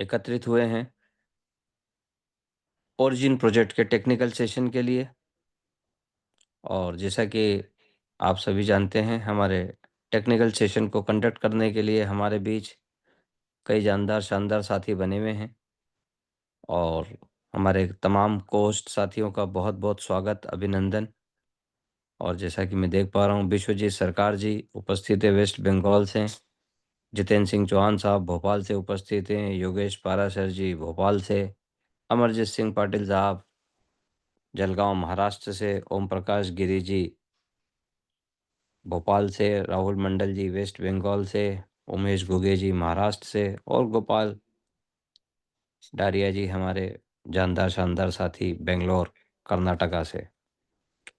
एकत्रित हुए हैं ओरिजिन प्रोजेक्ट के टेक्निकल सेशन के लिए। और जैसा कि आप सभी जानते हैं, हमारे टेक्निकल सेशन को कंडक्ट करने के लिए हमारे बीच कई जानदार शानदार साथी बने हुए हैं। और हमारे तमाम कोस्ट साथियों का बहुत बहुत स्वागत, अभिनंदन। और जैसा कि मैं देख पा रहा हूँ, विश्वजीत सरकार जी उपस्थित है वेस्ट बंगाल से, जितेंद्र सिंह चौहान साहब भोपाल से उपस्थित हैं, योगेश पाराशर जी भोपाल से, अमरजीत सिंह पाटिल साहब जलगांव महाराष्ट्र से, ओम प्रकाश गिरी जी भोपाल से, राहुल मंडल जी वेस्ट बंगाल से, उमेश घुगे जी महाराष्ट्र से, और गोपाल डारिया जी हमारे जानदार शानदार साथी बेंगलोर कर्नाटका से।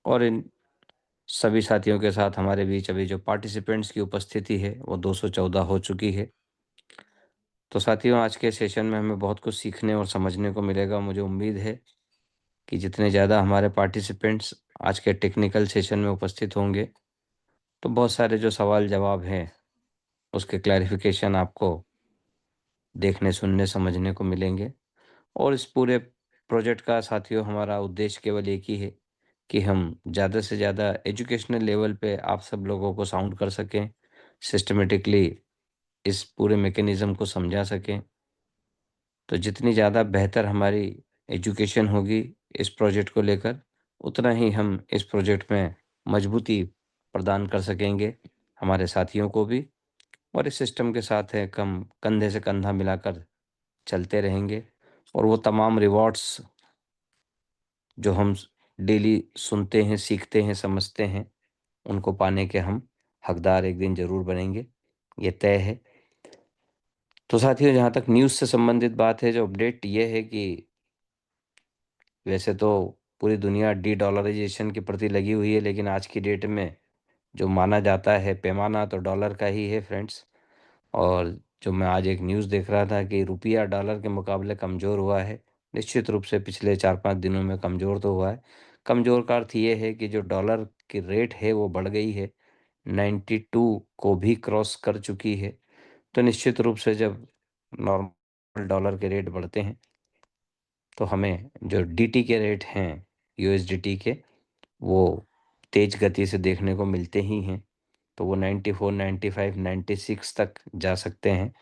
और इन सभी साथियों के साथ हमारे बीच अभी जो पार्टिसिपेंट्स की उपस्थिति है वो 214 हो चुकी है। तो साथियों, आज के सेशन में हमें बहुत कुछ सीखने और समझने को मिलेगा। मुझे उम्मीद है कि जितने ज़्यादा हमारे पार्टिसिपेंट्स आज के टेक्निकल सेशन में उपस्थित होंगे, तो बहुत सारे जो सवाल जवाब हैं उसके क्लैरिफिकेशन आपको देखने, सुनने, समझने को मिलेंगे। और इस पूरे प्रोजेक्ट का साथियों हमारा उद्देश्य केवल एक ही है कि हम ज़्यादा से ज़्यादा एजुकेशनल लेवल पे आप सब लोगों को साउंड कर सकें, सिस्टमेटिकली इस पूरे मैकेनिज़्म को समझा सकें। तो जितनी ज़्यादा बेहतर हमारी एजुकेशन होगी इस प्रोजेक्ट को लेकर, उतना ही हम इस प्रोजेक्ट में मजबूती प्रदान कर सकेंगे हमारे साथियों को भी। और इस सिस्टम के साथ है हम कंधे से कंधा मिलाकर चलते रहेंगे। और वो तमाम रिवॉर्ड्स जो हम डेली सुनते हैं, सीखते हैं, समझते हैं, उनको पाने के हम हकदार एक दिन ज़रूर बनेंगे, ये तय है। तो साथियों, जहाँ तक न्यूज़ से संबंधित बात है, जो अपडेट ये है कि वैसे तो पूरी दुनिया डी-डॉलराइजेशन के प्रति लगी हुई है, लेकिन आज की डेट में जो माना जाता है पैमाना तो डॉलर का ही है फ्रेंड्स। और जो मैं आज एक न्यूज़ देख रहा था कि रुपया डॉलर के मुकाबले कमज़ोर हुआ है। निश्चित रूप से पिछले 4-5 दिनों में कमज़ोर तो हुआ है। कमज़ोर का अर्थ ये है कि जो डॉलर की रेट है वो बढ़ गई है, 92 को भी क्रॉस कर चुकी है। तो निश्चित रूप से जब नॉर्मल डॉलर के रेट बढ़ते हैं, तो हमें जो डीटी के रेट हैं, यूएसडीटी के, वो तेज़ गति से देखने को मिलते ही हैं। तो वो 94, 95, 96 तक जा सकते हैं।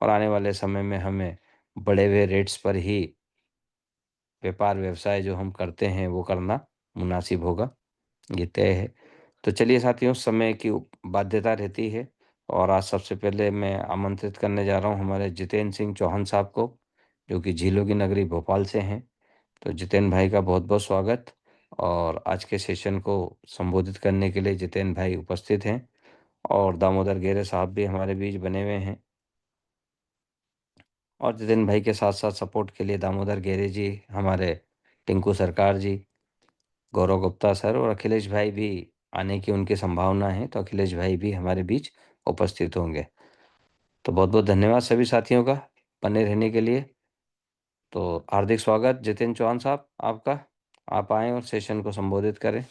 और आने वाले समय में हमें बढ़े हुए रेट्स पर ही व्यापार व्यवसाय जो हम करते हैं वो करना मुनासिब होगा, ये तय है। तो चलिए साथियों, समय की बाध्यता रहती है और आज सबसे पहले मैं आमंत्रित करने जा रहा हूँ हमारे जितेंद्र सिंह चौहान साहब को, जो कि झीलों की नगरी भोपाल से हैं। तो जितेंद्र भाई का बहुत-बहुत स्वागत। और आज के सेशन को संबोधित करने के लिए जितेंद्र भाई उपस्थित हैं। और दामोदर गेरे साहब भी हमारे बीच बने हुए हैं। और जितेंद्र भाई के साथ-साथ सपोर्ट के लिए दामोदर गेरे जी, हमारे टिंकू सरकार जी, गौरव गुप्ता सर और अखिलेश भाई भी आने की उनकी संभावना है, तो अखिलेश भाई भी हमारे बीच उपस्थित होंगे। तो बहुत-बहुत धन्यवाद सभी साथियों का बने रहने के लिए। तो हार्दिक स्वागत जितेंद्र चौहान साहब आपका। आप आएँ और सेशन को संबोधित करें।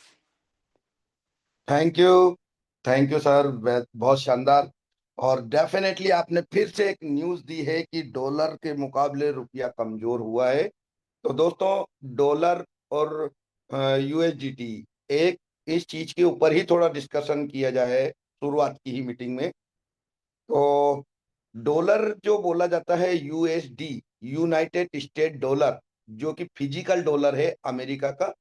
Thank you. Thank you sir, बहुत शानदार। और डेफिनेटली आपने फिर से एक न्यूज़ दी है कि डॉलर के मुकाबले रुपया कमजोर हुआ है। तो दोस्तों, डॉलर और यूएसडीटी, एक इस चीज के ऊपर ही थोड़ा डिस्कशन किया जाए शुरुआत की ही मीटिंग में। तो डॉलर जो बोला जाता है यूएसडी, यूनाइटेड स्टेट डॉलर, जो कि फिजिकल डॉलर है अमेरिका का,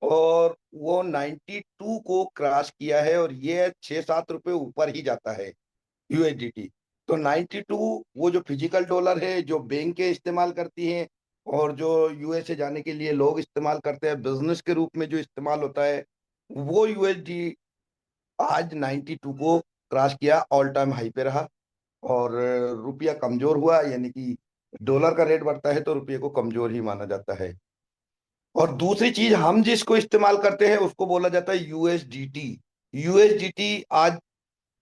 और वो 92 को क्रॉस किया है और ये 6-7 रुपए ऊपर ही जाता है यूएसडीटी। तो 92 वो जो फिजिकल डॉलर है, जो बैंकें इस्तेमाल करती हैं और जो यूएसए जाने के लिए लोग इस्तेमाल करते हैं, बिजनेस के रूप में जो इस्तेमाल होता है, वो यूएसडी आज 92 को क्रॉस किया, ऑल टाइम हाई पे रहा। और रुपया कमजोर हुआ, यानी कि डॉलर का रेट बढ़ता है तो रुपये को कमजोर ही माना जाता है। और दूसरी चीज, हम जिसको इस्तेमाल करते हैं उसको बोला जाता है यूएसडीटी। यूएसडीटी आज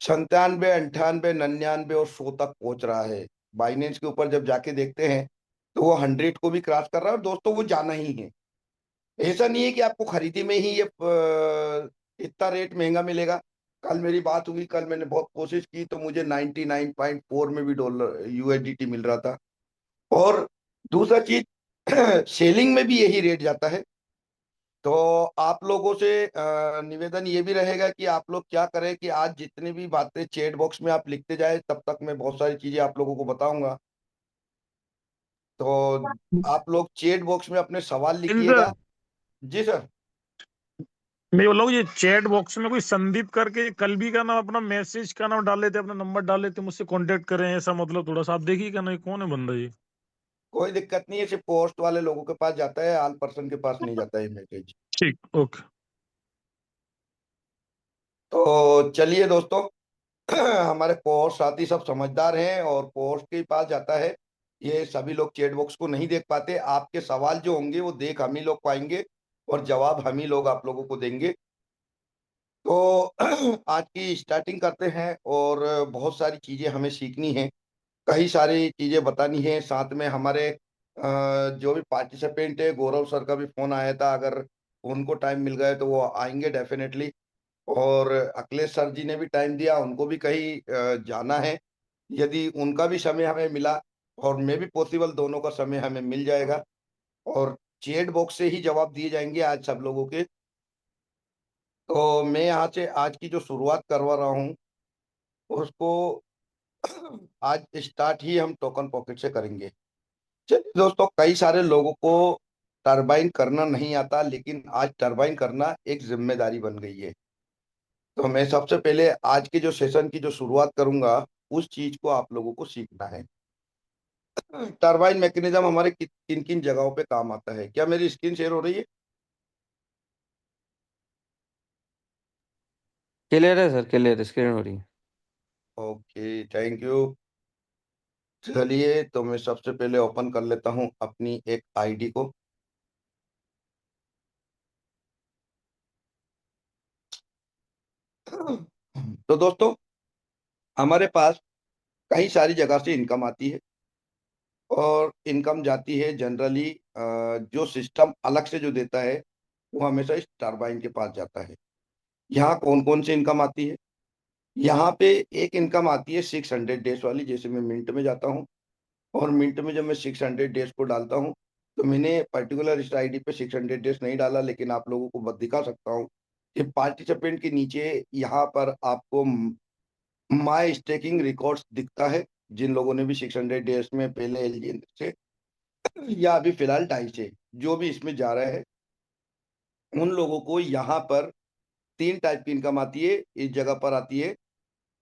97, 98, 99 और 100 तक पहुंच रहा है। बाइनेंस के ऊपर जब जाके देखते हैं तो वो 100 को भी क्रॉस कर रहा है। और दोस्तों, वो जाना ही है। ऐसा नहीं है कि आपको खरीदी में ही ये इतना रेट महंगा मिलेगा। कल मेरी बात हुई, कल मैंने बहुत कोशिश की तो मुझे 99.4 में भी डॉलर यूएसडीटी मिल रहा था। और दूसरा चीज सेलिंग में भी यही रेट जाता है। तो आप लोगों से निवेदन ये भी रहेगा कि आप लोग क्या करें कि आज जितनी भी बातें चैट बॉक्स में आप लिखते जाए, तब तक मैं बहुत सारी चीजें आप लोगों को बताऊंगा। तो आप लोग चैट बॉक्स में अपने सवाल इन सर, लिखिएगा। जी सर। मैं बोल रहा हूँ ये चैट बॉक्स में कोई संदीप करके कल भी का नाम, अपना मैसेज का नाम डाल लेते, अपना नंबर डाल लेते, मुझसे कांटेक्ट करें ऐसा, मतलब थोड़ा सा आप देखिए का ना, कौन है बंदा ये। कोई दिक्कत नहीं है, सिर्फ पोस्ट वाले लोगों के पास जाता है, आल पर्सन के पास नहीं जाता है मैसेज। ठीक, ओके। तो चलिए दोस्तों, हमारे कोर्स साथी सब समझदार हैं और कोर्स के पास जाता है। ये सभी लोग चैट बॉक्स को नहीं देख पाते। आपके सवाल जो होंगे वो देख हम ही लोग पाएंगे और जवाब हम ही लोग आप लोगों को देंगे। तो आज की स्टार्टिंग करते हैं, और बहुत सारी चीजें हमें सीखनी है, कई सारी चीजें बतानी है। साथ में हमारे जो भी पार्टिसिपेंट है, गौरव सर का भी फोन आया था, अगर उनको टाइम मिल गया तो वो आएंगे डेफिनेटली। और अखिलेश सर जी ने भी टाइम दिया, उनको भी कहीं जाना है। यदि उनका भी समय हमें मिला और मैं भी पॉसिबल, दोनों का समय हमें मिल जाएगा। और चैट बॉक्स से ही जवाब दिए जाएंगे आज सब लोगों के। तो मैं यहाँ से आज की जो शुरुआत करवा रहा हूँ उसको आज स्टार्ट ही हम टोकन पॉकेट से करेंगे। चलिए दोस्तों, कई सारे लोगों को टरबाइन करना नहीं आता, लेकिन आज टरबाइन करना एक जिम्मेदारी बन गई है। तो मैं सबसे पहले आज के जो सेशन की जो शुरुआत करूंगा, उस चीज को आप लोगों को सीखना है। टरबाइन मैकेनिज्म हमारे किन किन जगहों पे काम आता है। क्या मेरी स्क्रीन शेयर हो रही है? क्लियर है सर, क्लियर स्क्रीन हो रही है। Okay, thank you. चलिए, तो मैं सबसे पहले ओपन कर लेता हूं अपनी एक आईडी को। तो दोस्तों, हमारे पास कई सारी जगह से इनकम आती है, और इनकम जाती है जनरली, जो सिस्टम अलग से जो देता है वो हमेशा इस टरबाइन के पास जाता है। यहाँ कौन कौन सी इनकम आती है? यहाँ पे एक इनकम आती है 600 डेज वाली। जैसे मैं मिंट में जाता हूँ, और मिंट में जब मैं 600 डेज को डालता हूँ, तो मैंने पर्टिकुलर इस आईडी पे 600 डेज नहीं डाला, लेकिन आप लोगों को बस दिखा सकता हूँ कि पार्टिसिपेंट के नीचे यहाँ पर आपको माई स्टेकिंग रिकॉर्ड्स दिखता है। जिन लोगों ने भी 600 डेज में पहले एलजीएन से या अभी फिलहाल 250 से जो भी इसमें जा रहे हैं, उन लोगों को यहाँ पर 3 टाइप की इनकम आती है। इस जगह पर आती है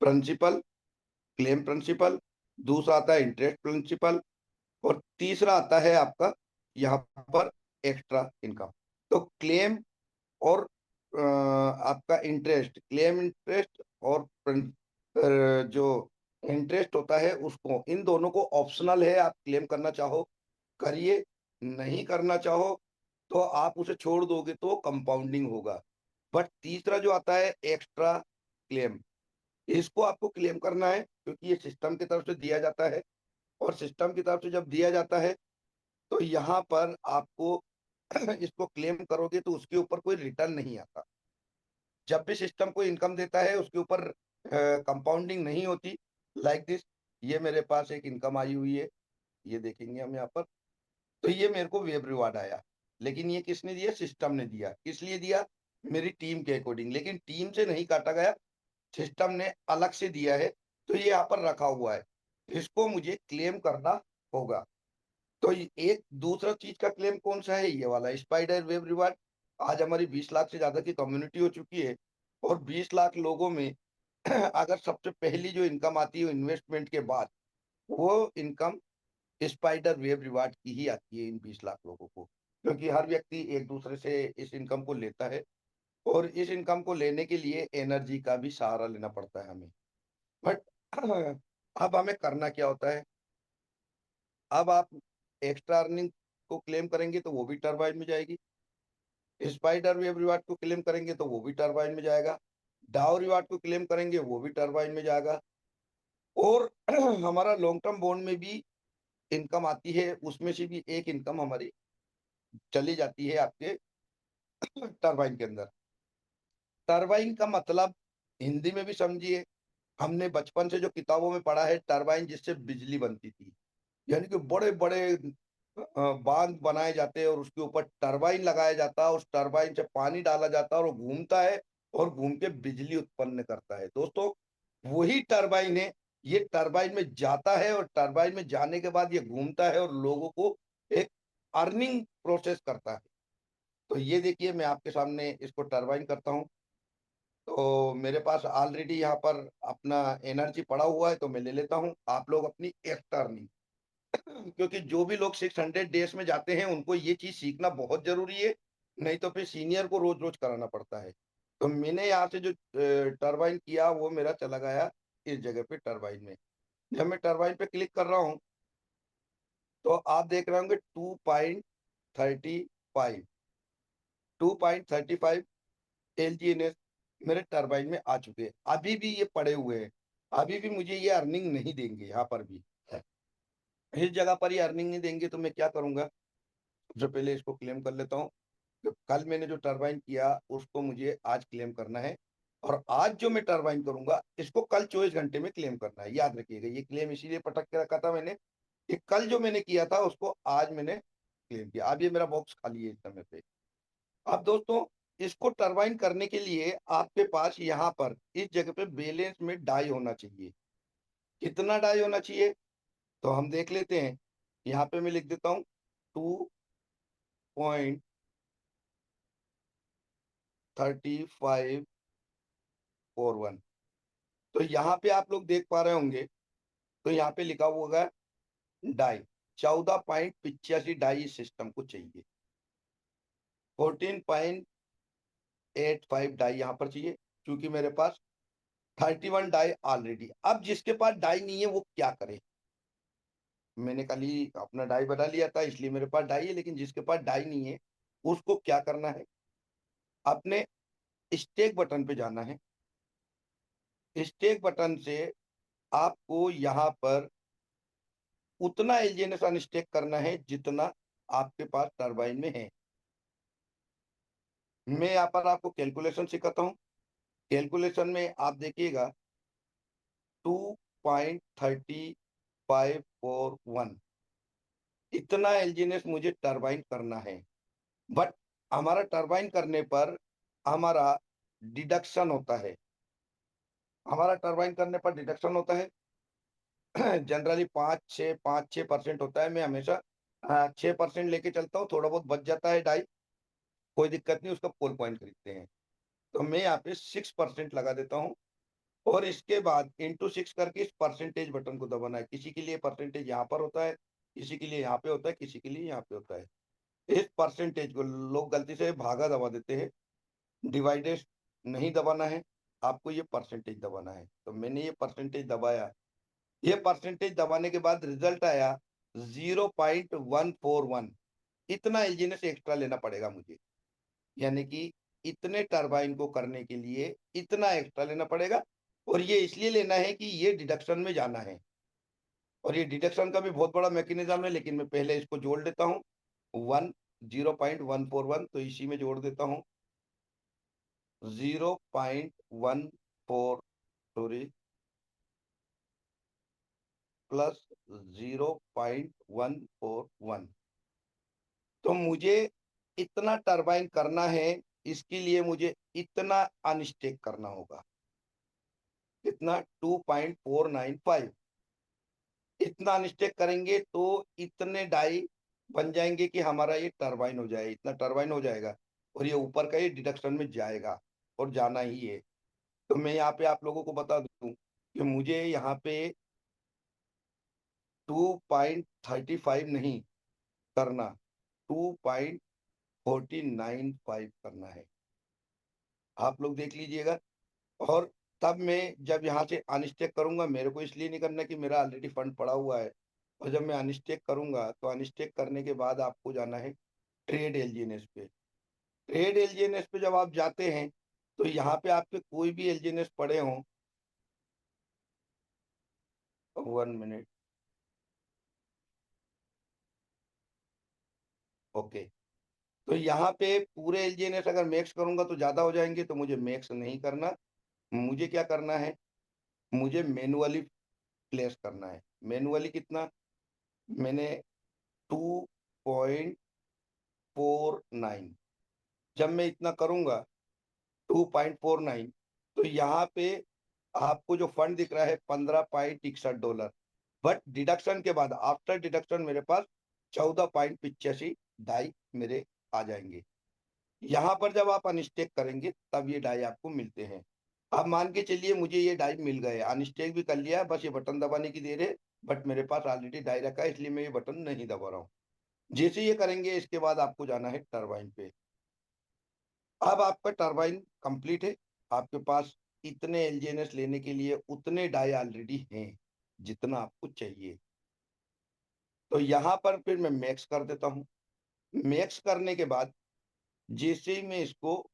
प्रिंसिपल, क्लेम प्रिंसिपल, दूसरा आता है इंटरेस्ट प्रिंसिपल, और तीसरा आता है आपका यहाँ पर एक्स्ट्रा इनकम। तो क्लेम और आपका इंटरेस्ट, क्लेम इंटरेस्ट और जो इंटरेस्ट होता है उसको, इन दोनों को ऑप्शनल है। आप क्लेम करना चाहो करिए, नहीं करना चाहो तो आप उसे छोड़ दोगे तो कंपाउंडिंग होगा। बट तीसरा जो आता है एक्स्ट्रा क्लेम, इसको आपको क्लेम करना है, क्योंकि ये सिस्टम की तरफ से दिया जाता है। और सिस्टम की तरफ से जब दिया जाता है, तो यहाँ पर आपको इसको क्लेम करोगे तो उसके ऊपर कोई रिटर्न नहीं आता। जब भी सिस्टम को इनकम देता है उसके ऊपर कंपाउंडिंग नहीं होती। लाइक दिस, ये मेरे पास एक इनकम आई हुई है, ये देखेंगे हम यहाँ पर। तो ये मेरे को वेब रिवार्ड आया, लेकिन ये किसने दिया? सिस्टम ने दिया। किस लिए दिया? मेरी टीम के अकॉर्डिंग, लेकिन टीम से नहीं काटा गया, सिस्टम ने अलग से दिया है। तो ये यहाँ पर रखा हुआ है, इसको मुझे क्लेम करना होगा। तो एक दूसरा चीज का क्लेम कौन सा है? ये वाला स्पाइडर वेब रिवार्ड। आज हमारी 20 लाख से ज्यादा की कम्युनिटी हो चुकी है, और 20 लाख लोगों में अगर सबसे पहली जो इनकम आती है इन्वेस्टमेंट के बाद, वो इनकम स्पाइडर वेब रिवार्ड की ही आती है इन 20 लाख लोगों को। क्योंकि हर व्यक्ति एक दूसरे से इस इनकम को लेता है, और इस इनकम को लेने के लिए एनर्जी का भी सहारा लेना पड़ता है हमें। बट अब हमें करना क्या होता है? अब आप एक्स्ट्रा अर्निंग को क्लेम करेंगे तो वो भी टरबाइन में जाएगी, स्पाइडर वेब रिवार्ड को क्लेम करेंगे तो वो भी टरबाइन में जाएगा, डाउ रिवार्ड को क्लेम करेंगे वो भी टरबाइन में जाएगा। और हमारा लॉन्ग टर्म बॉन्ड में भी इनकम आती है, उसमें से भी एक इनकम हमारी चली जाती है आपके टरबाइन के अंदर। टरबाइन का मतलब हिंदी में भी समझिए, हमने बचपन से जो किताबों में पढ़ा है, टरबाइन जिससे बिजली बनती थी। यानी कि बड़े बड़े बांध बनाए जाते हैं और उसके ऊपर टरबाइन लगाया जाता है, उस टरबाइन से पानी डाला जाता है और वो घूमता है और घूम के बिजली उत्पन्न करता है। दोस्तों, वही टरबाइन है, ये टरबाइन में जाता है और टरबाइन में जाने के बाद ये घूमता है और लोगों को एक अर्निंग प्रोसेस करता है। तो ये देखिए, मैं आपके सामने इसको टरबाइन करता हूँ। तो मेरे पास ऑलरेडी यहाँ पर अपना एनर्जी पड़ा हुआ है, तो मैं ले लेता हूँ। आप लोग अपनी एक्स्ट्रा अर्निंग, क्योंकि जो भी लोग 600 डेज में जाते हैं उनको ये चीज सीखना बहुत जरूरी है, नहीं तो फिर सीनियर को रोज रोज कराना पड़ता है। तो मैंने यहाँ से जो टरबाइन किया वो मेरा चला गया इस जगह पे टरबाइन में। जब मैं टरबाइन पे क्लिक कर रहा हूँ तो आप देख रहे होंगे 2.35 2.35 LGNS मेरे टरबाइन में आ चुके हैं। अभी भी ये पड़े हुए हैं, अभी भी मुझे ये अर्निंग नहीं देंगे। यहाँ पर भी इस जगह पर ये अर्निंग नहीं देंगे, तो मैं क्या करूंगा, सबसे पहले इसको क्लेम कर लेता हूँ। तो कल मैंने जो टरबाइन किया उसको मुझे आज क्लेम करना है, और आज जो मैं टरबाइन करूंगा इसको कल 24 घंटे में क्लेम करना है। याद रखिएगा, ये क्लेम इसीलिए पटक के रखा था मैंने कि कल जो मैंने किया था उसको आज मैंने क्लेम किया। अब ये मेरा बॉक्स खाली है इस समय पे। अब दोस्तों, इसको टरबाइन करने के लिए आपके पास यहाँ पर इस जगह पे बैलेंस में डाई होना चाहिए। कितना डाई होना चाहिए तो हम देख लेते हैं। यहाँ पे मैं लिख देता हूँ 2.3541। तो यहाँ पे आप लोग देख पा रहे होंगे, तो यहाँ पे लिखा हुआ है डाई 14.85 डाई इस सिस्टम को चाहिए। 14.85 डाई यहाँ पर चाहिए, क्योंकि मेरे पास 31 डाई ऑलरेडी। अब जिसके पास डाई नहीं है वो क्या करे, मैंने कल ही अपना डाई बना लिया था इसलिए मेरे पास डाई है, लेकिन जिसके पास डाई नहीं है उसको क्या करना है, अपने स्टेक बटन पे जाना है। स्टेक बटन से आपको यहाँ पर उतना एलजीएनएस अनस्टेक करना है जितना आपके पास टरबाइन में है। मैं यहाँ पर आपको कैलकुलेशन सिखाता हूँ। कैलकुलेशन में आप देखिएगा 2.3541 इतना एलजीएनएस मुझे टरबाइन करना है। बट हमारा टरबाइन करने पर हमारा डिडक्शन होता है, हमारा टरबाइन करने पर डिडक्शन होता है जनरली 5-6% होता है। मैं हमेशा 6% लेके चलता हूँ, थोड़ा बहुत बच जाता है डाई, कोई दिक्कत नहीं, उसका पोल पॉइंट खरीदते हैं। तो मैं यहाँ पे 6% लगा देता हूँ, और इसके बाद ×6 करके इस परसेंटेज बटन को दबाना है। किसी के लिए परसेंटेज यहाँ पर होता है, किसी के लिए यहाँ पे होता है, किसी के लिए यहाँ पे होता है। इस परसेंटेज को लोग गलती से भागा दबा देते हैं, डिवाइडेड नहीं दबाना है, आपको ये परसेंटेज दबाना है। तो मैंने ये परसेंटेज दबाया, ये परसेंटेज दबाने के बाद रिजल्ट आया 0.141। इतना एलजीएनएस एक्स्ट्रा लेना पड़ेगा मुझे, यानी कि इतने टरबाइन को करने के लिए इतना एक्स्ट्रा लेना पड़ेगा। और ये इसलिए लेना है कि ये डिडक्शन में जाना है, और ये डिडक्शन का भी बहुत बड़ा मैकेनिज्म है, लेकिन मैं पहले इसको जोड़ देता हूँ। 0.141, तो इसी में जोड़ देता हूँ 0.14, सॉरी, प्लस 0.141। तो मुझे इतना टरबाइन करना है, इसके लिए मुझे इतना अनस्टेक करना होगा। कितना, 2.495। इतना अनस्टेक करेंगे तो इतने डाई बन जाएंगे कि हमारा ये टरबाइन हो जाए, इतना टरबाइन हो जाएगा, और ये ऊपर का ये डिडक्शन में जाएगा, और जाना ही है। तो मैं यहाँ पे आप लोगों को बता दूं कि मुझे यहाँ पे 2.35 नहीं करना, 2.495 करना है। आप लोग देख लीजिएगा। और तब मैं जब यहाँ से अनस्टेक करूंगा, मेरे को इसलिए नहीं करना कि मेरा ऑलरेडी फंड पड़ा हुआ है, और जब मैं अनस्टेक करूंगा तो अनस्टेक करने के बाद आपको जाना है ट्रेड एलजीएनएस पे। ट्रेड एलजीएनएस पे जब आप जाते हैं तो यहाँ पे आपके कोई भी एलजीएनएस पड़े हों, 1 मिनट, ओके। तो यहाँ पे पूरे एलजीएनएस अगर मैक्स करूंगा तो ज्यादा हो जाएंगे, तो मुझे मैक्स नहीं करना। मुझे क्या करना है, मुझे मैनुअली प्लेस करना है। मैनुअली कितना, मैंने 2.49, जब मैं इतना करूंगा 2.49, तो यहाँ पे आपको जो फंड दिख रहा है $15.61, बट डिडक्शन के बाद आफ्टर डिडक्शन मेरे पास 14.85 डाई मेरे आ जाएंगे। यहाँ पर जब आप अनस्टेक करेंगे तब ये डाई आपको मिलते हैं। अब मान के चलिए मुझे ये डाई मिल गए, अनस्टेक भी कर लिया है, बस ये बटन दबाने की देर है, बट मेरे पास ऑलरेडी डाई रखा है, इसलिए मैं ये बटन नहीं दबा रहा हूँ। जैसे ये करेंगे इसके बाद आपको जाना है टरबाइन पे। अब आपका टरबाइन कंप्लीट है, आपके पास इतने एलजीएनएस लेने के लिए उतने डाई ऑलरेडी हैं जितना आपको चाहिए। तो यहाँ पर फिर मैं मैक्स कर देता हूँ। मैक्स करने के बाद जैसे ही मैं इसको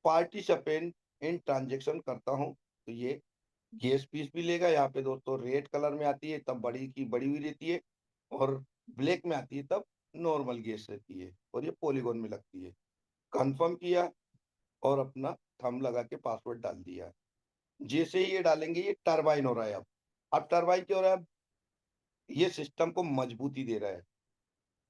पार्टिसिपेंट इन ट्रांजेक्शन करता हूँ तो ये गैस पीस भी लेगा। यहाँ पे दोस्तों रेड कलर में आती है तब बड़ी की बड़ी हुई रहती है, और ब्लैक में आती है तब नॉर्मल गैस रहती है, और ये पॉलीगॉन में लगती है। कंफर्म किया और अपना थंब लगा के पासवर्ड डाल दिया। जैसे ही ये डालेंगे ये टरबाइन हो रहा है। अब टरबाइन क्या हो रहा है, अब ये सिस्टम को मजबूती दे रहा है,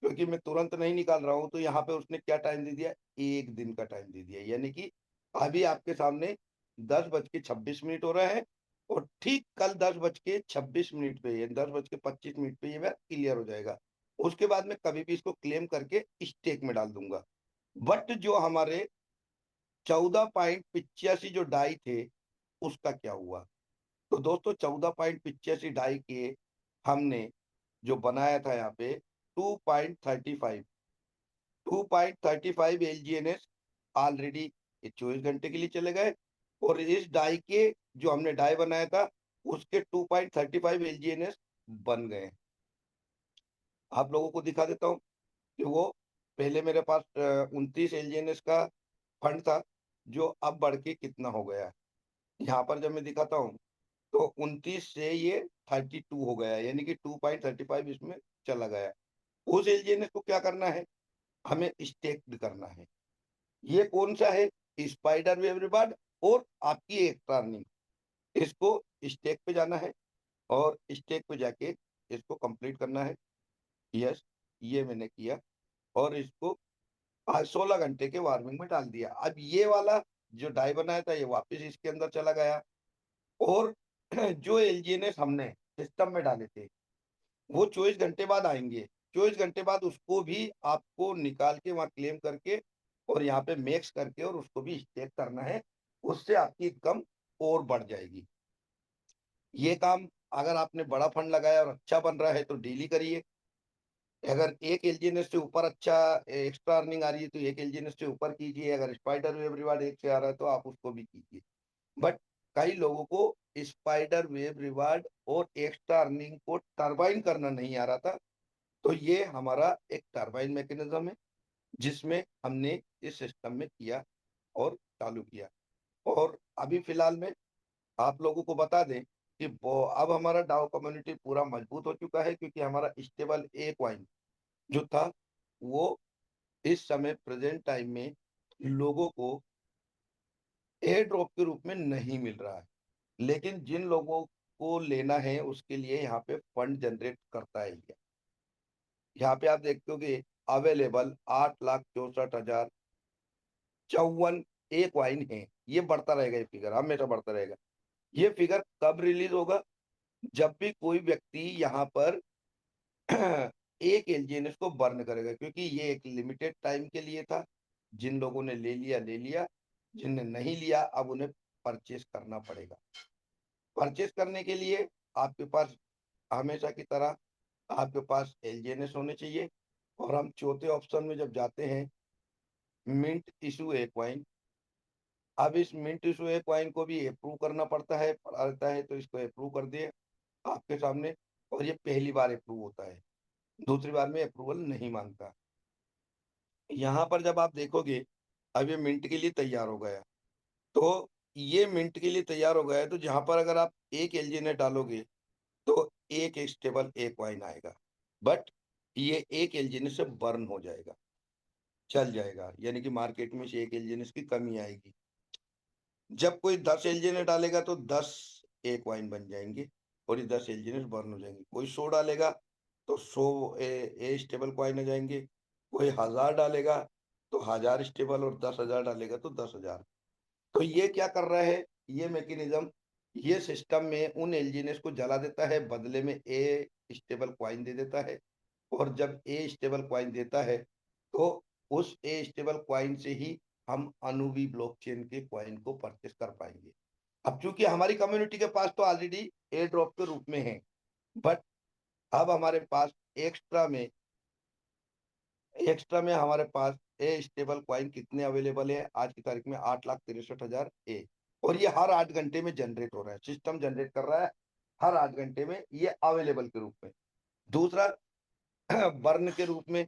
क्योंकि मैं तुरंत नहीं निकाल रहा हूं। तो यहाँ पे उसने क्या टाइम दे दिया, 1 दिन का टाइम दे दिया, यानी कि अभी आपके सामने 10:26 हो रहा है, और ठीक कल 10:26 पे, या 10:25 पे ये मेरा क्लियर हो जाएगा। उसके बाद मैं कभी भी इसको क्लेम करके स्टेक में डाल दूंगा। बट जो हमारे 14.85 जो डाई थे उसका क्या हुआ। तो दोस्तों 14.85 डाई के हमने जो बनाया था यहाँ पे 2.35, 2.35 एलजीएनएस ऑलरेडी ये 24 घंटे के लिए चले गए, और इस डाई के जो हमने डाई बनाया था उसके 2.35 एलजीएनएस बन गए। आप लोगों को दिखा देता हूँ कि वो पहले मेरे पास 29 एलजीएनएस का फंड था, जो अब बढ़ के कितना हो गया। यहाँ पर जब मैं दिखाता हूँ तो 29 से ये 32 हो गया, यानी कि 2.35 इसमें चला गया। उस एलजीएनएस को क्या करना है, हमें स्टेक करना है। ये कौन सा है, स्पाइडर वेब रिवार्ड और आपकी एक टर्निंग। इसको स्टेक पे जाना है और स्टेक पे जाके इसको कंप्लीट करना है। यस, ये मैंने किया, और इसको आज 16 घंटे के वार्मिंग में डाल दिया। अब ये वाला जो डाई बनाया था ये वापस इसके अंदर चला गया, और जो एलजीएनएस हमने सिस्टम में डाले थे वो 24 घंटे बाद आएंगे। 24 घंटे बाद उसको भी आपको निकाल के वहां क्लेम करके और यहाँ पे मैक्स करके और उसको भी स्टेक करना है। उससे आपकी इनकम और बढ़ जाएगी। ये काम अगर आपने बड़ा फंड लगाया और अच्छा बन रहा है तो डेली करिए। अगर एक एलजीएनएस से ऊपर अच्छा एक्स्ट्रा अर्निंग आ रही है तो एक एलजीएनएस से ऊपर कीजिए। अगर स्पाइडर वेब रिवार्ड एक से आ रहा है तो आप उसको भी कीजिए। बट कई लोगों को स्पाइडर वेब रिवार्ड और एक्स्ट्रा अर्निंग को टरबाइन करना नहीं आ रहा था। तो ये हमारा एक टरबाइन मैकेनिज्म है जिसमें हमने इस सिस्टम में किया और चालू किया। और अभी फिलहाल में आप लोगों को बता दें कि अब हमारा डाउ कम्युनिटी पूरा मजबूत हो चुका है, क्योंकि हमारा स्टेबल ए कॉइन जो था वो इस समय प्रेजेंट टाइम में लोगों को एयर ड्रॉप के रूप में नहीं मिल रहा है। लेकिन जिन लोगों को लेना है उसके लिए यहाँ पे फंड जनरेट करता है ये। यहाँ पे आप देखते हो कि अवेलेबल 8,64,054 एक वाइन है। ये बढ़ता रहेगा, ये फिगर हमेशा बढ़ता रहेगा। ये फिगर कब रिलीज होगा, जब भी कोई व्यक्ति यहाँ पर एक एलजीएनएस को बर्न करेगा, क्योंकि ये एक लिमिटेड टाइम के लिए था। जिन लोगों ने ले लिया ले लिया, जिनने नहीं लिया अब उन्हें परचेस करना पड़ेगा। परचेस करने के लिए आपके पास हमेशा की तरह आपके पास एलजीएनएस होने चाहिए। और हम चौथे ऑप्शन में जब जाते हैं, मिंट इशू ए क्वाइन। अब इस मिंट इशू ए क्वाइन को भी अप्रूव करना पड़ता है, पड़ा रहता है, तो इसको अप्रूव कर दिए आपके सामने। और ये पहली बार अप्रूव होता है, दूसरी बार में अप्रूवल नहीं मांगता। यहाँ पर जब आप देखोगे अब ये मिंट के लिए तैयार हो गया, तो ये मिंट के लिए तैयार हो गया है, तो जहां पर अगर आप एक एलजीएनएस डालोगे तो एक स्टेबल एक कॉइन आएगा, बट ये एक एलजीएनएस से बर्न हो जाएगा, चल जाएगा, यानी कि मार्केट में से एक एलजीएनएस की कमी आएगी। जब कोई 10 एलजीएनएस डालेगा तो 10 एक वाइन बन जाएंगे और ये 10 एलजीएनएस बर्न हो जाएंगे। कोई 100 डालेगा तो 100 ए स्टेबल कॉइन हो जाएंगे। कोई 1000 डालेगा तो 1000 स्टेबल, और 10,000 डालेगा तो 10,000। तो ये क्या कर रहा है, ये मैकेनिज्म, ये सिस्टम में उन एलजीएनएस को जला देता है, बदले में ए स्टेबल कॉइन दे देता है। और जब ए स्टेबल कॉइन देता है तो उस ए स्टेबल कॉइन से ही हम अनुवी ब्लॉकचेन के कॉइन को परचेस कर पाएंगे। अब चूंकि हमारी कम्युनिटी के पास तो ऑलरेडी एयर ड्रॉप के रूप में है, बट अब हमारे पास एक्स्ट्रा में हमारे पास ए स्टेबल कॉइन कितने अवेलेबल है आज की तारीख में? 8,63,000 ए। और ये हर 8 घंटे में जनरेट हो रहा है, सिस्टम जनरेट कर रहा है हर 8 घंटे में, ये अवेलेबल के रूप में। दूसरा बर्न के रूप में,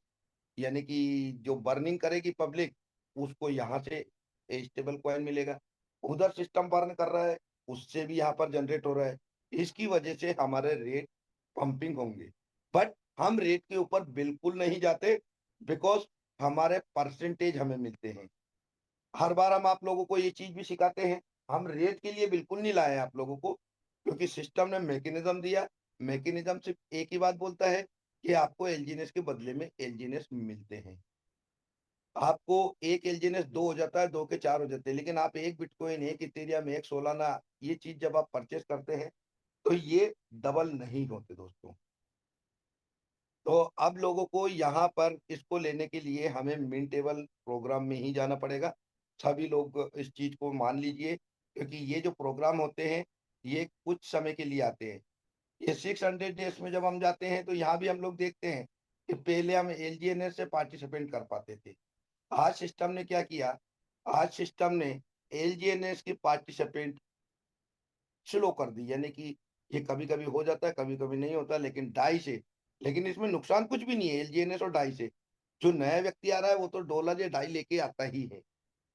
यानी कि जो बर्निंग करेगी पब्लिक, उसको यहाँ से स्टेबल कॉइन मिलेगा। उधर सिस्टम बर्न कर रहा है, उससे भी यहाँ पर जनरेट हो रहा है। इसकी वजह से हमारे रेट पंपिंग होंगे, बट हम रेट के ऊपर बिल्कुल नहीं जाते, बिकॉज हमारे परसेंटेज हमें मिलते हैं। हर बार हम आप लोगों को ये चीज भी सिखाते हैं, हम रेट के लिए बिल्कुल नहीं लाए हैं आप लोगों को, क्योंकि सिस्टम ने मैकेनिज्म दिया। मैकेनिज्म सिर्फ एक ही बात बोलता है कि आपको एलजीएनएस के बदले में एलजीएनएस मिलते हैं। आपको एक एलजीएनएस 2 हो जाता है, 2 के 4 हो जाते हैं, लेकिन आप एक बिटकॉइन, एक इथेरियम, एक सोलाना, ये चीज जब आप परचेस करते हैं तो ये डबल नहीं होते दोस्तों। तो अब लोगों को यहाँ पर इसको लेने के लिए हमें मिनटेबल प्रोग्राम में ही जाना पड़ेगा। सभी लोग इस चीज को मान लीजिए, क्योंकि ये जो प्रोग्राम होते हैं ये कुछ समय के लिए आते हैं। ये 600 डेज में जब हम जाते हैं तो यहाँ भी हम लोग देखते हैं कि पहले हम एलजीएनएस से पार्टिसिपेट कर पाते थे। आज सिस्टम ने क्या किया, आज सिस्टम ने एलजीएनएस की पार्टिसिपेंट स्लो कर दी, यानी कि ये कभी कभी हो जाता है, कभी कभी नहीं होता, लेकिन डाई से, लेकिन इसमें नुकसान कुछ भी नहीं है एलजीएनएस और डाई से। जो नया व्यक्ति आ रहा है वो तो डॉलर या डाई लेके आता ही है,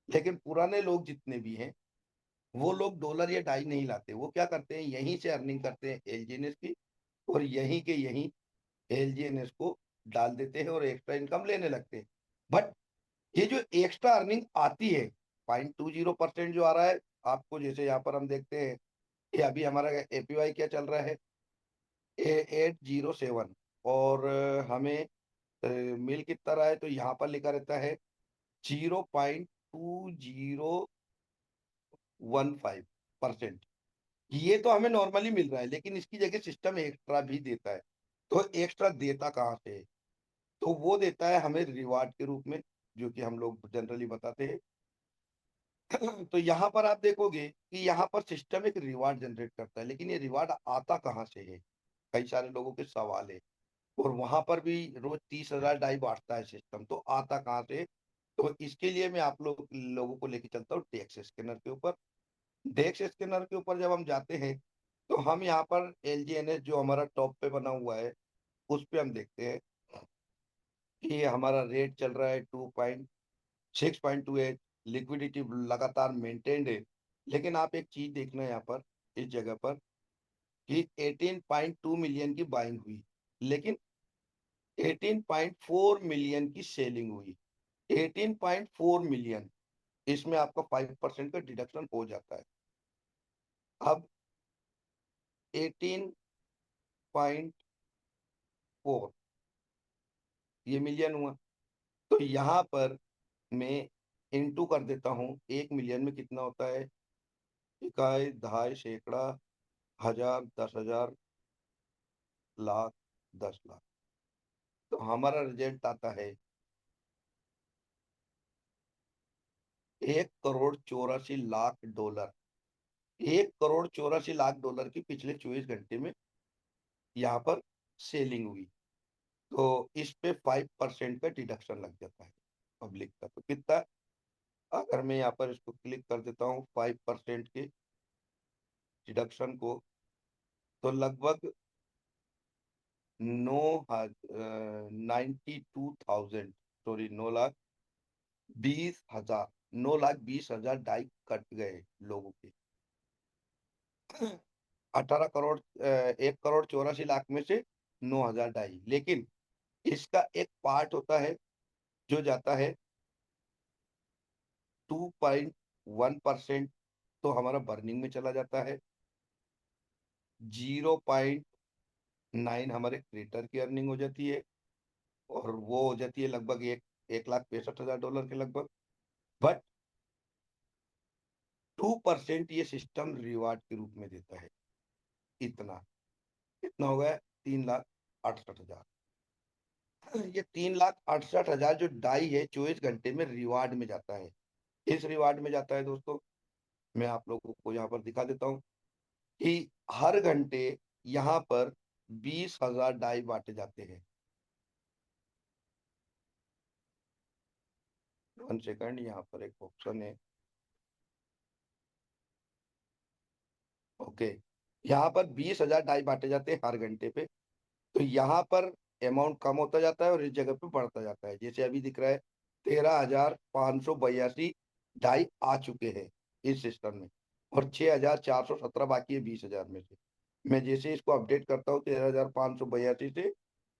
लेकिन पुराने लोग जितने भी हैं वो लोग डॉलर या डाई नहीं लाते। वो क्या करते हैं, यहीं से अर्निंग करते हैं एलजीएनएस की, और यहीं के यहीं एलजीएनएस को डाल देते हैं और एक्स्ट्रा इनकम लेने लगते हैं। बट ये जो एक्स्ट्रा अर्निंग आती है, 0.20% जो आ रहा है आपको, जैसे यहाँ पर हम देखते हैं कि अभी हमारा एपीवाई क्या चल रहा है, 807, और हमें मिल कितना रहा है, तो यहाँ पर लिखा रहता है 0.2015%। ये तो हमें नॉर्मली मिल रहा है, लेकिन इसकी जगह सिस्टम एक्स्ट्रा भी देता है। तो एक्स्ट्रा देता कहाँ से है? तो वो देता है हमें रिवार्ड के रूप में, जो कि हम लोग जनरली बताते हैं। तो यहाँ पर आप देखोगे कि यहाँ पर सिस्टम एक रिवार्ड जनरेट करता है, लेकिन ये रिवार्ड आता कहाँ से है, कई सारे लोगों के सवाल है। और वहां पर भी रोज 30,000 डाई बांटता है सिस्टम, तो आता कहाँ से? तो इसके लिए मैं आप लोगों को लेके चलता हूँ डेक्स स्कैनर के ऊपर। डेक्स स्कैनर के ऊपर जब हम जाते हैं तो हम यहाँ पर एलजीएनएस जो हमारा टॉप पे बना हुआ है उस पे हम देखते हैं कि हमारा रेट चल रहा है 6.28। लिक्विडिटी लगातार मेंटेन्ड है। लेकिन आप एक चीज देखना है यहाँ पर, इस जगह पर, कि 18.2 मिलियन की बाइंग हुई, लेकिन 18.4 मिलियन की सेलिंग हुई। 18.4 मिलियन, इसमें आपका 5% का डिडक्शन हो जाता है। अब 18.4 ये मिलियन हुआ, तो यहाँ पर मैं इंटू कर देता हूँ। 1 मिलियन में कितना होता है? इकाई, दहाई, सैकड़ा, हजार, 10,000, लाख, 10 लाख। तो हमारा रिजल्ट आता है 1,84,00,000 डॉलर। 1,84,00,000 की पिछले 24 घंटे में यहाँ पर सेलिंग हुई। तो इस पे 5% का डिडक्शन लग जाता है पब्लिक का। तो कितना, अगर मैं यहाँ पर इसको क्लिक कर देता हूँ 5% के डिडक्शन को, तो लगभग 92,000, सॉरी 9,20,000, 9,20,000 डाई कट गए लोगों के। 18 करोड़, 1,84,00,000 में से 9,000 डाई। लेकिन इसका एक पार्ट होता है जो जाता है 2.1%, तो हमारा बर्निंग में चला जाता है। 9 हमारे क्रिएटर की अर्निंग हो जाती है, और वो हो जाती है लगभग 1,65,000 डॉलर के लगभग। बट 2% ये सिस्टम रिवार्ड के रूप में देता है। इतना कितना हो गया? 3,68,000। ये 3,68,000 जो डाई है 24 घंटे में रिवार्ड में जाता है। किस रिवार्ड में जाता है दोस्तों? मैं आप लोगों को यहाँ पर दिखा देता हूँ कि हर घंटे यहाँ पर 20,000 डाई बांटे जाते हैं। 1 सेकंड, यहाँ पर एक ऑप्शन है। ओके, यहाँ पर 20,000 डाई बांटे जाते हैं हर घंटे पे। तो यहाँ पर अमाउंट कम होता जाता है और इस जगह पे बढ़ता जाता है। जैसे अभी दिख रहा है 13,582 डाई आ चुके हैं इस सिस्टम में, और 6,417 बाकी है 20,000 में से। मैं जैसे इसको अपडेट करता हूँ 13,582 से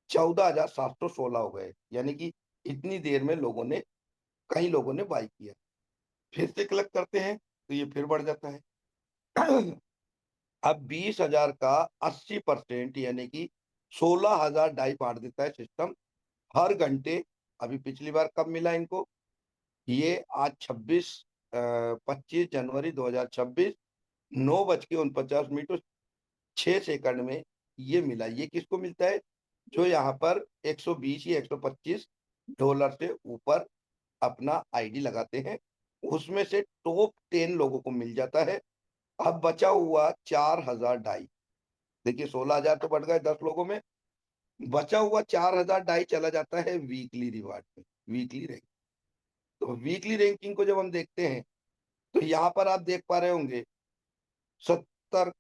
14,716 हो गए, यानी कि इतनी देर में कई लोगों ने बाई किया। फिर से क्लिक करते हैं तो ये फिर बढ़ जाता है। अब 20,000 का 80% यानी कि 16,000 डाई बांट देता है सिस्टम हर घंटे। अभी पिछली बार कब मिला इनको? ये आज 25 जनवरी 2026, 9:49 और 6 सेकंड में ये मिला। ये किसको मिलता है? जो यहाँ पर 120 या 125 डॉलर से ऊपर अपना आईडी लगाते हैं, उसमें से टॉप 10 लोगों को मिल जाता है। अब बचा हुआ 4,000 डाई। देखिए 16,000 तो बढ़ गए 10 लोगों में, बचा हुआ 4,000 डाई चला जाता है वीकली रिवार्ड में, वीकली रैंक। तो वीकली रैंकिंग को जब हम देखते हैं तो यहाँ पर आप देख पा रहे होंगे 70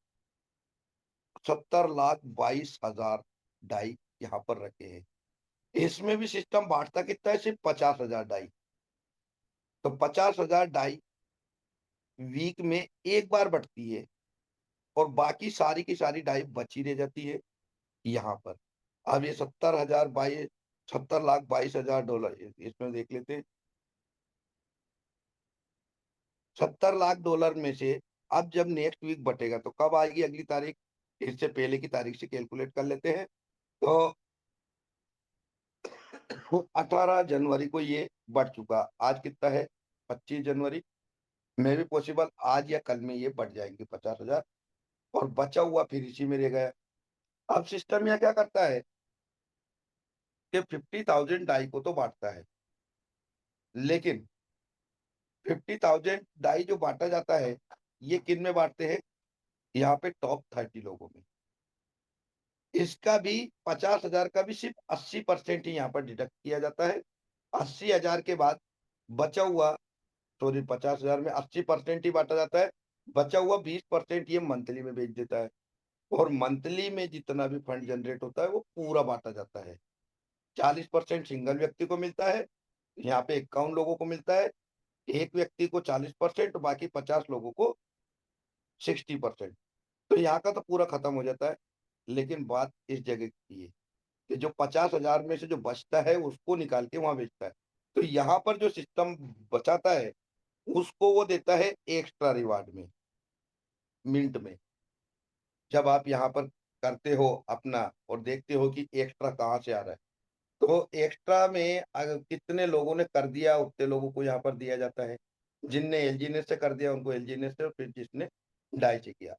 70,22,000 डाई यहाँ पर रखे हैं। इसमें भी सिस्टम बांटता कितना है? सिर्फ 50,000 डाई। तो 50,000 डाई वीक में एक बार बढ़ती है, और बाकी सारी की सारी डाई बची रह जाती है यहाँ पर। अब ये 70 लाख 22 हजार इसमें देख लेते हैं। 70 लाख डॉलर में से अब जब नेक्स्ट वीक बटेगा तो कब आएगी अगली तारीख? इससे पहले की तारीख से कैलकुलेट कर लेते हैं। तो 18 जनवरी को ये बढ़ चुका। आज कितना है? 25 जनवरी। में भी पॉसिबल आज या कल में ये बढ़ जाएंगे 50,000, और बचा हुआ फिर इसी में रह गया। अब सिस्टम यहाँ क्या करता है कि 50,000 डाई को तो बांटता है, लेकिन 50,000 डाई जो बांटा जाता है ये किन में बांटते हैं? यहाँ पे टॉप 30 लोगों में। इसका भी 50,000 का भी सिर्फ 80% ही यहाँ पर डिडक्ट किया जाता है। 80,000 के बाद बचा हुआ, सॉरी 50,000 में 80% ही बांटा जाता है। बचा हुआ 20% ये मंथली में बेच देता है, और मंथली में जितना भी फंड जनरेट होता है वो पूरा बांटा जाता है। 40% सिंगल व्यक्ति को मिलता है, यहाँ पे 51 लोगों को मिलता है। एक व्यक्ति को 40%, बाकी 50 लोगों को 60%। तो यहाँ का तो पूरा खत्म हो जाता है। लेकिन बात इस जगह की है कि जो 50,000 में से जो बचता है उसको निकाल के वहां बेचता है। तो यहाँ पर जो सिस्टम बचाता है उसको वो देता है एक्स्ट्रा रिवार्ड में, मिंट में। जब आप यहाँ पर करते हो अपना और देखते हो कि एक्स्ट्रा कहाँ से आ रहा है, तो एक्स्ट्रा में अगर कितने लोगों ने कर दिया उतने लोगों को यहाँ पर दिया जाता है। जिनने एलजीएनएस से कर दिया उनको एलजीएनएस से, और फिर जिसने डाई से किया।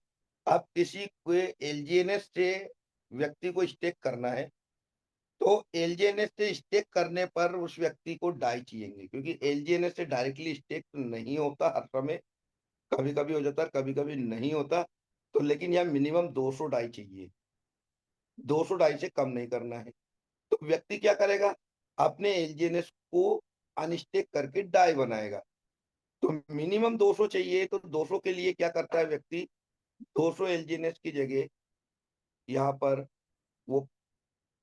अब किसी को एलजीएनएस से व्यक्ति को स्टेक करना है, तो एलजीएनएस से स्टेक करने पर उस व्यक्ति को डाई चाहिए, क्योंकि एलजीएनएस से डायरेक्टली स्टेक नहीं होता हर समय। कभी कभी हो जाता है, कभी कभी नहीं होता। तो लेकिन यहाँ मिनिमम 200 डाई चाहिए, 200 डाई से कम नहीं करना है। तो व्यक्ति क्या करेगा? अपने एलजीएनएस को अनस्टेक करके डाई बनाएगा। तो मिनिमम 200 चाहिए, तो 200 के लिए क्या करता है व्यक्ति? 200 एलजीएनएस की जगह यहाँ पर वो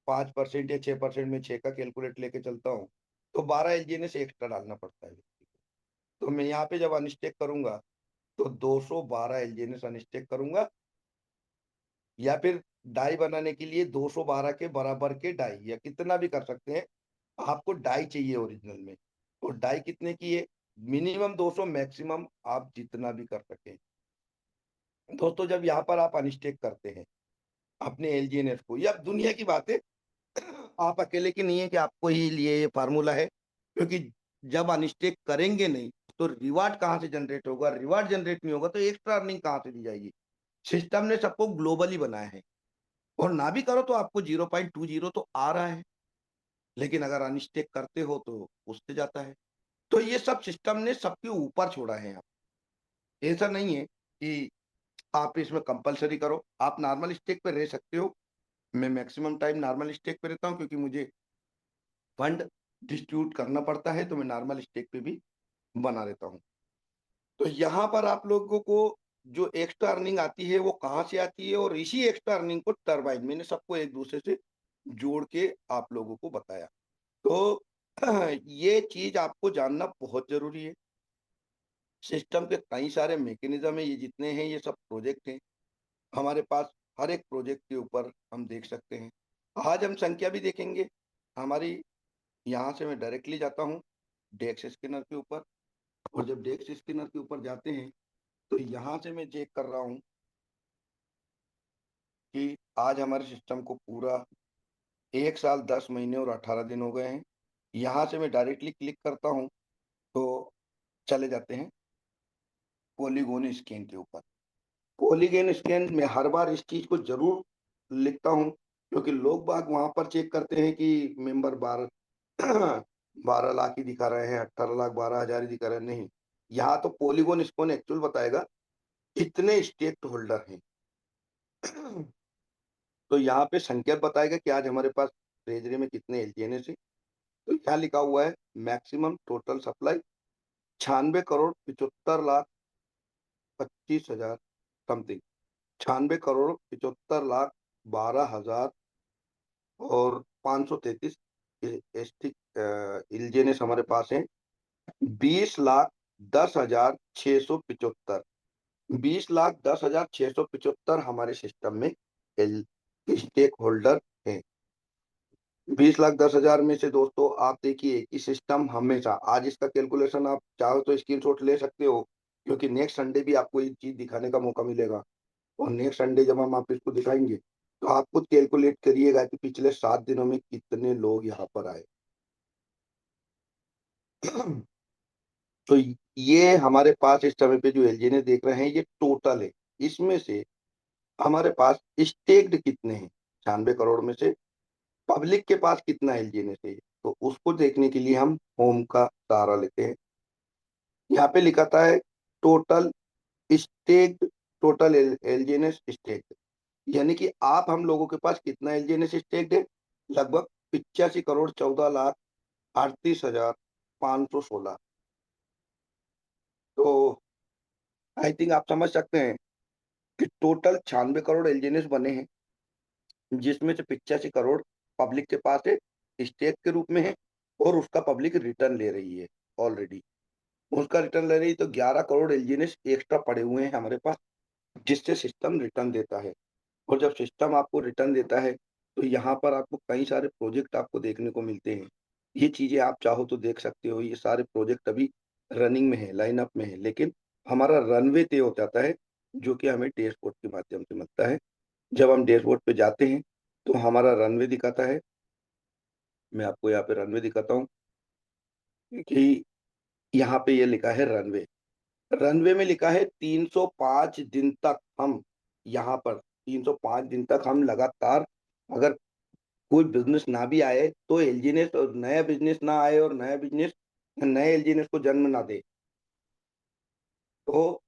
5% या 6%, में 6 का कैलकुलेट लेके चलता हूँ, तो 12 एलजीएनएस एक्स्ट्रा डालना पड़ता है व्यक्ति को। तो मैं यहाँ पे जब अनस्टेक करूंगा तो 212 एलजीएनएस अनस्टेक करूंगा, या फिर डाई बनाने के लिए 212 के बराबर के डाई, या कितना भी कर सकते हैं। आपको डाई चाहिए ओरिजिनल में, तो डाई कितने की है? मिनिमम 200, मैक्सिमम आप जितना भी कर सकें। दोस्तों जब यहाँ पर आप अनस्टेक करते हैं अपने एलजीएनएस को। ये अब दुनिया की बात है, आप अकेले की नहीं है कि आपको ही लिए ये फार्मूला है, क्योंकि जब अनस्टेक करेंगे नहीं तो रिवार्ड कहाँ से जनरेट होगा, रिवार्ड जनरेट नहीं होगा तो एक्स्ट्रा अर्निंग कहाँ से दी जाएगी। सिस्टम ने सबको ग्लोबली बनाया है, और ना भी करो तो आपको 0.20 तो आ रहा है, लेकिन अगर अनस्टेक करते हो तो उससे जाता है। तो ये सब सिस्टम ने सबके ऊपर छोड़ा है। आप ऐसा नहीं है कि आप इसमें कंपलसरी करो, आप नॉर्मल स्टेक पे रह सकते हो। मैं मैक्सिमम टाइम नॉर्मल स्टेक पे रहता हूँ, क्योंकि मुझे फंड डिस्ट्रीब्यूट करना पड़ता है, तो मैं नॉर्मल स्टेक पे भी बना रहता हूँ। तो यहाँ पर आप लोगों को जो एक्स्ट्रा अर्निंग आती है वो कहाँ से आती है, और इसी एक्स्ट्रा अर्निंग को टरबाइन, मैंने सबको एक दूसरे से जोड़ के आप लोगों को बताया। तो ये चीज आपको जानना बहुत जरूरी है। सिस्टम के कई सारे मैकेनिज्म है, ये जितने हैं ये सब प्रोजेक्ट हैं हमारे पास। हर एक प्रोजेक्ट के ऊपर हम देख सकते हैं। आज हम संख्या भी देखेंगे हमारी। यहाँ से मैं डायरेक्टली जाता हूँ डेक्स स्कैनर के ऊपर, और जब डेक्स स्कैनर के ऊपर जाते हैं तो यहाँ से मैं चेक कर रहा हूँ कि आज हमारे सिस्टम को पूरा 1 साल 10 महीने और 18 दिन हो गए हैं। यहाँ से मैं डायरेक्टली क्लिक करता हूँ तो चले जाते हैं पॉलीगोन स्कैन के ऊपर। पॉलीगोन स्कैन में हर बार इस चीज को जरूर लिखता हूँ, क्योंकि लोग बाग वहां पर चेक करते हैं कि मेंबर 12 लाख ही दिखा रहे हैं, 18 लाख 12 हजार ही दिखा रहे हैं। नहीं, यहाँ तो पॉलीगोन स्कैन एक्चुअल बताएगा कितने स्टेक होल्डर हैं। तो यहाँ पे संख्या बताएगा कि आज हमारे पास ट्रेजरी में कितने एलजीएनएस है। तो यहाँ लिखा हुआ है maximum total supply 96 crore 75 lakh 25 हजार समथिंग, 96 करोड़ 75 लाख 12 हजार और 533 एस्टिक इल्जेनेस हमारे पास है। 20,10,675, 20,10,675 हमारे सिस्टम में स्टेक होल्डर है। 20,10,000 में से दोस्तों आप देखिए कि सिस्टम हमेशा, आज इसका कैलकुलेशन आप चाहो तो स्क्रीनशॉट ले सकते हो, क्योंकि नेक्स्ट संडे भी आपको ये चीज दिखाने का मौका मिलेगा। और नेक्स्ट संडे जब हम आप इसको दिखाएंगे तो आप खुद कैलकुलेट करिएगा कि पिछले 7 दिनों में कितने लोग यहाँ पर आए। तो ये हमारे पास इस समय पे जो एलजीएनएस देख रहे हैं ये टोटल है। इसमें से हमारे पास स्टेक्ड कितने हैं, 96 करोड़ में से पब्लिक के पास कितना एलजीएनएस है, तो उसको देखने के लिए हम होम का सहारा लेते हैं। यहाँ पे लिखा है टोटल स्टेक्ड, टोटल एलजीएनएस स्टेक्ड, यानी कि आप हम लोगों के पास कितना एलजीएनएस स्टेक्ड है, लगभग 85,14,38,516। तो आई थिंक आप समझ सकते हैं कि टोटल 96 करोड़ एलजीएनएस बने हैं, जिसमें से 85 करोड़ पब्लिक के पास है, स्टेक के रूप में है, और उसका पब्लिक रिटर्न ले रही है ऑलरेडी। उसका रिटर्न ले रही है, तो 11 करोड़ एलजीएनएस एक्स्ट्रा पड़े हुए हैं हमारे पास, जिससे सिस्टम रिटर्न देता है। और जब सिस्टम आपको रिटर्न देता है तो यहाँ पर आपको कई सारे प्रोजेक्ट आपको देखने को मिलते हैं। ये चीजें आप चाहो तो देख सकते हो, ये सारे प्रोजेक्ट अभी रनिंग में है, लाइनअप में है, लेकिन हमारा रनवे तय हो जाता है, जो कि हमें डैशबोर्ड के माध्यम से मिलता है। जब हम डैशबोर्ड पे जाते हैं तो हमारा रनवे दिखाता है। मैं आपको यहाँ पे रनवे दिखाता हूँ कि यहाँ पे ये लिखा है रनवे। रनवे में लिखा है 305 दिन तक हम यहाँ पर 305 दिन तक हम लगातार, अगर कोई बिजनेस ना भी आए तो एलजीएनएस, और नया बिजनेस ना आए और नया बिजनेस नए एलजीएनएस को जन्म ना दे, तो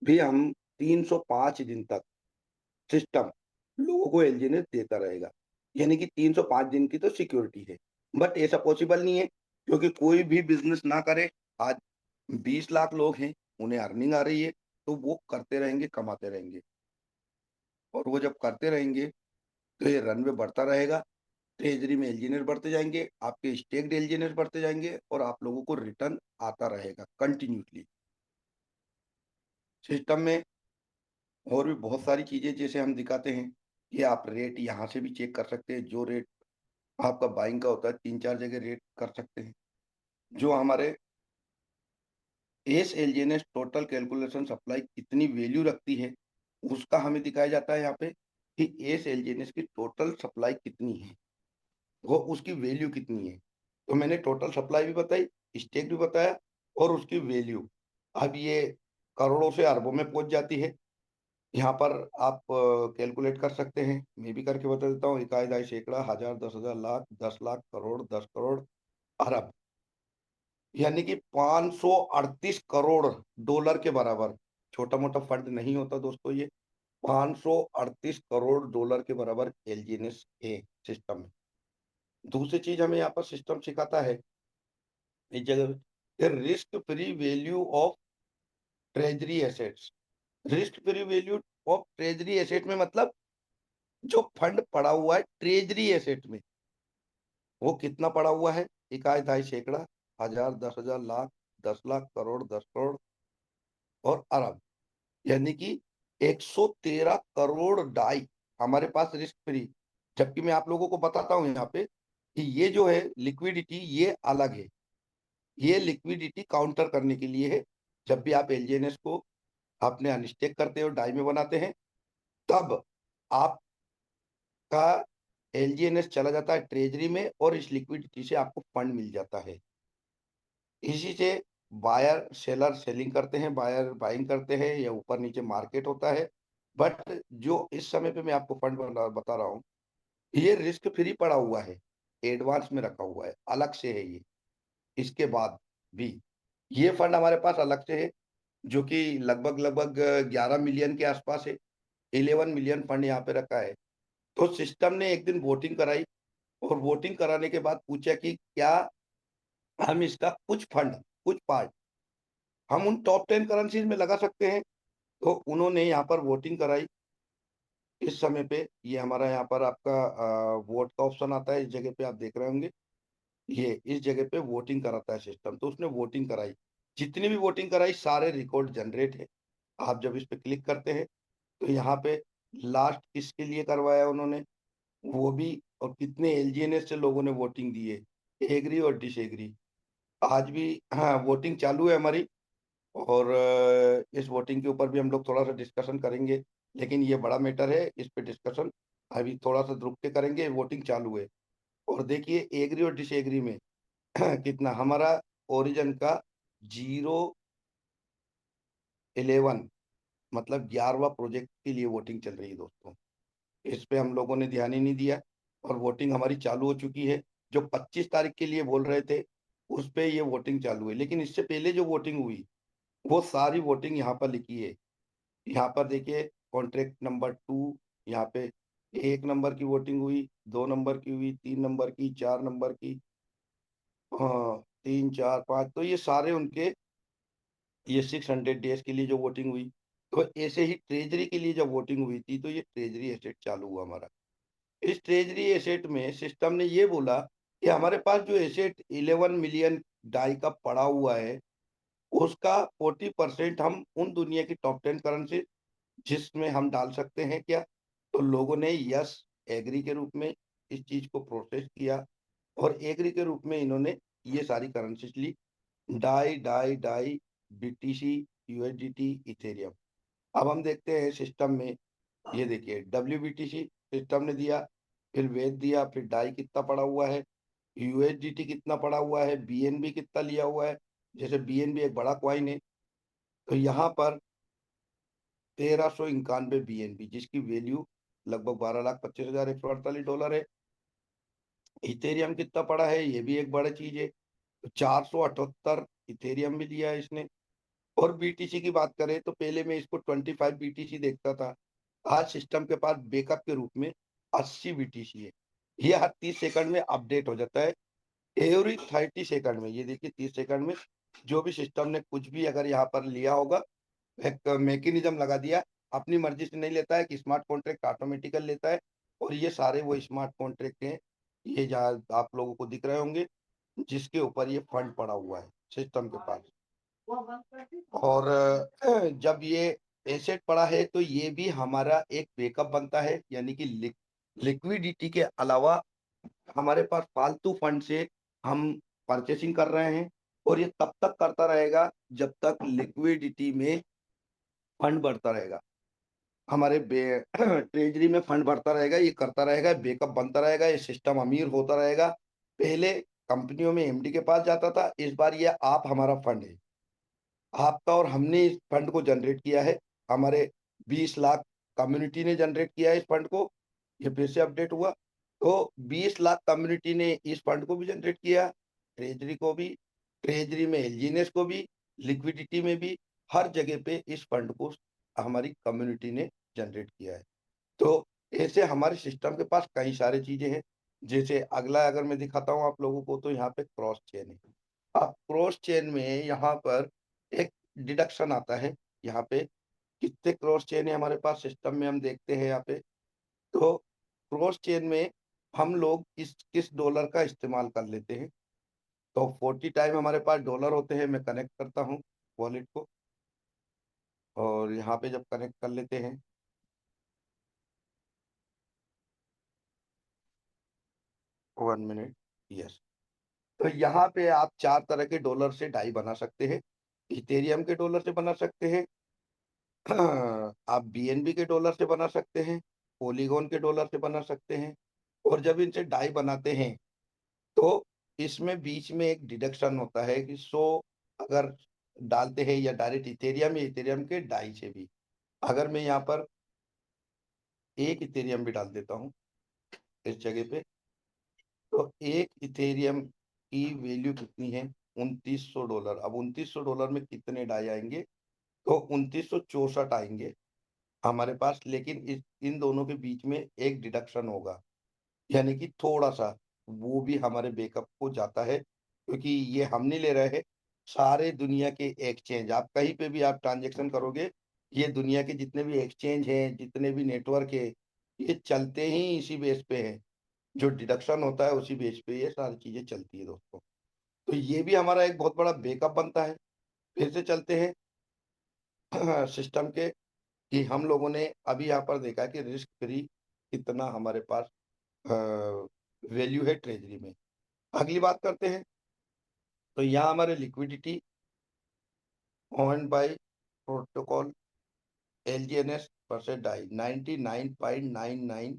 भी हम 305 दिन तक सिस्टम लोगों को एलजीएनएस देता रहेगा। यानी कि 305 दिन की तो सिक्योरिटी है। बट ऐसा पॉसिबल नहीं है, क्योंकि कोई भी बिजनेस ना करे। आज 20 लाख लोग हैं, उन्हें अर्निंग आ रही है, तो वो करते रहेंगे, कमाते रहेंगे, और वो जब करते रहेंगे तो ये रनवे बढ़ता रहेगा, ट्रेजरी में एलजीएनएस बढ़ते जाएंगे, आपके स्टेक्ड एलजीएनएस बढ़ते जाएंगे, और आप लोगों को रिटर्न आता रहेगा कंटिन्यूसली। सिस्टम में और भी बहुत सारी चीजें जैसे हम दिखाते हैं कि आप रेट यहाँ से भी चेक कर सकते हैं। जो रेट आपका बाइंग का होता है, 3-4 जगह रेट कर सकते हैं। जो हमारे एस एलजीएनएस टोटल कैलकुलेशन सप्लाई कितनी वैल्यू रखती है, उसका हमें दिखाया जाता है यहाँ पे। कि इस एलजीएनएस की टोटल सप्लाई कितनी है, वो उसकी वैल्यू कितनी है। तो मैंने टोटल सप्लाई भी बताई, स्टेक भी बताया और उसकी वैल्यू। अब ये करोड़ों से अरबों में पहुंच जाती है। यहाँ पर आप कैलकुलेट कर सकते हैं, मैं भी करके बता देता हूँ। इकाई, दहाई, सैकड़ा, हजार, 10,000, लाख, 10 लाख, करोड़, 10 करोड़, अरब, यानी कि 538 करोड़ डॉलर के बराबर। छोटा मोटा फंड नहीं होता दोस्तों ये। 538 करोड़ डॉलर के बराबर एलजीएनएस है सिस्टम में। दूसरी चीज हमें यहाँ पर सिस्टम सिखाता है इस जगह, risk free value of treasury assets. Risk free value of treasury asset में मतलब जो फंड पड़ा हुआ है ट्रेजरी एसेट में, वो कितना पड़ा हुआ है। इकाई, दहाई, सैकड़ा, हजार, 10,000, लाख, 10 लाख, करोड़, 10 करोड़ और अरब, यानी कि 113 करोड़ डाई हमारे पास रिस्क फ्री। जबकि मैं आप लोगों को बताता हूं यहाँ पे कि ये जो है लिक्विडिटी, ये अलग है। ये लिक्विडिटी काउंटर करने के लिए है। जब भी आप एलजीएनएस को अपने अनस्टेक करते हो, डाई में बनाते हैं, तब आपका एलजीएनएस चला जाता है ट्रेजरी में और इस लिक्विडिटी से आपको फंड मिल जाता है। इसी से बायर सेलर सेलिंग करते हैं, बायर बाइंग करते हैं, या ऊपर नीचे मार्केट होता है। बट जो इस समय पे मैं आपको फंड बता रहा हूँ, ये रिस्क फ्री पड़ा हुआ है, एडवांस में रखा हुआ है, अलग से है ये। इसके बाद भी ये फंड हमारे पास अलग से है, जो कि लगभग लगभग 11 मिलियन के आसपास है। 11 मिलियन फंड यहाँ पे रखा है। तो सिस्टम ने एक दिन वोटिंग कराई और वोटिंग कराने के बाद पूछा कि क्या हम इसका कुछ फंड, कुछ पार्ट हम उन टॉप 10 करेंसीज में लगा सकते हैं। तो उन्होंने यहाँ पर वोटिंग कराई। इस समय पे ये हमारा यहाँ पर आपका वोट का ऑप्शन आता है, इस जगह पे आप देख रहे होंगे, ये इस जगह पे वोटिंग कराता है सिस्टम। तो उसने वोटिंग कराई, जितनी भी वोटिंग कराई सारे रिकॉर्ड जनरेट है। आप जब इस पे क्लिक करते हैं तो यहाँ पे लास्ट किसके लिए करवाया उन्होंने वो भी, और कितने एलजीएनएस से लोगों ने वोटिंग दी है, एग्री और डिसएग्री। आज भी हाँ वोटिंग चालू है हमारी, और इस वोटिंग के ऊपर भी हम लोग थोड़ा सा डिस्कशन करेंगे। लेकिन ये बड़ा मैटर है, इस पे डिस्कशन अभी थोड़ा सा रुक के करेंगे। वोटिंग चालू है और देखिए एग्री और डिसएग्री में कितना हमारा ओरिजिन का 011, मतलब 11वां प्रोजेक्ट के लिए वोटिंग चल रही है दोस्तों। इस पे हम लोगों ने ध्यान ही नहीं दिया और वोटिंग हमारी चालू हो चुकी है। जो 25 तारीख के लिए बोल रहे थे उस पे ये वोटिंग चालू है, लेकिन इससे पहले जो वोटिंग हुई वो सारी वोटिंग यहाँ पर लिखी है। यहाँ पर देखिए कॉन्ट्रैक्ट नंबर 2, यहाँ पे 1 नंबर की वोटिंग हुई, 2 नंबर की हुई, 3 नंबर की, 4 नंबर की, हाँ 3, 4, 5, तो ये सारे उनके, ये 600 डेज के लिए जो वोटिंग हुई। तो ऐसे ही ट्रेजरी के लिए जब वोटिंग हुई थी तो ये ट्रेजरी एसेट चालू हुआ हमारा। इस ट्रेजरी एसेट में सिस्टम ने ये बोला कि हमारे पास जो एसेट 11 मिलियन डाई का पड़ा हुआ है, उसका 40% हम उन दुनिया की टॉप 10 करेंसी जिसमें हम डाल सकते हैं क्या। तो लोगों ने यस एग्री के रूप में इस चीज को प्रोसेस किया और एग्री के रूप में इन्होंने ये सारी करेंसीज ली, DAI DAI DAI, BTC, USDT, Ethereum. अब हम देखते हैं सिस्टम में, ये देखिए डब्ल्यूबीटीसी सिस्टम ने दिया, फिर वेद दिया, फिर डाई कितना पड़ा हुआ है, यूएसडीटी कितना पड़ा हुआ है, बीएनबी कितना लिया हुआ है। जैसे बीएनबी एक बड़ा क्वाइन है, तो यहाँ पर 1391 बीएनबी, जिसकी वैल्यू लगभग 12,25,148 डॉलर है। इथेरियम कितना पड़ा है, ये भी एक बड़ा चीज है, तो 478 इथेरियम भी लिया है इसने। और बीटीसी की बात करें तो पहले मैं इसको 25 बीटीसी देखता था, आज सिस्टम के पास बैकअप के रूप में 80 बीटीसी है। ये हर 30 सेकंड में अपडेट हो जाता है, एवरी 30 सेकंड में। ये देखिए 30 सेकंड में जो भी सिस्टम ने कुछ भी अगर यहाँ पर लिया होगा, एक मैकेनिज्म लगा दिया, अपनी मर्जी से नहीं लेता है कि स्मार्ट कॉन्ट्रैक्ट ऑटोमेटिकल लेता है। और ये सारे वो स्मार्ट कॉन्ट्रैक्ट हैं, ये जहाँ आप लोगों को दिख रहे होंगे, जिसके ऊपर ये फंड पड़ा हुआ है सिस्टम के पास। और जब ये एसेट पड़ा है तो ये भी हमारा एक बैकअप बनता है, यानी कि लिक्विडिटी के अलावा हमारे पास फालतू फंड से हम परचेसिंग कर रहे हैं। और ये तब तक करता रहेगा जब तक लिक्विडिटी में फंड बढ़ता रहेगा। हमारे ट्रेजरी में फंड बढ़ता रहेगा, ये करता रहेगा, बैकअप बनता रहेगा, ये सिस्टम अमीर होता रहेगा। पहले कंपनियों में एमडी के पास जाता था, इस बार ये आप हमारा फंड है, आपका, और हमने इस फंड को जनरेट किया है। हमारे 20 लाख कम्युनिटी ने जनरेट किया है इस फंड को, ये फिर से अपडेट हुआ। तो 20 लाख कम्युनिटी ने इस फंड को भी जनरेट किया, ट्रेजरी को भी, ट्रेजरी में एलजीएनएस को भी, लिक्विडिटी में भी, हर जगह पे इस फंड को हमारी कम्युनिटी ने जनरेट किया है। तो ऐसे हमारे सिस्टम के पास कई सारी चीजें हैं। जैसे अगला अगर मैं दिखाता हूँ आप लोगों को, तो यहाँ पे क्रॉस चेन है। अब क्रॉस चेन में यहाँ पर एक डिडक्शन आता है। यहाँ पे कितने क्रॉस चेन है हमारे पास सिस्टम में, हम देखते हैं यहाँ पे। तो क्रॉस चेन में हम लोग किस डॉलर का इस्तेमाल कर लेते हैं। तो 40 टाइम हमारे पास डॉलर होते हैं। मैं कनेक्ट करता हूँ वॉलेट को, और यहाँ पे जब कनेक्ट कर लेते हैं, 1 मिनट, यस। तो यहाँ पे आप 4 तरह के डॉलर से डाई बना सकते हैं। इथेरियम के डॉलर से बना सकते हैं, आप बीएनबी के डॉलर से बना सकते हैं, पॉलीगॉन के डॉलर से बना सकते हैं। और जब इनसे डाई बनाते हैं, तो इसमें बीच में एक डिडक्शन होता है कि 100 अगर डालते हैं, या डायरेक्ट इथेरियम या इथेरियम के डाई से भी। अगर मैं यहाँ पर एक इथेरियम भी डाल देता हूँ इस जगह पे, तो एक इथेरियम की वैल्यू कितनी है, $2900। अब $2900 में कितने डाई आएंगे, तो 2964 आएंगे हमारे पास। लेकिन इन दोनों के बीच में एक डिडक्शन होगा, यानी कि थोड़ा सा, वो भी हमारे बैकअप को जाता है, क्योंकि ये हम नहीं ले रहे हैं। सारे दुनिया के एक्सचेंज, आप कहीं पे भी आप ट्रांजेक्शन करोगे, ये दुनिया के जितने भी एक्सचेंज हैं, जितने भी नेटवर्क है, ये चलते ही इसी बेस पे हैं। जो डिडक्शन होता है उसी बेस पे ये सारी चीजें चलती है दोस्तों। तो ये भी हमारा एक बहुत बड़ा बैकअप बनता है। फिर से चलते हैं सिस्टम के, कि हम लोगों ने अभी यहाँ पर देखा कि रिस्क फ्री कितना हमारे पास वैल्यू है ट्रेजरी में। अगली बात करते हैं, तो यहाँ हमारे liquidity on buy protocol LGNS percent DAI 99.99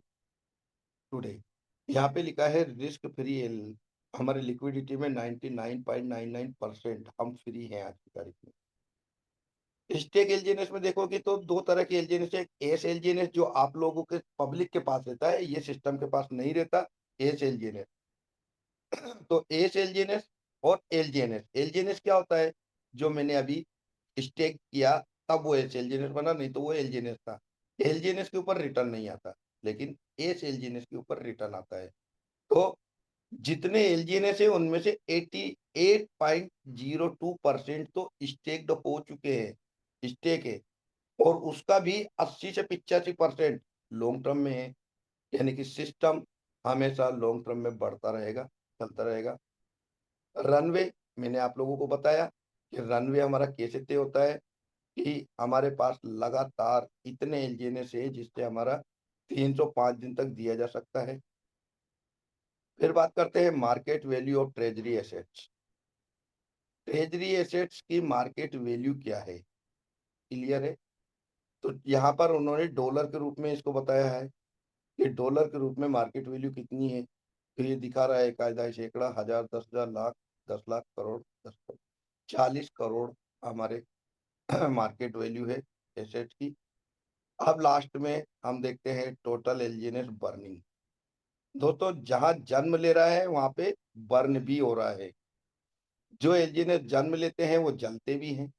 today. यहाँ पे लिखा है रिस्क फ्री एल, हमारे लिक्विडिटी में 99.99% हम फ्री हैं आज की तारीख में। स्टेक एलजीएनएस में देखोगे तो दो तरह के एलजीएनएस है। एस एलजीएनएस जो आप लोगों के पब्लिक के पास रहता है, ये सिस्टम के पास नहीं रहता, एस एलजीएनएस। तो एस एलजीएनएस और एलजीएनएस, एलजीएनएस क्या होता है, जो मैंने अभी स्टेक किया तब वो एस एलजीएनएस बना, नहीं तो वो एलजीएनएस था। एलजीएनएस के ऊपर रिटर्न नहीं आता, लेकिन एस एलजीएनएस के ऊपर रिटर्न आता है। तो जितने एलजीएनएस है उनमें से 88.02% तो स्टेक्ड हो चुके हैं, स्टेक है। और उसका भी 80 से 85% लॉन्ग टर्म में है। यानी कि सिस्टम हमेशा लॉन्ग टर्म में बढ़ता रहेगा, चलता रहेगा। रनवे, मैंने आप लोगों को बताया कि रनवे हमारा कैसे तय होता है, कि हमारे पास लगातार इतने एलजीएनएस है जिससे हमारा 305 दिन तक दिया जा सकता है। फिर बात करते हैं market value of treasury assets. Treasury assets की मार्केट वैल्यू क्या है, क्लियर है। तो यहाँ पर उन्होंने डॉलर के रूप में इसको बताया है कि डॉलर के रूप में मार्केट वैल्यू कितनी है। तो ये दिखा रहा है कायदा, सैकड़ा, हजार, 10,000, लाख, 10 लाख, करोड़, 10 करोड़, 40 करोड़ हमारे मार्केट वैल्यू है एसेट की। अब लास्ट में हम देखते हैं टोटल एलजीएनएस बर्निंग। दोस्तों जहां जन्म ले रहा है वहां पे बर्न भी हो रहा है। जो एलजीएनएस जन्म लेते हैं वो जलते भी हैं,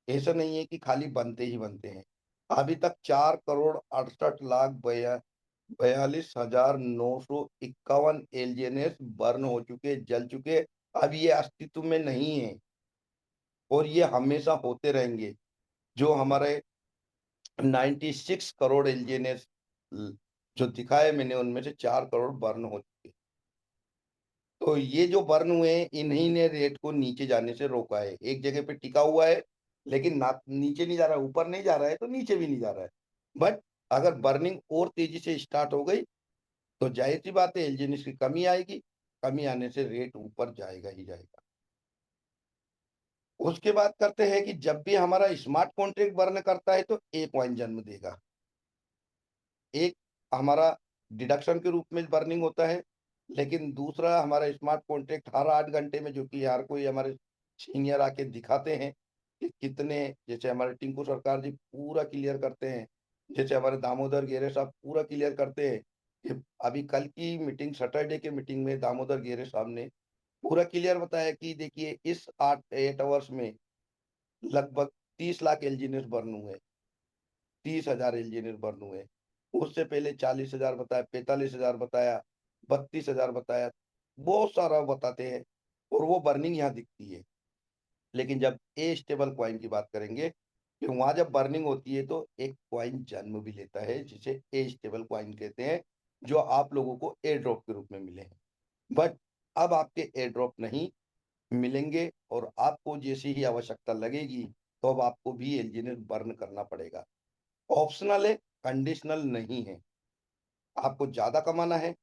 ऐसा नहीं है कि खाली बनते ही बनते हैं। अभी तक 4,68,42,951 एलजीएनएस बर्न हो चुके, जल चुके। अब ये अस्तित्व में नहीं है, और ये हमेशा होते रहेंगे। जो हमारे 96 करोड़ एलजीएनएस जो दिखाए मैंने, उनमें से 4 करोड़ बर्न हो चुके। तो ये जो बर्न हुए हैं, इन्हीं ने रेट को नीचे जाने से रोका है। एक जगह पे टिका हुआ है, लेकिन ना नीचे नहीं जा रहा है, ऊपर नहीं जा रहा है, तो नीचे भी नहीं जा रहा है। बट अगर बर्निंग और तेजी से स्टार्ट हो गई, तो जाहिर सी बात है एलजीएनएस की कमी आएगी। कमी आने से रेट ऊपर जाएगा ही जाएगा। उसके बाद करते हैं कि जब भी हमारा स्मार्ट कॉन्ट्रैक्ट बर्न करता है, तो एक कॉइन जन्म देगा। एक हमारा डिडक्शन के रूप में बर्निंग होता है, लेकिन दूसरा हमारा स्मार्ट कॉन्ट्रैक्ट हर 8 घंटे में, जो कि हर कोई हमारे सीनियर आके दिखाते हैं कि कितने, जैसे हमारे टिंकू सरकार जी पूरा क्लियर करते हैं, जैसे हमारे दामोदर गेरे साहब पूरा क्लियर करते हैं कि अभी कल की मीटिंग, सैटरडे के मीटिंग में दामोदर गेरे साहब ने पूरा क्लियर बताया कि देखिए इस 8 आवर्स में लगभग 30 लाख इंजीनियर बर्न हुए, 30,000 इंजीनियर बर्न हुए। उससे पहले 40,000 बताया, 45,000 बताया, 32,000 बताया, बहुत सारा बताते हैं और वो बर्निंग यहाँ दिखती है। लेकिन जब ए स्टेबल कॉइन की बात करेंगे, कि वहाँ जब बर्निंग होती है तो एक कॉइन जन्म भी लेता है, जिसे ए स्टेबल कॉइन कहते हैं, जो आप लोगों को एयर ड्रॉप के रूप में मिले हैं। बट अब आपके एयर ड्रॉप नहीं मिलेंगे और आपको जैसी ही आवश्यकता लगेगी, तो अब आपको भी इंजीनियर बर्न करना पड़ेगा। ऑप्शनल है, कंडीशनल नहीं है। आपको ज़्यादा कमाना है,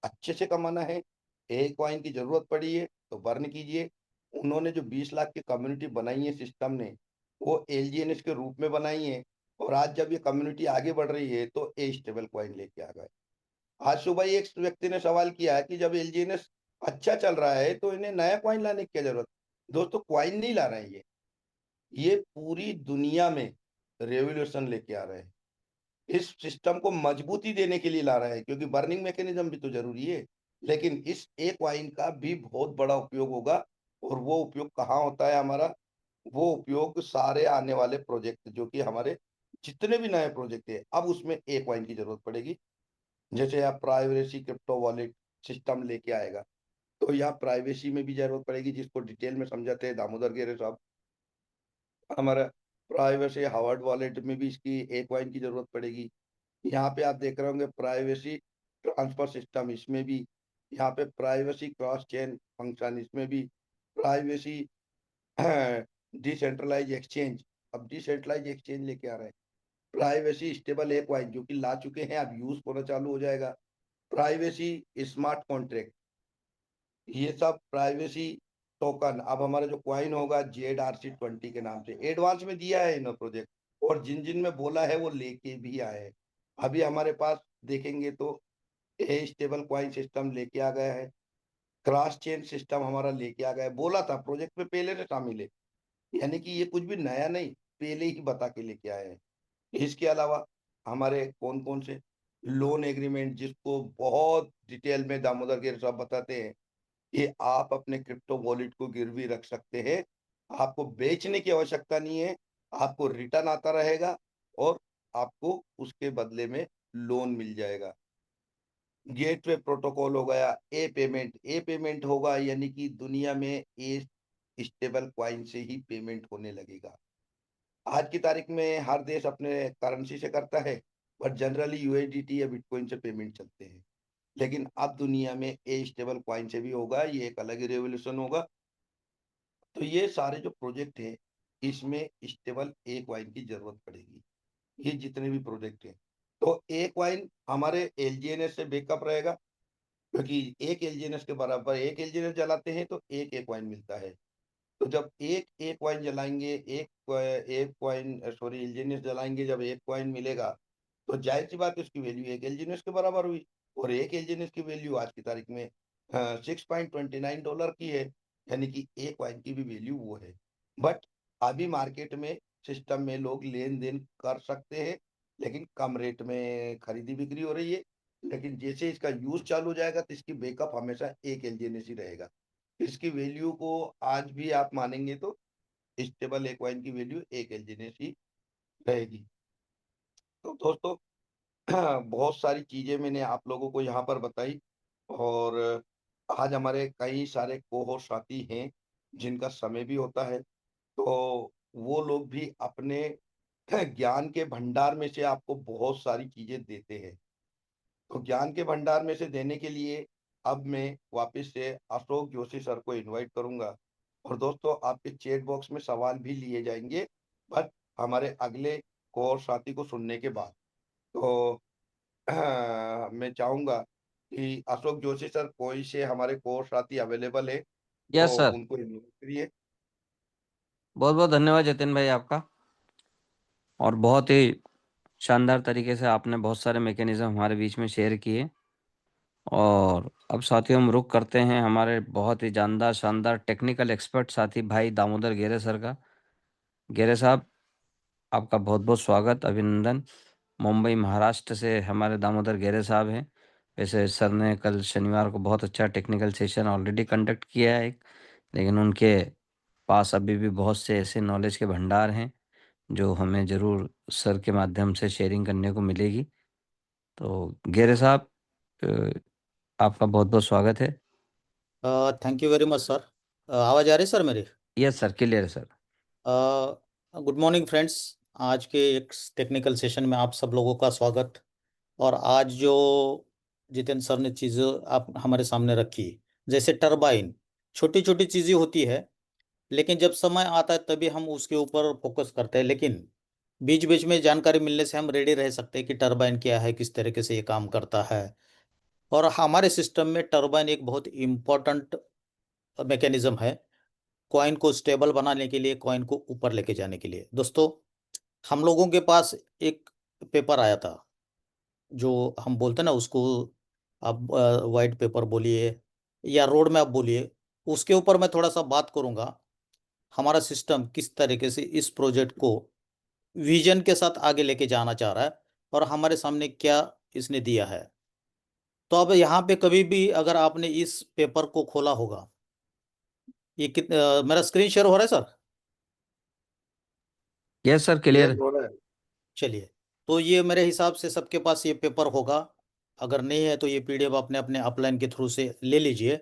अच्छे से कमाना है, एक कॉइन की ज़रूरत पड़ी है, तो बर्न कीजिए। उन्होंने जो 20 लाख की कम्युनिटी बनाई है सिस्टम ने, वो एलजीएनएस के रूप में बनाई है और आज जब ये कम्युनिटी आगे बढ़ रही है, तो ए स्टेबल कॉइन लेके आ गए। आज सुबह ही एक व्यक्ति ने सवाल किया है कि जब एलजीएनएस अच्छा चल रहा है, तो इन्हें नया कॉइन लाने की क्या ज़रूरत? दोस्तों, कॉइन नहीं ला रहे हैं ये पूरी दुनिया में रेवोल्यूशन लेके आ रहे हैं। इस सिस्टम को मजबूती देने के लिए ला रहा है, क्योंकि बर्निंग मैकेनिज्म भी तो ज़रूरी है। लेकिन इस एक वाइन का भी बहुत बड़ा उपयोग होगा और वो उपयोग कहाँ होता है हमारा? वो उपयोग सारे आने वाले प्रोजेक्ट, जो कि हमारे जितने भी नए प्रोजेक्ट हैं, अब उसमें एक वाइन की ज़रूरत पड़ेगी। जैसे आप प्राइवेसी क्रिप्टो वॉलेट सिस्टम लेके आएगा, तो यहाँ प्राइवेसी में भी ज़रूरत पड़ेगी, जिसको डिटेल में समझाते हैं दामोदर गेरे साहब। हमारा प्राइवेसी हार्वर्ड वॉलेट में भी इसकी एक वाइन की ज़रूरत पड़ेगी। यहाँ पे आप देख रहे होंगे प्राइवेसी ट्रांसफर सिस्टम, इसमें भी, यहाँ पे प्राइवेसी क्रॉस चेन फंक्शन, इसमें भी प्राइवेसी डिसेंट्रलाइज एक्सचेंज, अब डिसेंट्रलाइज एक्सचेंज लेके आ रहे हैं। प्राइवेसी स्टेबल एक वाइन जो कि ला चुके हैं, अब यूज होना चालू हो जाएगा। प्राइवेसी स्मार्ट कॉन्ट्रैक्ट, ये सब प्राइवेसी टोकन, अब हमारा जो कॉइन होगा JRC20 के नाम से एडवांस में दिया है इन्होंने प्रोजेक्ट, और जिन जिन में बोला है वो लेके भी आए हैं। अभी हमारे पास देखेंगे तो ए स्टेबल कॉइन सिस्टम लेके आ गया है, क्रॉस चेन सिस्टम हमारा लेके आ गया है, बोला था प्रोजेक्ट में पहले से शामिल है, यानी कि ये कुछ भी नया नहीं, पहले ही बता के लेके आए हैं। इसके अलावा हमारे कौन कौन से लोन एग्रीमेंट, जिसको बहुत डिटेल में दामोदर गिर साहब बताते हैं कि आप अपने क्रिप्टो वॉलेट को गिरवी रख सकते हैं, आपको बेचने की आवश्यकता नहीं है, आपको रिटर्न आता रहेगा और आपको उसके बदले में लोन मिल जाएगा। गेटवे प्रोटोकॉल हो गया, ए पेमेंट होगा, यानी कि दुनिया में ए स्टेबल कॉइन से ही पेमेंट होने लगेगा। आज की तारीख में हर देश अपने करेंसी से करता है, बट जनरली यूएसडीटी या बिटकॉइन से पेमेंट चलते हैं। लेकिन अब दुनिया में ए स्टेबल कॉइन से भी होगा, ये एक अलग ही रेवोल्यूशन होगा। तो ये सारे जो प्रोजेक्ट हैं, इसमें स्टेबल ए कॉइन की जरूरत पड़ेगी, ये जितने भी प्रोजेक्ट हैं। तो ए कॉइन हमारे एलजीएनएस से बैकअप रहेगा, क्योंकि एक एलजीएनएस के बराबर एक एलजीएनएस जलाते हैं तो एक कॉइन मिलता है। तो जब एक कॉइन जलाएंगे, एक कॉइन सॉरी एलजीएनएस जलाएंगे, जब एक कॉइन मिलेगा, तो जाहिर सी बात है उसकी वैल्यू एक एलजीएनएस के बराबर हुई, और एक एलजीएनएस की वैल्यू आज की तारीख में $6.29 की है, यानी कि एक कॉइन की भी वैल्यू वो है। बट अभी मार्केट में सिस्टम में लोग लेन देन कर सकते हैं, लेकिन कम रेट में खरीदी बिक्री हो रही है। लेकिन जैसे इसका यूज चालू हो जाएगा, तो इसकी बैकअप हमेशा एक एलजीएनएस ही रहेगा। इसकी वैल्यू को आज भी आप मानेंगे तो स्टेबल एक कॉइन की वैल्यू एक एलजीएनएस ही रहेगी। तो दोस्तों, बहुत सारी चीजें मैंने आप लोगों को यहाँ पर बताई, और आज हमारे कई सारे कोहोस्ट साथी हैं जिनका समय भी होता है, तो वो लोग भी अपने ज्ञान के भंडार में से आपको बहुत सारी चीजें देते हैं। तो ज्ञान के भंडार में से देने के लिए अब मैं वापस से अशोक जोशी सर को इनवाइट करूंगा, और दोस्तों आपके चैट बॉक्स में सवाल भी लिए जाएंगे, बट हमारे अगले कोर साथी को सुनने के बाद। तो मैं चाहूंगा कि अशोक जोशी सर कोई से हमारे कोर साथी अवेलेबल है तो यस सर। उनको इनवाइट करिए। बहुत बहुत धन्यवाद जतिन भाई आपका, और बहुत ही शानदार तरीके से आपने बहुत सारे मैकेनिज्म हमारे बीच में शेयर किए। और अब साथियों हम रुख करते हैं हमारे बहुत ही जानदार शानदार टेक्निकल एक्सपर्ट साथी भाई दामोदर गेरे सर का। गेरे साहब, आपका बहुत बहुत स्वागत, अभिनंदन। मुंबई महाराष्ट्र से हमारे दामोदर गेरे साहब हैं। वैसे सर ने कल शनिवार को बहुत अच्छा टेक्निकल सेशन ऑलरेडी कंडक्ट किया है एक, लेकिन उनके पास अभी भी बहुत से ऐसे नॉलेज के भंडार हैं जो हमें ज़रूर सर के माध्यम से शेयरिंग करने को मिलेगी। तो गेरे साहब, आपका बहुत बहुत स्वागत है। Thank you very much sir. आवाज़ आ रही है सर मेरी? यस सर, क्लियर है सर। Good morning friends. आज के एक टेक्निकल सेशन में आप सब लोगों का स्वागत। और आज जो जितेंद्र सर ने चीज़ें आप हमारे सामने रखी, जैसे टरबाइन, छोटी छोटी चीज़ें होती है, लेकिन जब समय आता है तभी हम उसके ऊपर फोकस करते हैं। लेकिन बीच बीच में जानकारी मिलने से हम रेडी रह सकते हैं कि टरबाइन क्या है, किस तरीके से ये काम करता है। और हमारे सिस्टम में टरबाइन एक बहुत इम्पोर्टेंट मैकेनिज्म है, कॉइन को स्टेबल बनाने के लिए, कॉइन को ऊपर लेके जाने के लिए। दोस्तों, हम लोगों के पास एक पेपर आया था, जो हम बोलते हैं ना उसको, आप वाइट पेपर बोलिए या रोड मैप बोलिए, उसके ऊपर मैं थोड़ा सा बात करूंगा। हमारा सिस्टम किस तरीके से इस प्रोजेक्ट को विजन के साथ आगे लेके जाना चाह रहा है और हमारे सामने क्या इसने दिया है। तो अब यहाँ पे कभी भी अगर आपने इस पेपर को खोला होगा, ये मेरा स्क्रीन शेयर हो रहा है सर? Yes sir, clear. हो रहा है। चलिए, तो ये मेरे हिसाब से सबके पास ये पेपर होगा। अगर नहीं है तो ये पीडीएफ अपने अपने अपलाइन के थ्रू से ले लीजिए।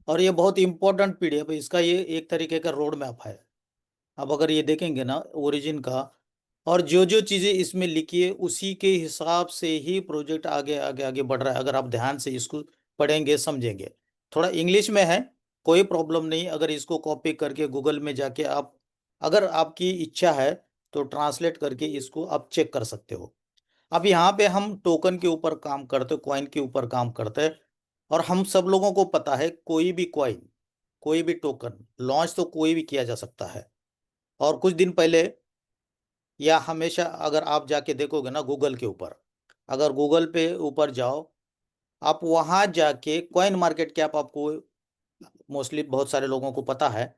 और ये बहुत इंपॉर्टेंट पीडीएफ है, इसका ये एक तरीके का रोड मैप है। अब अगर ये देखेंगे ना ओरिजिन का, और जो जो चीज़ें इसमें लिखी है उसी के हिसाब से ही प्रोजेक्ट आगे आगे आगे बढ़ रहा है। अगर आप ध्यान से इसको पढ़ेंगे समझेंगे। थोड़ा इंग्लिश में है, कोई प्रॉब्लम नहीं। अगर इसको कॉपी करके गूगल में जाके आप, अगर आपकी इच्छा है तो ट्रांसलेट करके इसको आप चेक कर सकते हो। अब यहाँ पे हम टोकन के ऊपर काम करते, कॉइन के ऊपर काम करते हैं। और हम सब लोगों को पता है कोई भी कॉइन, कोई भी टोकन लॉन्च तो कोई भी किया जा सकता है। और कुछ दिन पहले या हमेशा अगर आप जाके देखोगे ना गूगल के ऊपर, अगर गूगल पे ऊपर जाओ, आप वहाँ जाके कॉइन मार्केट कैप, आपको मोस्टली बहुत सारे लोगों को पता है।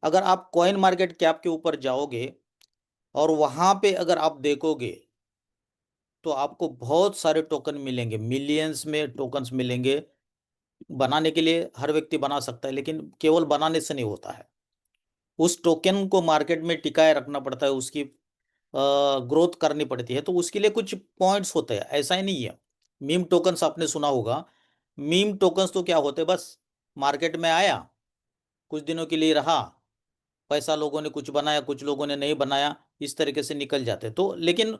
अगर आप कॉइन मार्केट कैप के ऊपर जाओगे और वहाँ पे अगर आप देखोगे तो आपको बहुत सारे टोकन मिलेंगे, मिलियंस में टोकन्स मिलेंगे। बनाने के लिए हर व्यक्ति बना सकता है, लेकिन केवल बनाने से नहीं होता है। उस टोकन को मार्केट में टिकाए रखना पड़ता है, उसकी ग्रोथ करनी पड़ती है। तो उसके लिए कुछ पॉइंट्स होते हैं, ऐसा ही नहीं है। मीम टोकन्स आपने सुना होगा। मीम टोकन्स तो क्या होते हैं, बस मार्केट में आया, कुछ दिनों के लिए रहा, पैसा लोगों ने कुछ बनाया, कुछ लोगों ने नहीं बनाया, इस तरीके से निकल जाते। तो लेकिन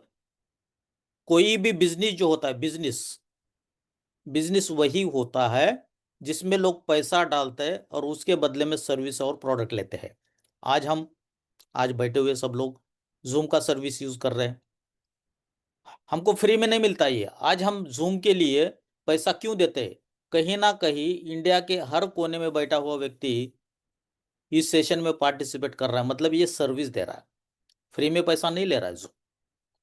कोई भी बिजनेस जो होता है, बिजनेस बिजनेस वही होता है जिसमें लोग पैसा डालते हैं और उसके बदले में सर्विस और प्रोडक्ट लेते हैं। आज बैठे हुए सब लोग जूम का सर्विस यूज कर रहे हैं, हमको फ्री में नहीं मिलता ये। आज हम जूम के लिए पैसा क्यों देते हैं? कहीं ना कहीं इंडिया के हर कोने में बैठा हुआ व्यक्ति इस सेशन में पार्टिसिपेट कर रहा है, मतलब ये सर्विस दे रहा है, फ्री में पैसा नहीं ले रहा है।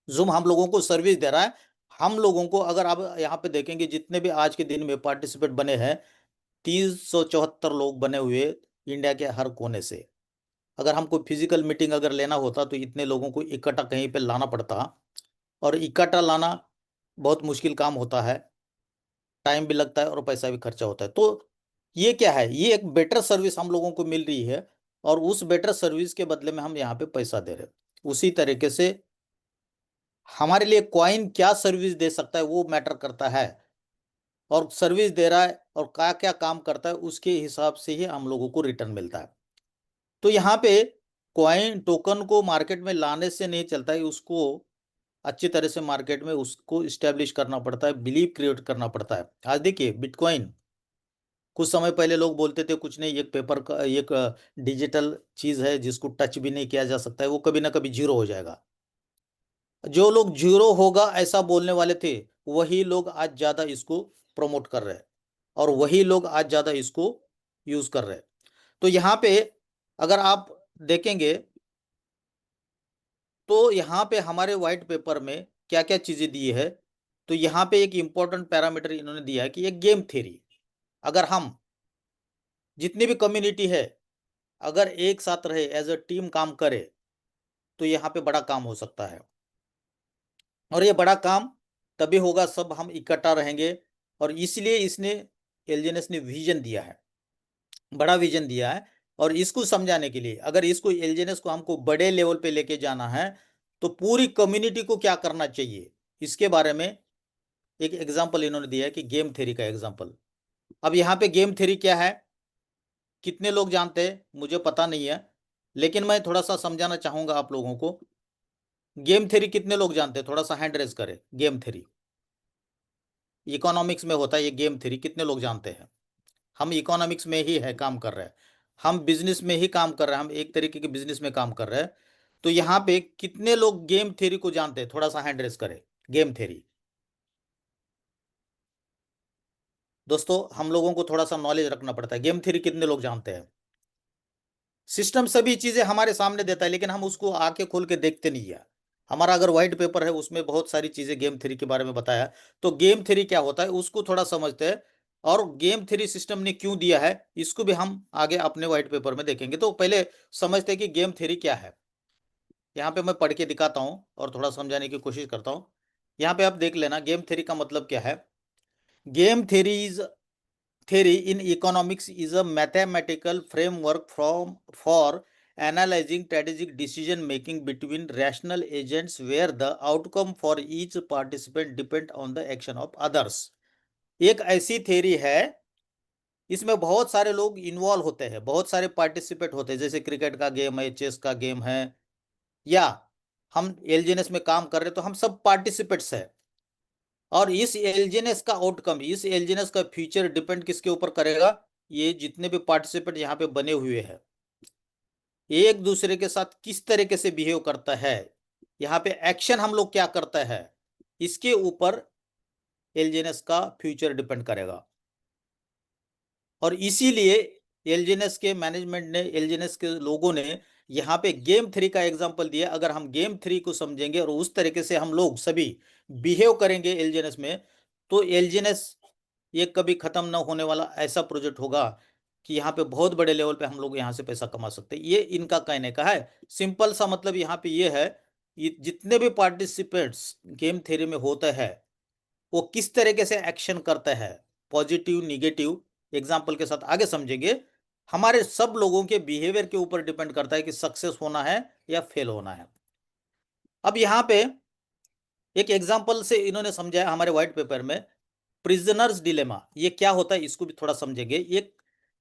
जूम हम लोगों को सर्विस दे रहा है। हम लोगों को, अगर आप यहाँ पे देखेंगे जितने भी आज के दिन में पार्टिसिपेट बने हैं, 374 लोग बने हुए इंडिया के हर कोने से। अगर हमको फिजिकल मीटिंग अगर लेना होता तो इतने लोगों को इकट्ठा कहीं पे लाना पड़ता, और इकट्ठा लाना बहुत मुश्किल काम होता है, टाइम भी लगता है और पैसा भी खर्चा होता है। तो ये क्या है, ये एक बेटर सर्विस हम लोगों को मिल रही है और उस बेटर सर्विस के बदले में हम यहाँ पे पैसा दे रहे हैं। उसी तरीके से हमारे लिए कॉइन क्या सर्विस दे सकता है वो मैटर करता है, और सर्विस दे रहा है और क्या क्या काम करता है उसके हिसाब से ही हम लोगों को रिटर्न मिलता है। तो यहाँ पे कॉइन टोकन को मार्केट में लाने से नहीं चलता है, उसको अच्छी तरह से मार्केट में उसको इस्टेब्लिश करना पड़ता है, बिलीव क्रिएट करना पड़ता है। आज देखिए बिटकॉइन, कुछ समय पहले लोग बोलते थे कुछ नहीं, एक पेपर का, एक डिजिटल चीज है जिसको टच भी नहीं किया जा सकता है, वो कभी ना कभी जीरो हो जाएगा। जो लोग जीरो होगा ऐसा बोलने वाले थे, वही लोग आज ज्यादा इसको प्रमोट कर रहे हैं और वही लोग आज ज्यादा इसको यूज कर रहे हैं। तो यहाँ पे अगर आप देखेंगे तो यहाँ पे हमारे व्हाइट पेपर में क्या क्या चीजें दी है, तो यहाँ पे एक इंपॉर्टेंट पैरामीटर इन्होंने दिया है कि ये गेम थ्योरी, अगर हम जितनी भी कम्युनिटी है अगर एक साथ रहे, एज अ टीम काम करे, तो यहाँ पे बड़ा काम हो सकता है। और ये बड़ा काम तभी होगा सब हम इकट्ठा रहेंगे, और इसलिए इसने एलजीएनएस ने विजन दिया है, बड़ा विजन दिया है। और इसको समझाने के लिए, अगर इसको एलजीएनएस को हमको बड़े लेवल पे लेके जाना है, तो पूरी कम्युनिटी को क्या करना चाहिए, इसके बारे में एक एग्जाम्पल इन्होंने दिया है कि गेम थ्योरी का एग्जाम्पल। अब यहाँ पे गेम थ्योरी क्या है, कितने लोग जानते हैं मुझे पता नहीं है, लेकिन मैं थोड़ा सा समझाना चाहूंगा आप लोगों को। गेम थ्योरी कितने लोग जानते हैं, थोड़ा सा हैंड रेज करें। गेम थ्योरी इकोनॉमिक्स में होता है, ये गेम थ्योरी कितने लोग जानते हैं? हम इकोनॉमिक्स में ही है काम कर रहे हैं, हम बिजनेस में ही काम कर रहे हैं, हम एक तरीके के बिजनेस में काम कर रहे हैं। तो यहाँ पे कितने लोग गेम थ्योरी को जानते हैं, थोड़ा सा हैंड रेज करें। गेम थ्योरी दोस्तों, हम लोगों को थोड़ा सा नॉलेज रखना पड़ता है। गेम थ्योरी कितने लोग जानते हैं? सिस्टम सभी चीजें हमारे सामने देता है, लेकिन हम उसको आके खोल के देखते नहीं है। हमारा अगर व्हाइट पेपर है उसमें बहुत सारी चीजें गेम थ्योरी के बारे में बताया, तो गेम थ्योरी क्या होता है उसको थोड़ा समझते हैं, और गेम थ्योरी सिस्टम ने क्यों दिया है इसको भी हम आगे अपने व्हाइट पेपर में देखेंगे। तो पहले समझते हैं कि गेम थ्योरी क्या है। यहाँ पे मैं पढ़ के दिखाता हूँ और थोड़ा समझाने की कोशिश करता हूँ। यहाँ पे आप देख लेना गेम थ्योरी का मतलब क्या है। Game theory is theory in economics is a mathematical framework for analyzing strategic decision making between rational agents where the outcome for each participant depend on the action of others। एक ऐसी theory है, इसमें बहुत सारे लोग involve होते हैं, बहुत सारे पार्टिसिपेट होते हैं, जैसे क्रिकेट का गेम है, चेस का गेम है, या हम एलजीएनएस में काम कर रहे हैं तो हम सब पार्टिसिपेट्स हैं। और इस एलजीएनएस का आउटकम, इस एलजीएनएस का फ्यूचर डिपेंड किसके ऊपर करेगा? ये जितने भी पार्टिसिपेंट यहाँ पे बने हुए हैं एक दूसरे के साथ किस तरीके से बिहेव करता है, यहाँ पे एक्शन हम लोग क्या करता है, इसके ऊपर एलजीएनएस का फ्यूचर डिपेंड करेगा। और इसीलिए एलजीएनएस के मैनेजमेंट ने, एलजीएनएस के लोगों ने यहाँ पे गेम थ्योरी का एग्जांपल दिया। अगर हम गेम थ्योरी को समझेंगे और उस तरीके से हम लोग सभी बिहेव करेंगे एलजीएनएस में, तो एलजीएनएस ये कभी खत्म ना होने वाला ऐसा प्रोजेक्ट होगा कि यहाँ पे बहुत बड़े लेवल पे हम लोग यहाँ से पैसा कमा सकते हैं। ये इनका कहने का है। सिंपल सा मतलब यहाँ पे ये है, ये जितने भी पार्टिसिपेंट्स गेम थ्योरी में होते हैं वो किस तरीके से एक्शन करते हैं, पॉजिटिव निगेटिव, एग्जाम्पल के साथ आगे समझेंगे। हमारे सब लोगों के बिहेवियर के ऊपर डिपेंड करता है कि सक्सेस होना है या फेल होना है। अब यहाँ पे एक एग्जाम्पल से इन्होंने समझाया हमारे व्हाइट पेपर में, प्रिजनर्स डिलेमा। ये क्या होता है इसको भी थोड़ा समझेंगे। एक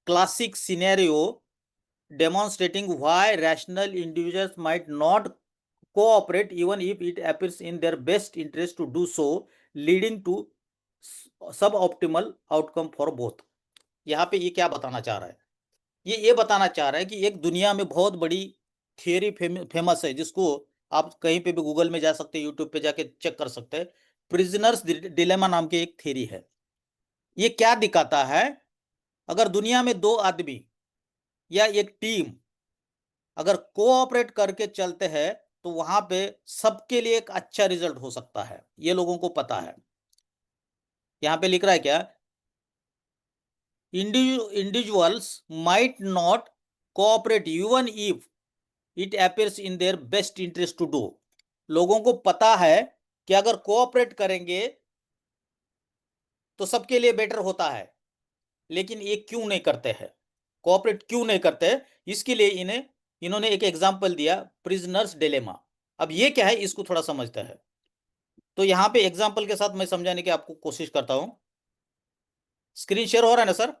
classic scenario demonstrating why rational individuals might not cooperate even if it appears in their best interest to do so, leading to suboptimal outcome for both. यहाँ पे ये क्या बताना चाह रहा है? ये बताना चाह रहा है कि एक दुनिया में बहुत बड़ी थियरी फेमस है, जिसको आप कहीं पे भी गूगल में जा सकते हैं, यूट्यूब पे जाके चेक कर सकते हैं। प्रिजनर्स डिलेमा नाम की एक थियरी है। ये क्या दिखाता है, अगर दुनिया में दो आदमी या एक टीम अगर कोऑपरेट करके चलते हैं तो वहां पे सबके लिए एक अच्छा रिजल्ट हो सकता है, ये लोगों को पता है। यहां पे लिख रहा है क्या, individuals might not cooperate even if it appears in their best interest to do। लोगों को पता है कि अगर कोऑपरेट करेंगे तो सबके लिए बेटर होता है, लेकिन ये क्यों नहीं करते हैं, कोऑपरेट क्यों नहीं करते? इसके लिए इन्होंने एक एग्जांपल दिया, प्रिजनर्स डिलेमा। अब ये क्या है इसको थोड़ा समझते हैं। तो यहाँ पे एग्जांपल के साथ मैं समझाने की आपको कोशिश करता हूं। स्क्रीन शेयर हो रहा है ना sir?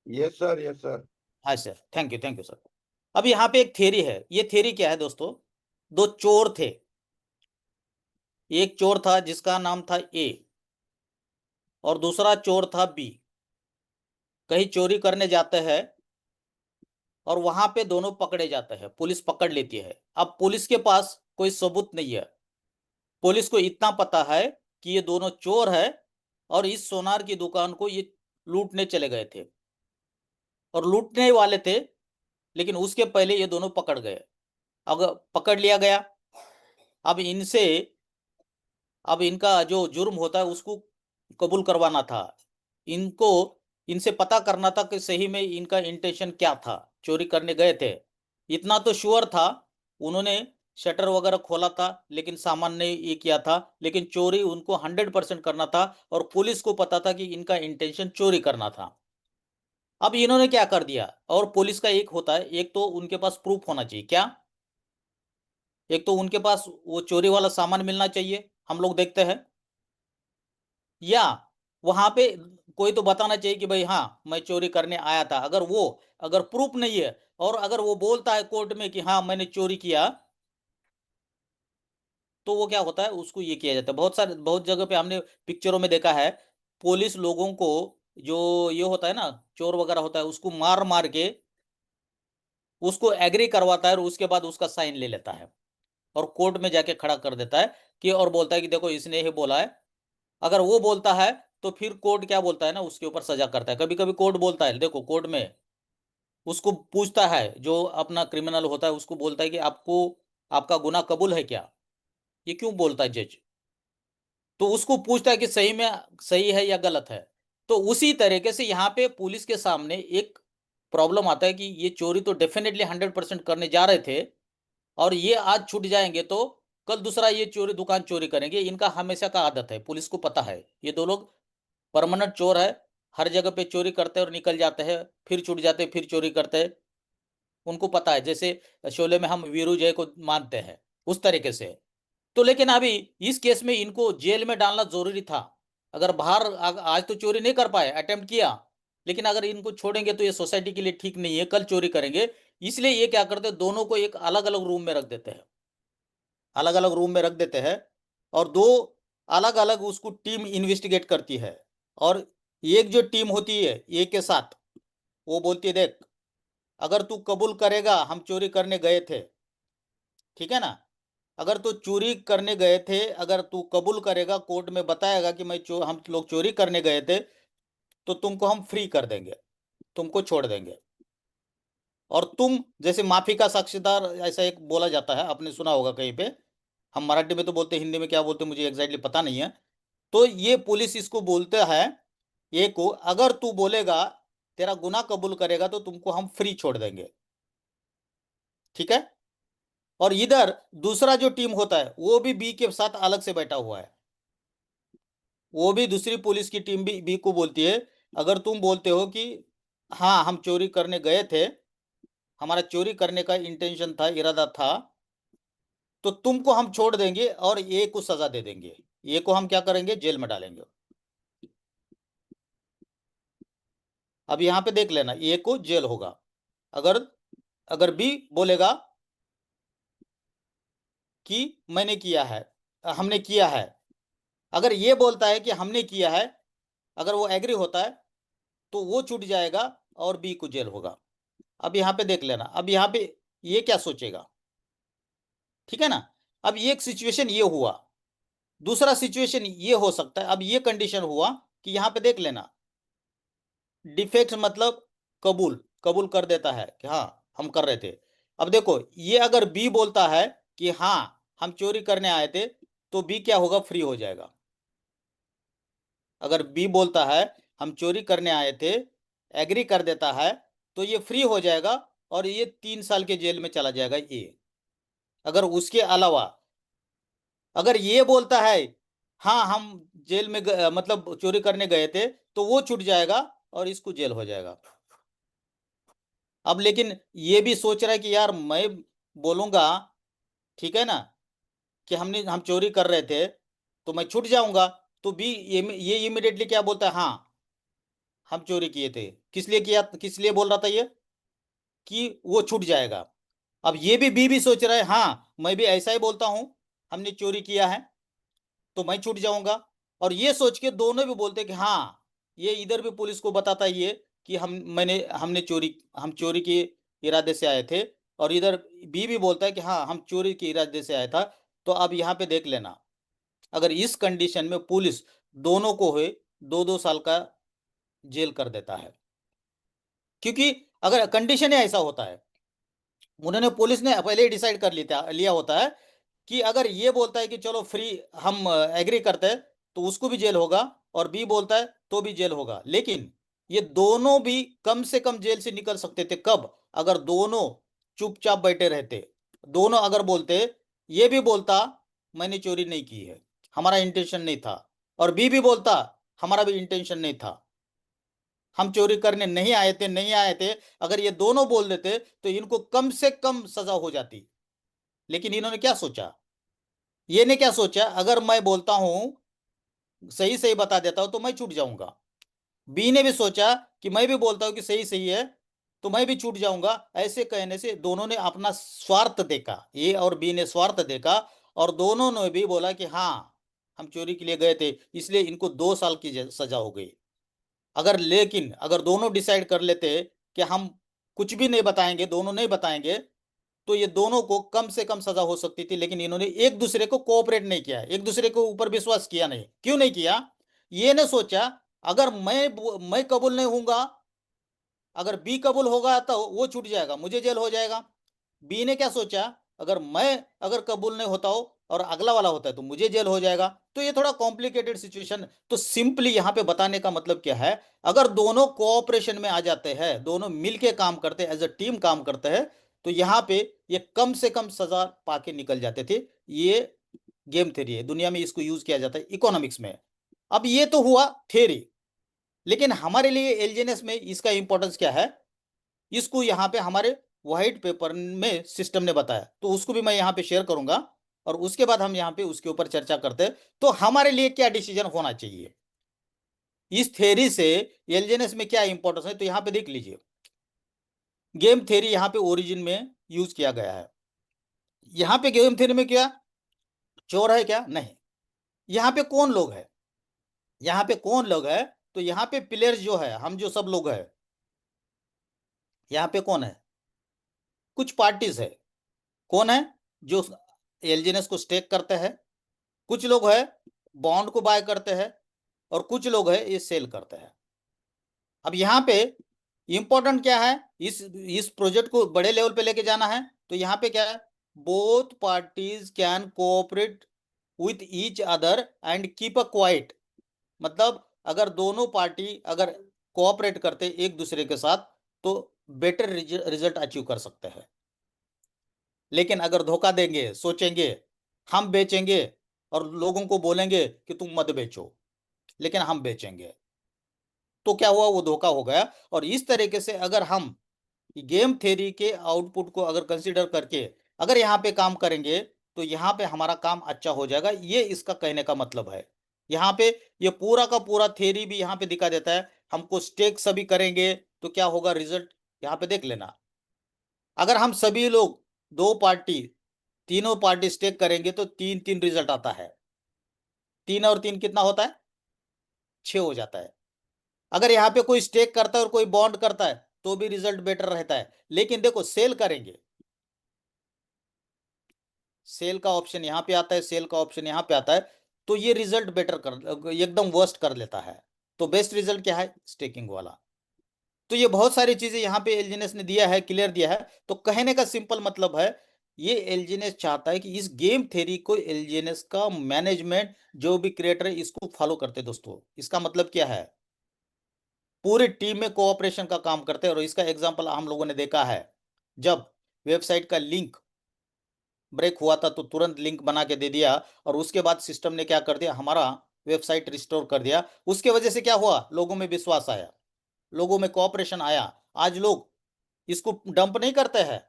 Yes sir, yes sir. हाँ सर, थैंक यू सर। अब यहाँ पे एक थ्योरी है। ये थ्योरी क्या है दोस्तों, दो चोर थे। एक चोर था जिसका नाम था ए और दूसरा चोर था बी। कहीं चोरी करने जाते हैं और वहां पे दोनों पकड़े जाते हैं, पुलिस पकड़ लेती है। अब पुलिस के पास कोई सबूत नहीं है। पुलिस को इतना पता है कि ये दोनों चोर है और इस सोनार की दुकान को ये लूटने चले गए थे और लूटने वाले थे, लेकिन उसके पहले ये दोनों पकड़ गए। अगर पकड़ लिया गया, अब इनसे अब इनका जो जुर्म होता है उसको कबूल करवाना था, इनको इनसे पता करना था कि सही में इनका इंटेंशन क्या था, चोरी करने गए थे इतना तो श्योर था। उन्होंने शटर वगैरह खोला था लेकिन सामान नहीं ये किया था, लेकिन चोरी उनको 100% करना था और पुलिस को पता था कि इनका इंटेंशन चोरी करना था। अब इन्होंने क्या कर दिया, और पुलिस का एक होता है, एक तो उनके पास प्रूफ होना चाहिए, क्या, एक तो उनके पास वो चोरी वाला सामान मिलना चाहिए, हम लोग देखते हैं, या वहां पे कोई तो बताना चाहिए कि भाई हाँ मैं चोरी करने आया था। अगर प्रूफ नहीं है और अगर वो बोलता है कोर्ट में कि हाँ मैंने चोरी किया, तो वो क्या होता है, उसको ये किया जाता है। बहुत जगह पे हमने पिक्चरों में देखा है, पुलिस लोगों को जो ये होता है ना, चोर वगैरह होता है, उसको मार मार के उसको एग्री करवाता है और उसके बाद उसका साइन ले लेता है और कोर्ट में जाके खड़ा कर देता है कि, और बोलता है कि देखो इसने ही बोला है। अगर वो बोलता है तो फिर कोर्ट क्या बोलता है ना, उसके ऊपर सजा करता है। कभी कभी कोर्ट बोलता है, देखो कोर्ट में उसको पूछता है, जो अपना क्रिमिनल होता है उसको बोलता है कि आपको आपका गुनाह कबूल है क्या, ये क्यों बोलता है जज, तो उसको पूछता है कि सही में सही है या गलत है। तो उसी तरीके से यहाँ पे पुलिस के सामने एक प्रॉब्लम आता है कि ये चोरी तो डेफिनेटली 100% करने जा रहे थे और ये आज छूट जाएंगे तो कल दूसरा ये चोरी दुकान चोरी करेंगे। इनका हमेशा का आदत है, पुलिस को पता है ये दो लोग परमानेंट चोर है, हर जगह पे चोरी करते हैं और निकल जाते हैं, फिर छूट जाते हैं, फिर चोरी करते हैं। उनको पता है, जैसे शोले में हम वीरू जय को मानते हैं उस तरीके से। तो लेकिन अभी इस केस में इनको जेल में डालना जरूरी था। अगर बाहर आज तो चोरी नहीं कर पाए, अटेम्प्ट किया, लेकिन अगर इनको छोड़ेंगे तो ये सोसाइटी के लिए ठीक नहीं है, कल चोरी करेंगे। इसलिए ये क्या करते हैं, दोनों को एक अलग अलग रूम में रख देते हैं, अलग अलग रूम में रख देते हैं और दो अलग अलग उसको टीम इन्वेस्टिगेट करती है। और एक जो टीम होती है एक के साथ, वो बोलती है देख अगर तू कबूल करेगा हम चोरी करने गए थे, ठीक है ना, अगर तू चोरी करने गए थे, अगर तू कबूल करेगा, कोर्ट में बताएगा कि हम लोग चोरी करने गए थे, तो तुमको हम फ्री कर देंगे, तुमको छोड़ देंगे। और तुम जैसे माफी का साक्षीदार, ऐसा एक बोला जाता है, आपने सुना होगा कहीं पे, हम मराठी में तो बोलते, हिंदी में क्या बोलते मुझे एग्जैक्टली पता नहीं है। तो ये पुलिस इसको बोलते हैं, ये को अगर तू बोलेगा तेरा गुनाह कबूल करेगा तो तुमको हम फ्री छोड़ देंगे, ठीक है। और इधर दूसरा जो टीम होता है वो भी बी के साथ अलग से बैठा हुआ है, वो भी दूसरी पुलिस की टीम भी बी को बोलती है, अगर तुम बोलते हो कि हाँ हम चोरी करने गए थे, हमारा चोरी करने का इंटेंशन था, इरादा था, तो तुमको हम छोड़ देंगे और ए को सजा दे देंगे, ए को हम क्या करेंगे, जेल में डालेंगे। अब यहां पे देख लेना, ए को जेल होगा। अगर अगर बी बोलेगा कि मैंने किया है, हमने किया है, अगर ये बोलता है कि हमने किया है, अगर वो एग्री होता है तो वो छूट जाएगा और बी को जेल होगा। अब यहाँ पे देख लेना, अब यहाँ पे ये क्या सोचेगा, ठीक है ना। अब एक सिचुएशन ये हुआ, दूसरा सिचुएशन ये हो सकता है। अब ये कंडीशन हुआ कि यहाँ पे देख लेना, डिफेक्ट मतलब कबूल कबूल कर देता है कि हाँ हम कर रहे थे। अब देखो ये अगर बी बोलता है कि हाँ हम चोरी करने आए थे, तो बी क्या होगा, फ्री हो जाएगा। अगर बी बोलता है हम चोरी करने आए थे, एग्री कर देता है, तो ये फ्री हो जाएगा और ये 3 साल के जेल में चला जाएगा ये। अगर उसके अलावा अगर ये बोलता है हाँ हम जेल में मतलब चोरी करने गए थे, तो वो छूट जाएगा और इसको जेल हो जाएगा। अब लेकिन ये भी सोच रहा है कि यार मैं बोलूंगा, ठीक है ना, कि हम चोरी कर रहे थे तो मैं छूट जाऊंगा, तो भी ये इमिडिएटली क्या बोलता है, हाँ हम चोरी किए थे। किस लिए किया, किस लिए बोल रहा था ये, कि वो छूट जाएगा। अब ये भी सोच रहा है हाँ मैं भी ऐसा ही बोलता हूं, हमने चोरी किया है तो मैं छूट जाऊंगा। और ये सोच के दोनों भी बोलते हैं कि हाँ, ये इधर भी पुलिस को बताता है ये कि हम चोरी के इरादे से आए थे, और इधर भी बोलता है कि हाँ हम चोरी के इरादे से आया था। तो अब यहाँ पे देख लेना, अगर इस कंडीशन में पुलिस दोनों को हुए 2-2 साल का जेल कर देता है, क्योंकि अगर कंडीशन ही ऐसा होता है, उन्होंने पुलिस ने पहले ही डिसाइड कर लिया होता है कि अगर ये बोलता है कि चलो फ्री हम एग्री करते हैं तो उसको भी जेल होगा, और बी बोलता है तो भी जेल होगा। लेकिन ये दोनों भी कम से कम जेल से निकल सकते थे कब? अगर दोनों चुपचाप बैठे रहते। दोनों अगर बोलते, ये भी बोलता मैंने चोरी नहीं की है, हमारा इंटेंशन नहीं था, और बी भी बोलता हमारा भी इंटेंशन नहीं था, हम चोरी करने नहीं आए थे, अगर ये दोनों बोल देते तो इनको कम से कम सजा हो जाती। लेकिन इन्होंने क्या सोचा? ये ने क्या सोचा, अगर मैं बोलता हूं सही सही बता देता हूं तो मैं छूट जाऊंगा। बी ने भी सोचा कि मैं भी बोलता हूं कि सही सही है तो मैं भी छूट जाऊंगा। ऐसे कहने से दोनों ने अपना स्वार्थ देखा, ए और बी ने स्वार्थ देखा, और दोनों ने भी बोला कि हाँ हम चोरी के लिए गए थे, इसलिए इनको 2 साल की सजा हो गई। लेकिन अगर दोनों डिसाइड कर लेते कि हम कुछ भी नहीं बताएंगे, दोनों नहीं बताएंगे, तो ये दोनों को कम से कम सजा हो सकती थी। लेकिन इन्होंने एक दूसरे को कोऑपरेट नहीं किया, एक दूसरे के ऊपर विश्वास किया नहीं। क्यों नहीं किया? ये ने सोचा अगर मैं कबूल नहीं होऊंगा, अगर बी कबूल होगा तो वो छूट जाएगा, मुझे जेल हो जाएगा। बी ने क्या सोचा, अगर कबूल नहीं होता हो और अगला वाला होता है तो मुझे जेल हो जाएगा। तो ये थोड़ा कॉम्प्लिकेटेड सिचुएशन। तो सिंपली यहां पे बताने का मतलब क्या है, अगर दोनों कोऑपरेशन में आ जाते हैं, दोनों मिलके काम करते हैं, एज अ टीम काम करते हैं, तो यहां पे ये कम से कम सजा पाके निकल जाते थे। ये गेम थ्योरी है, दुनिया में इसको यूज किया जाता है इकोनॉमिक्स में। अब ये तो हुआ थ्योरी, लेकिन हमारे लिए एलजीएनएस में इसका इंपॉर्टेंस क्या है, इसको यहाँ पे हमारे व्हाइट पेपर में सिस्टम ने बताया, तो उसको भी मैं यहाँ पे शेयर करूंगा, और उसके बाद हम यहाँ पे उसके ऊपर चर्चा करते हैं। तो हमारे लिए क्या डिसीजन होना चाहिए इस थ्योरी से, एलजीएनएस में क्या इंपॉर्टेंस है, तो यहाँ पे देख लीजिए। गेम थ्योरी यहाँ पे ओरिजिन में यूज किया गया है। यहाँ पे गेम थ्योरी में क्या चोर है क्या? नहीं। यहाँ पे कौन लोग है, यहाँ पे कौन लोग है, तो यहाँ पे प्लेयर्स जो है, हम जो सब लोग है, यहाँ पे कौन है? कुछ पार्टीज है। कौन है? जो एलजीएनएस को स्टेक करते हैं, कुछ लोग है बॉन्ड को बाय करते हैं, और कुछ लोग है ये सेल करते हैं। अब यहाँ पे इंपॉर्टेंट क्या है, इस प्रोजेक्ट को बड़े लेवल पे लेके जाना है, तो यहाँ पे क्या है, both parties can cooperate with each other and keep a quite. मतलब अगर दोनों पार्टी अगर कोऑपरेट करते एक दूसरे के साथ तो बेटर रिजल्ट अचीव कर सकते हैं। लेकिन अगर धोखा देंगे, सोचेंगे हम बेचेंगे, और लोगों को बोलेंगे कि तुम मत बेचो, लेकिन हम बेचेंगे, तो क्या हुआ, वो धोखा हो गया। और इस तरीके से अगर हम गेम थ्योरी के आउटपुट को अगर कंसीडर करके अगर यहाँ पे काम करेंगे तो यहाँ पे हमारा काम अच्छा हो जाएगा, ये इसका कहने का मतलब है। यहाँ पे ये पूरा का पूरा थ्योरी भी यहाँ पे दिखा देता है। हमको स्टेक सभी करेंगे तो क्या होगा रिजल्ट, यहाँ पे देख लेना। अगर हम सभी लोग तीनों पार्टी स्टेक करेंगे तो 3-3 रिजल्ट आता है। 3 और 3 कितना होता है? 6 हो जाता है। अगर यहाँ पे कोई स्टेक करता है और कोई बॉन्ड करता है तो भी रिजल्ट बेटर रहता है। लेकिन देखो सेल करेंगे, सेल का ऑप्शन यहाँ पे आता है, सेल का ऑप्शन यहाँ पे आता है, तो ये रिजल्ट बेटर कर एकदम वर्स्ट कर लेता है। तो बेस्ट रिजल्ट क्या है? स्टेकिंग वाला। तो ये बहुत सारी चीजें यहाँ पे एलजीएनएस ने दिया है, क्लियर दिया है। तो कहने का सिंपल मतलब है, ये एलजीएनएस चाहता है कि इस गेम थ्योरी को एलजीएनएस का मैनेजमेंट जो भी क्रिएटर है इसको फॉलो करते। दोस्तों इसका मतलब क्या है, पूरी टीम में कोऑपरेशन का काम करते हैं। और इसका एग्जांपल हम लोगों ने देखा है, जब वेबसाइट का लिंक ब्रेक हुआ था तो तुरंत लिंक बना के दे दिया, और उसके बाद सिस्टम ने क्या कर दिया, हमारा वेबसाइट रिस्टोर कर दिया। उसके वजह से क्या हुआ, लोगों में विश्वास आया, लोगों में कोऑपरेशन आया। आज लोग इसको डंप नहीं करते हैं,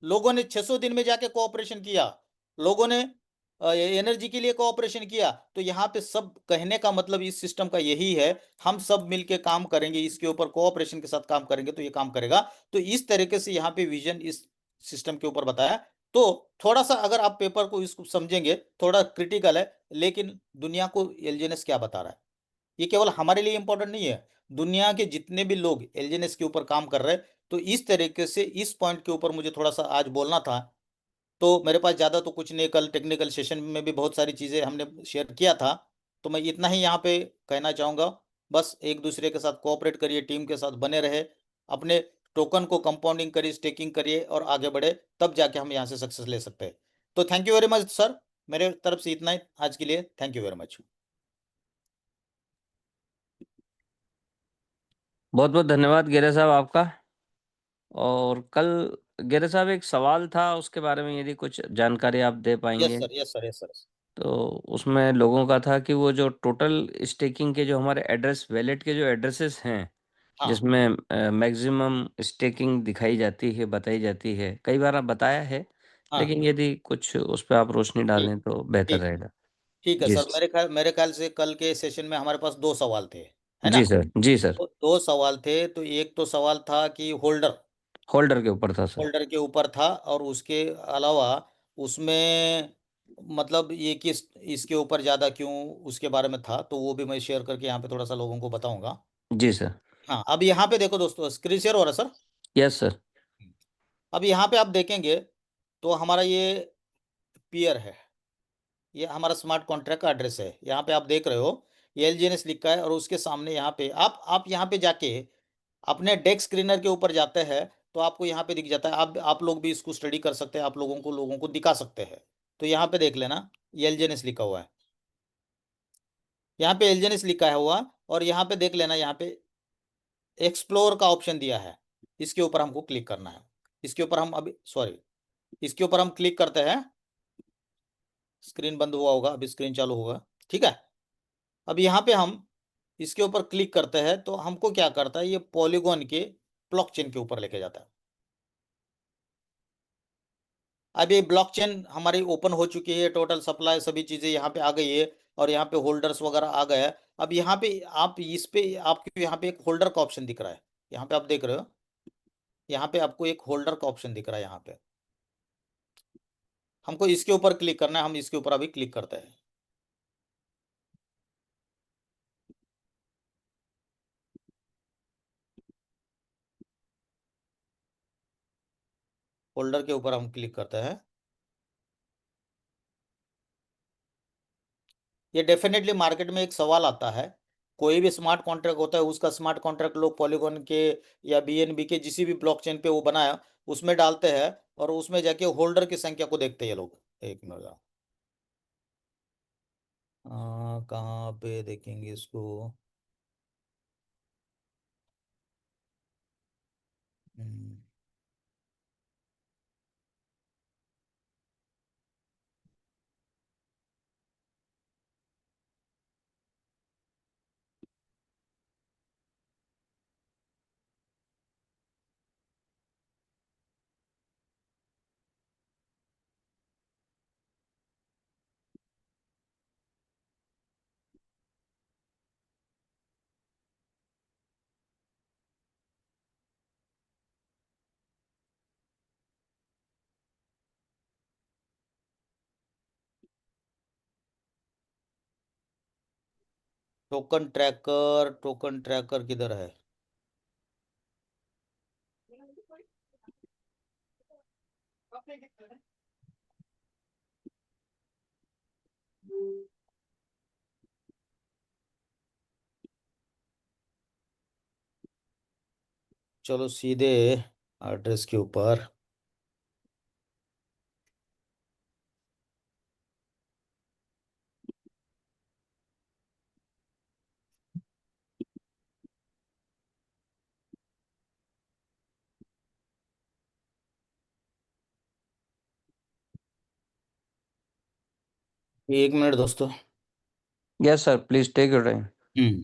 लोगों ने 600 दिन में जाके कोऑपरेशन किया, लोगों ने एनर्जी के लिए कोऑपरेशन किया। तो यहाँ पे सब कहने का मतलब इस सिस्टम का यही है, हम सब मिलके काम करेंगे, इसके ऊपर कोऑपरेशन के साथ काम करेंगे तो ये काम करेगा। तो इस तरीके से यहाँ पे विजन इस सिस्टम के ऊपर बताया। तो थोड़ा सा अगर आप पेपर को इसको समझेंगे, थोड़ा क्रिटिकल है, लेकिन दुनिया को एलजीएनएस क्या बता रहा है, ये केवल हमारे लिए इंपॉर्टेंट नहीं है, दुनिया के जितने भी लोग एलजीएनएस के ऊपर काम कर रहे हैं। तो इस तरीके से इस पॉइंट के ऊपर मुझे थोड़ा सा आज बोलना था। तो मेरे पास ज़्यादा तो कुछ नहीं, कल टेक्निकल सेशन में भी बहुत सारी चीज़ें हमने शेयर किया था। तो मैं इतना ही यहाँ पे कहना चाहूँगा, बस एक दूसरे के साथ कोऑपरेट करिए, टीम के साथ बने रहे, अपने टोकन को कंपाउंडिंग करिए, स्टेकिंग करिए और आगे बढ़े, तब जाके हम यहाँ से सक्सेस ले सकते हैं। तो thank you very much sir, मेरे तरफ से इतना ही आज के लिए। Thank you very much. बहुत बहुत धन्यवाद गेरे साहब आपका। और कल गेरे साहब एक सवाल था, उसके बारे में यदि कुछ जानकारी आप दे यस पाएंगे sir, yes sir, yes sir. तो। उसमें लोगों का था कि वो जो टोटल स्टेकिंग के जो हमारे एड्रेस वैलेट के जो एड्रेसेस हैं, हाँ जिसमें मैक्सिमम स्टेकिंग दिखाई जाती है, बताई जाती है, कई बार आप बताया है, हाँ, लेकिन यदि कुछ उस पर आप रोशनी ठीक डालें तो बेहतर ठीक रहेगा। ठीक है जी सर। मेरे ख्याल से कल के सेशन में हमारे पास दो सवाल थे, है ना? जी सर, जी सर। तो दो सवाल थे। तो एक तो सवाल था कि होल्डर होल्डर के ऊपर था सर। होल्डर के ऊपर था, और उसके अलावा उसमें मतलब ये किस इसके ऊपर ज़्यादा क्यों, उसके बारे में था। तो वो भी मैं शेयर करके यहाँ पे थोड़ा सा लोगों को बताऊंगा। जी सर। हाँ, अब यहाँ पे देखो दोस्तों, स्क्रीन शेयर हो रहा है सर? Yes sir. अब यहाँ पे आप देखेंगे तो हमारा ये पीयर है, ये हमारा स्मार्ट कॉन्ट्रैक्ट का एड्रेस है। यहाँ पे आप देख रहे हो ये एलजीएनएस लिखा है, और उसके सामने यहाँ पे आप यहाँ पे जाके अपने डेस्क स्क्रीनर के ऊपर जाते हैं तो आपको यहाँ पे दिख जाता है। आप लोग भी इसको स्टडी कर सकते हैं, आप लोगों को दिखा सकते हैं। तो यहाँ पे देख लेना, ये एलजीएनएस लिखा हुआ है, यहाँ पे एलजीएनएस लिखा है हुआ। और यहाँ पे देख लेना, यहाँ पे एक्सप्लोर का ऑप्शन दिया है, इसके ऊपर हमको क्लिक करना है। इसके ऊपर हम अभी सॉरी इसके ऊपर हम क्लिक करते हैं। स्क्रीन बंद हुआ होगा, अभी स्क्रीन चालू होगा, ठीक है। अब यहाँ पे हम इसके ऊपर क्लिक करते हैं तो हमको क्या करता है, ये पॉलीगॉन के ब्लॉकचेन के ऊपर लेके जाता है। अब ये ब्लॉकचेन हमारी ओपन हो चुकी है, टोटल सप्लाई सभी चीज़ें यहाँ पे आ गई है, और यहाँ पे होल्डर्स वगैरह आ गए हैं। अब यहाँ पे आप इस पे आपको यहाँ पे एक होल्डर का ऑप्शन दिख रहा है, यहाँ पे आप देख रहे हो, यहाँ पे आपको एक होल्डर का ऑप्शन दिख रहा है। यहाँ पे हमको इसके ऊपर क्लिक करना है, हम इसके ऊपर अभी क्लिक करते हैं। होल्डर के ऊपर हम क्लिक करते हैं। ये डेफिनेटली मार्केट में एक सवाल आता है, कोई भी स्मार्ट कॉन्ट्रैक्ट होता है उसका स्मार्ट कॉन्ट्रैक्ट लोग पॉलीगॉन के या बीएनबी के जिस भी ब्लॉकचेन पे वो बनाया उसमें डालते हैं, और उसमें जाके होल्डर की संख्या को देखते हैं ये लोग। एक मिनट, कहाँ पे देखेंगे इसको? हम्म, टोकन ट्रैकर किधर है? चलो सीधे एड्रेस के ऊपर। एक मिनट दोस्तों। Yes sir, please take your time. हम्म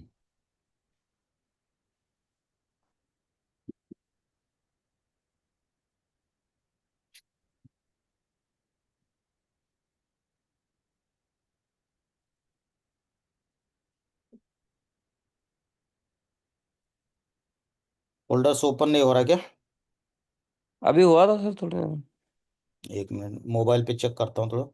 होल्डर्स ओपन नहीं हो रहा क्या? अभी हुआ था सर थोड़ा। एक मिनट, मोबाइल पे चेक करता हूँ थोड़ा।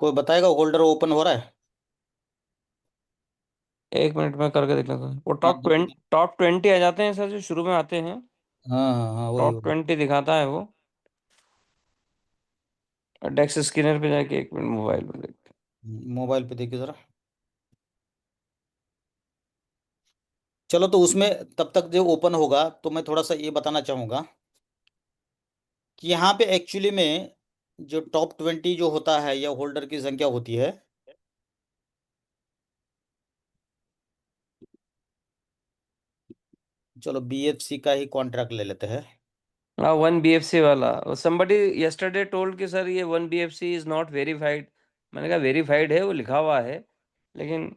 कोई बताएगा होल्डर ओपन हो रहा है? 1 मिनट में करके देख लेता हूँ। वो हाँ टॉप 20 आ जाते हैं सर, जो शुरू में आते हैं। हाँ हाँ हाँ, वही टॉप वही। 20 दिखाता है वो। डेक्स स्कैनर पे जाके 1 मिनट मोबाइल में देखते मोबाइल पे देखिए जरा। चलो तो उसमें तब तक जो ओपन होगा तो मैं थोड़ा सा ये बताना चाहूंगा कि यहाँ पे एक्चुअली में जो टॉप 20 जो होता है या होल्डर की संख्या होती है, चलो बीएफसी का ही कॉन्ट्रैक्ट ले लेते हैं। हैं। हाँ, 1 BFC वाला। somebody yesterday told कि सर ये 1 BFC is not verified। मैंने कहा वेरीफाइड है, वो लिखा हुआ है, लेकिन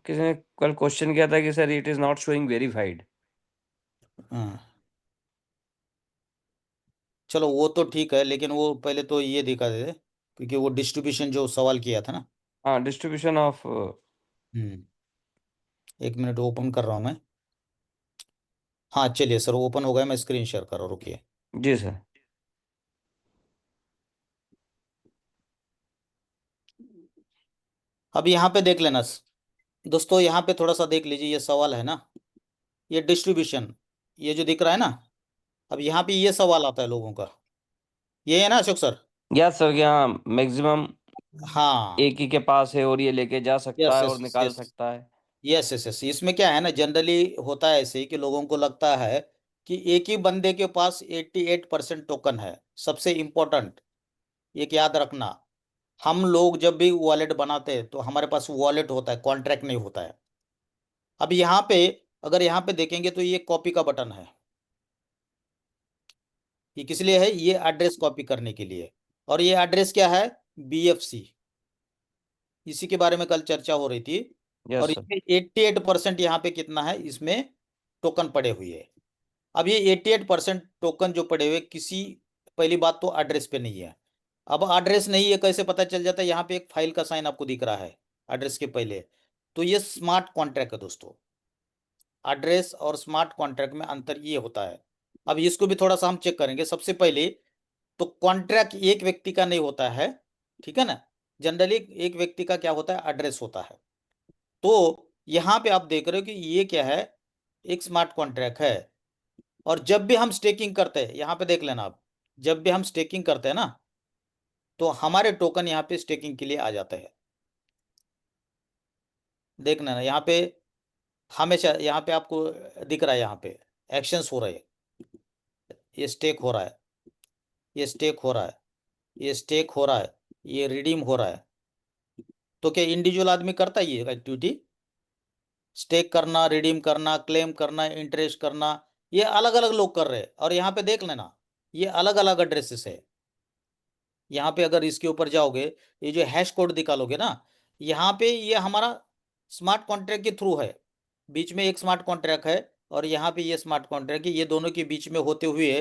किसी ने कल क्वेश्चन किया था कि sir it is not showing verified. हाँ चलो वो तो ठीक है, लेकिन वो पहले तो ये दिखा दे, क्योंकि वो डिस्ट्रीब्यूशन जो सवाल किया था ना। हाँ, डिस्ट्रीब्यूशन ऑफ। 1 मिनट ओपन कर रहा हूँ मैं। हाँ चलिए सर, ओपन हो गया, मैं स्क्रीन शेयर कर रहा हूँ, रुकिए। जी सर। अब यहाँ पे देख लेना दोस्तों, यहाँ पे थोड़ा सा देख लीजिए, ये सवाल है ना, ये डिस्ट्रीब्यूशन, ये जो दिख रहा है ना, अब यहाँ पे ये सवाल आता है लोगों का, ये है ना अशोक सर? यस सर, यहाँ मैक्सिमम हाँ, एक ही के पास है और ये लेके जा सकता यस है और यस निकाल यस सकता है। Yes yes yes. इसमें क्या है ना, जनरली होता है ऐसे ही कि लोगों को लगता है कि एक ही बंदे के पास 88% टोकन है। सबसे इम्पोर्टेंट एक याद रखना, हम लोग जब भी वॉलेट बनाते हैं तो हमारे पास वॉलेट होता है, कॉन्ट्रैक्ट नहीं होता है। अब यहाँ पे अगर यहाँ पे देखेंगे तो ये कॉपी का बटन है, ये किस लिए है? ये एड्रेस कॉपी करने के लिए। और ये एड्रेस क्या है? बीएफसी, इसी के बारे में कल चर्चा हो रही थी। और यस सर। इसमें 88% यहाँ पे कितना है, इसमें टोकन पड़े हुए है। अब ये 88% टोकन जो पड़े हुए, किसी, पहली बात तो एड्रेस पे नहीं है। अब एड्रेस नहीं है कैसे पता चल जाता है? यहाँ पे एक फाइल का साइन आपको दिख रहा है एड्रेस के पहले, तो ये स्मार्ट कॉन्ट्रैक्ट है दोस्तों। एड्रेस और स्मार्ट कॉन्ट्रैक्ट में अंतर ये होता है। अब इसको भी थोड़ा सा हम चेक करेंगे। सबसे पहले तो कॉन्ट्रैक्ट एक व्यक्ति का नहीं होता है, ठीक है ना। जनरली एक व्यक्ति का क्या होता है? एड्रेस होता है। तो यहाँ पे आप देख रहे हो कि ये क्या है? एक स्मार्ट कॉन्ट्रैक्ट है। और जब भी हम स्टेकिंग करते हैं, यहाँ पे देख लेना आप, जब भी हम स्टेकिंग करते हैं ना, तो हमारे टोकन यहाँ पे स्टेकिंग के लिए आ जाते हैं। देख लेना यहाँ पे, हमेशा यहाँ पे आपको दिख रहा है, यहाँ पे एक्शंस हो रहे हैं, ये स्टेक हो रहा है, ये स्टेक हो रहा है, ये स्टेक हो रहा है, ये रिडीम हो रहा है। तो क्या इंडिविजुअल आदमी करता है ये एक्टिविटी? स्टेक करना, रिडीम करना, क्लेम करना, इंटरेस्ट करना, ये अलग अलग लोग कर रहे हैं। और यहाँ पे देख लेना, ये अलग अलग एड्रेसेस है। यहाँ पे अगर इसके ऊपर जाओगे, ये जो हैश कोड निकालोगे ना, यहाँ पे ये हमारा स्मार्ट कॉन्ट्रैक्ट के थ्रू है। बीच में एक स्मार्ट कॉन्ट्रैक्ट है और यहाँ पे ये स्मार्ट कॉन्ट्रैक्ट है, ये दोनों के बीच में होते हुए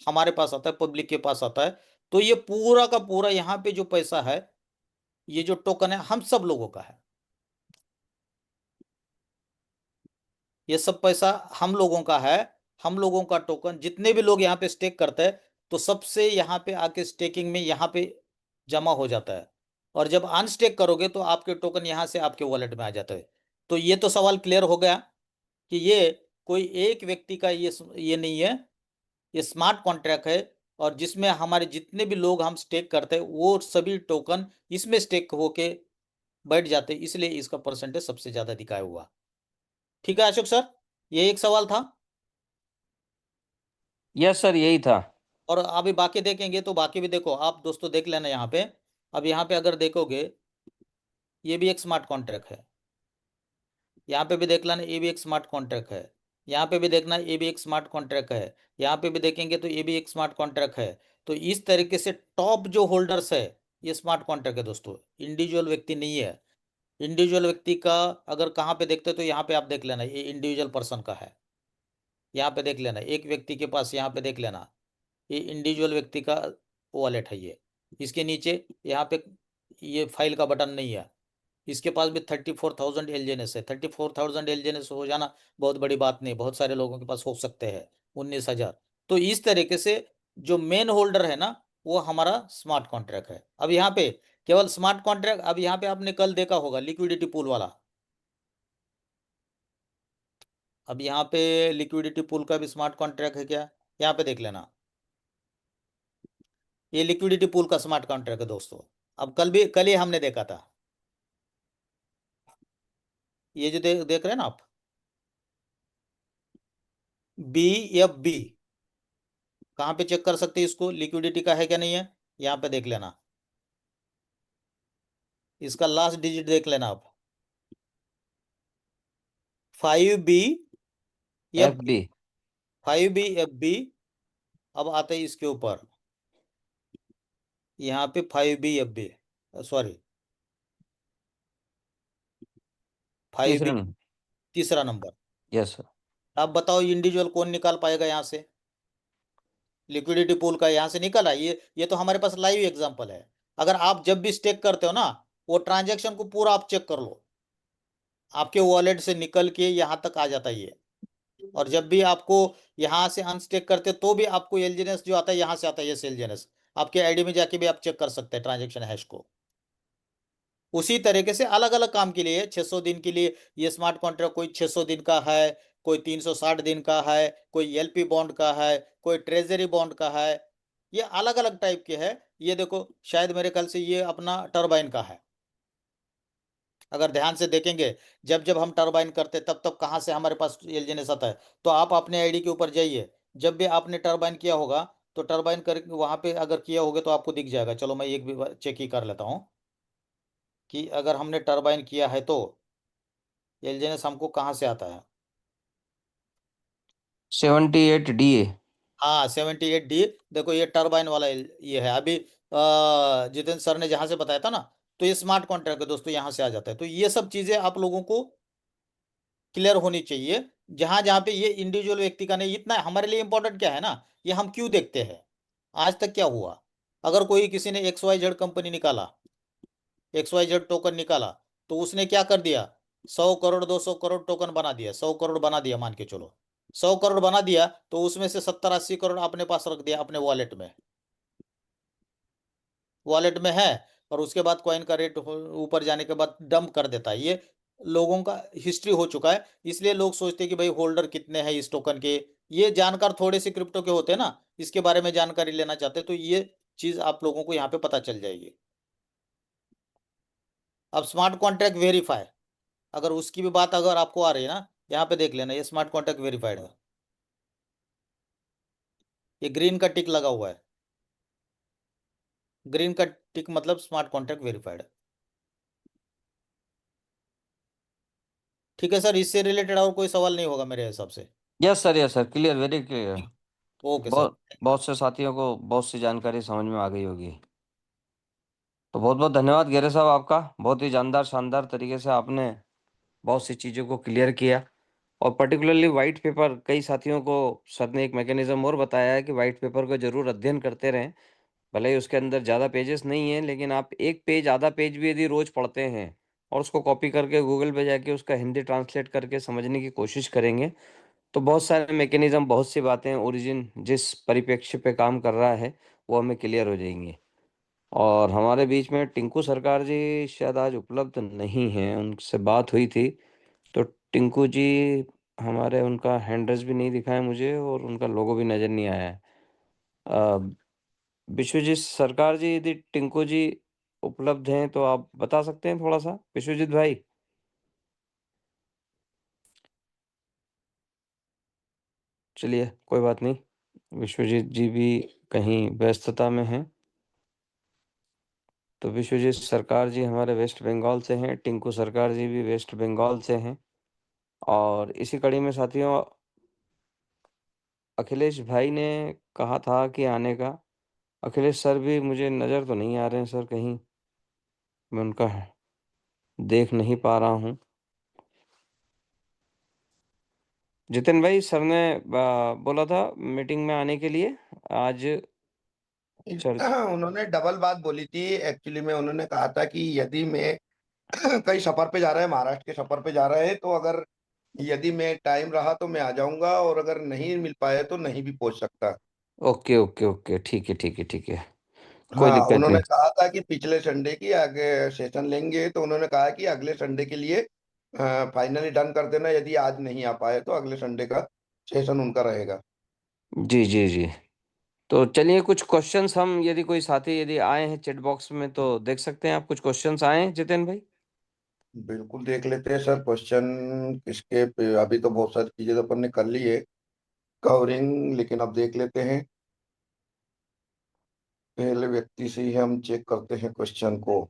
हमारे पास आता है, पब्लिक के पास आता है। तो ये पूरा का पूरा यहाँ पे जो पैसा है, ये जो टोकन है, हम सब लोगों का है। ये सब पैसा हम लोगों का है, हम लोगों का टोकन। जितने भी लोग यहाँ पे स्टेक करते हैं, तो सबसे यहाँ पे आके स्टेकिंग में यहाँ पे जमा हो जाता है। और जब अनस्टेक करोगे तो आपके टोकन यहाँ से आपके वॉलेट में आ जाता है। तो ये तो सवाल क्लियर हो गया कि ये कोई एक व्यक्ति का ये नहीं है, ये स्मार्ट कॉन्ट्रैक्ट है। और जिसमें हमारे जितने भी लोग हम स्टेक करते हैं, वो सभी टोकन इसमें स्टेक होके बैठ जाते हैं, इसलिए इसका परसेंटेज सबसे ज्यादा दिखाया हुआ। ठीक है अशोक सर, ये एक सवाल था। यस सर, यही था। और अभी बाकी देखेंगे तो बाकी भी देखो आप दोस्तों, देख लेना यहाँ पे। अब यहाँ पे अगर देखोगे, ये भी एक स्मार्ट कॉन्ट्रैक्ट है। यहाँ पे भी देख लेना, ये भी एक स्मार्ट कॉन्ट्रैक्ट है। यहाँ पे भी देखना, ये भी एक स्मार्ट कॉन्ट्रैक्ट है। यहाँ पे भी देखेंगे तो ये भी एक स्मार्ट कॉन्ट्रैक्ट है। तो इस तरीके से टॉप जो होल्डर्स है, ये स्मार्ट कॉन्ट्रैक्ट है दोस्तों, इंडिविजुअल व्यक्ति नहीं है। इंडिविजुअल व्यक्ति का अगर कहाँ पे देखते हो, तो यहाँ पे आप देख लेना, ये इंडिविजुअल पर्सन का है। यहाँ पे देख लेना, एक व्यक्ति के पास, यहाँ पे देख लेना, ये इंडिविजुअल व्यक्ति का वॉलेट है ये। इसके नीचे यहाँ पे ये फाइल का बटन नहीं है। इसके पास भी 34,000 एलजेनेस है। 34,000 एलजेनेस हो जाना बहुत बड़ी बात नहीं, बहुत सारे लोगों के पास हो सकते हैं 19,000। तो इस तरीके से जो मेन होल्डर है ना, वो हमारा स्मार्ट कॉन्ट्रैक्ट है। अब यहाँ पे केवल स्मार्ट कॉन्ट्रैक्ट। अब यहाँ पे आपने कल देखा होगा लिक्विडिटी पूल वाला, अब यहाँ पे लिक्विडिटी पूल का भी स्मार्ट कॉन्ट्रैक्ट है क्या, यहाँ पे देख लेना, ये लिक्विडिटी पूल का स्मार्ट कॉन्ट्रैक्ट है दोस्तों। अब कल ही हमने देखा था, ये जो देख रहे हैं ना आप, BFB, कहाँ पे चेक कर सकते हैं इसको, लिक्विडिटी का है क्या नहीं है, यहाँ पे देख लेना, इसका लास्ट डिजिट देख लेना आप, 5BFB, FB 5BFB। अब आते हैं इसके ऊपर, यहाँ पे 5BFB, सॉरी 5B, तीसरे में। तीसरा नंबर। Yes sir. अब बताओ इंडिविजुअल कौन निकाल पाएगा यहाँ से, लिक्विडिटी पूल का यहाँ से निकला, ये तो हमारे पास लाइव एग्जांपल है। अगर आप जब भी स्टेक करते हो ना, वो ट्रांजैक्शन को पूरा आप चेक कर लो, आपके वॉलेट से निकल के यहाँ तक आ जाता है ये। और जब भी आपको यहाँ से अनस्टेक करते तो भी आपको एलजीएनएस जो आता है यहाँ से आता है, ये एलजीएनएस आपके आईडी में जाके भी आप चेक कर सकते हैं ट्रांजेक्शन हैश को। उसी तरीके से अलग अलग काम के लिए 600 दिन के लिए ये स्मार्ट कॉन्ट्रैक्ट, कोई 600 दिन का है, कोई 360 दिन का है, कोई एलपी बॉन्ड का है, कोई ट्रेजरी बॉन्ड का है, ये अलग अलग टाइप के है। ये देखो शायद मेरे ख्याल से ये अपना टरबाइन का है, अगर ध्यान से देखेंगे जब जब हम टरबाइन करते तब तब कहाँ से हमारे पास एलजीएनएस आता है। तो आप अपने आईडी के ऊपर जाइए, जब भी आपने टरबाइन किया होगा तो टरबाइन कर वहाँ पे अगर किया होगा तो आपको दिख जाएगा। चलो मैं एक भी चेक ही कर लेता हूँ कि अगर हमने टरबाइन किया है तो एलजीएनएस हमको कहाँ से आता है। 78DA। हाँ 78D, देखो ये टरबाइन वाला ये है। अभी जितेंद्र सर ने जहाँ से बताया था ना, तो ये स्मार्ट कॉन्ट्रैक्ट है दोस्तों, यहाँ से आ जाता है। तो ये सब चीज़ें आप लोगों को क्लियर होनी चाहिए, जहां जहां पे ये इंडिविजुअल व्यक्ति का नहीं। इतना हमारे लिए इंपॉर्टेंट क्या है ना, ये हम क्यों देखते हैं। आज तक क्या हुआ, अगर कोई किसी ने XYZ कंपनी निकाला, XYZ टोकन निकाला, तो उसने क्या कर दिया, 100 करोड़ 200 करोड़ टोकन बना दिया, 100 करोड़ बना दिया, मान के चलो 100 करोड़ बना दिया, तो उसमें से 70-80 करोड़ अपने पास रख दिया अपने वॉलेट में, वॉलेट में है। और उसके बाद कॉइन का रेट ऊपर जाने के बाद डंप कर देता है। ये लोगों का हिस्ट्री हो चुका है, इसलिए लोग सोचते हैं कि भाई होल्डर कितने हैं इस टोकन के। ये जानकार थोड़े से क्रिप्टो के होते हैं ना, इसके बारे में जानकारी लेना चाहते हैं, तो ये चीज आप लोगों को यहाँ पे पता चल जाएगी। अब स्मार्ट कॉन्ट्रैक्ट वेरीफाई, अगर उसकी भी बात अगर आपको आ रही है ना, यहाँ पे देख लेना, ये स्मार्ट कॉन्ट्रैक्ट वेरीफाइड है, ये ग्रीन का टिक लगा हुआ है, ग्रीन का टिक मतलब स्मार्ट कॉन्ट्रैक्ट वेरीफाइड है। ठीक है सर, इससे रिलेटेड और कोई सवाल नहीं होगा मेरे हिसाब से। Yes sir, clear, very clear. Okay sir. बहुत बहुत से साथियों को बहुत सी जानकारी समझ में आ गई होगी। तो बहुत बहुत धन्यवाद गेरे साहब आपका। बहुत ही जानदार शानदार तरीके से आपने बहुत सी चीज़ों को क्लियर किया। और पर्टिकुलरली वाइट पेपर, कई साथियों को सर ने एक मैकेनिज्म और बताया है कि वाइट पेपर को जरूर अध्ययन करते रहें। भले ही उसके अंदर ज़्यादा पेजेस नहीं हैं, लेकिन आप एक पेज आधा पेज भी यदि रोज़ पढ़ते हैं और उसको कॉपी करके गूगल पे जाके उसका हिंदी ट्रांसलेट करके समझने की कोशिश करेंगे, तो बहुत सारे मैकेनिज्म, बहुत सी बातें, ओरिजिन जिस परिप्रेक्ष्य पे काम कर रहा है वो हमें क्लियर हो जाएंगी। और हमारे बीच में टिंकू सरकार जी शायद आज उपलब्ध नहीं हैं, उनसे बात हुई थी। तो टिंकू जी हमारे, उनका हैंड रेज़ भी नहीं दिखा है मुझे और उनका लोगो भी नज़र नहीं आया है। अ, विश्वजीत सरकार जी, यदि टिंकू जी उपलब्ध हैं तो आप बता सकते हैं थोड़ा सा, विश्वजीत भाई। चलिए कोई बात नहीं, विश्वजीत जी भी कहीं व्यस्तता में हैं। तो विश्वजीत सरकार जी हमारे वेस्ट बंगाल से हैं, टिंकू सरकार जी भी वेस्ट बंगाल से हैं। और इसी कड़ी में साथियों, अखिलेश भाई ने कहा था कि आने का। अखिलेश सर भी मुझे नज़र तो नहीं आ रहे हैं सर कहीं, मैं उनका देख नहीं पा रहा हूँ। जितिन भाई, सर ने बोला था मीटिंग में आने के लिए आज। चर्च उन्होंने डबल बात बोली थी एक्चुअली में। उन्होंने कहा था कि यदि मैं कहीं सफर पे जा रहे हैं, महाराष्ट्र के सफर पे जा रहे हैं, तो अगर यदि मैं टाइम रहा तो मैं आ जाऊंगा, और अगर नहीं मिल पाए तो नहीं भी पहुंच सकता। ओके ओके ओके, ठीक है ठीक है ठीक है। कोई हाँ, दिक्कत उन्होंने नहीं। कहा था कि पिछले संडे की आगे सेशन लेंगे, तो उन्होंने कहा कि अगले संडे के लिए फाइनली डन कर देना, यदि आज नहीं आ पाए तो अगले संडे का सेशन उनका रहेगा। जी जी जी। तो चलिए कुछ क्वेश्चंस हम, यदि कोई साथी यदि आए हैं चैट बॉक्स में तो देख सकते हैं आप, कुछ क्वेश्चंस आए हैं जितेन भाई। बिल्कुल देख लेते हैं सर क्वेश्चन किसके पे। अभी तो बहुत सारी चीजें तो अपन ने कर ली है कवरिंग, लेकिन अब देख लेते हैं। पहले व्यक्ति से ही हम चेक करते हैं क्वेश्चन को।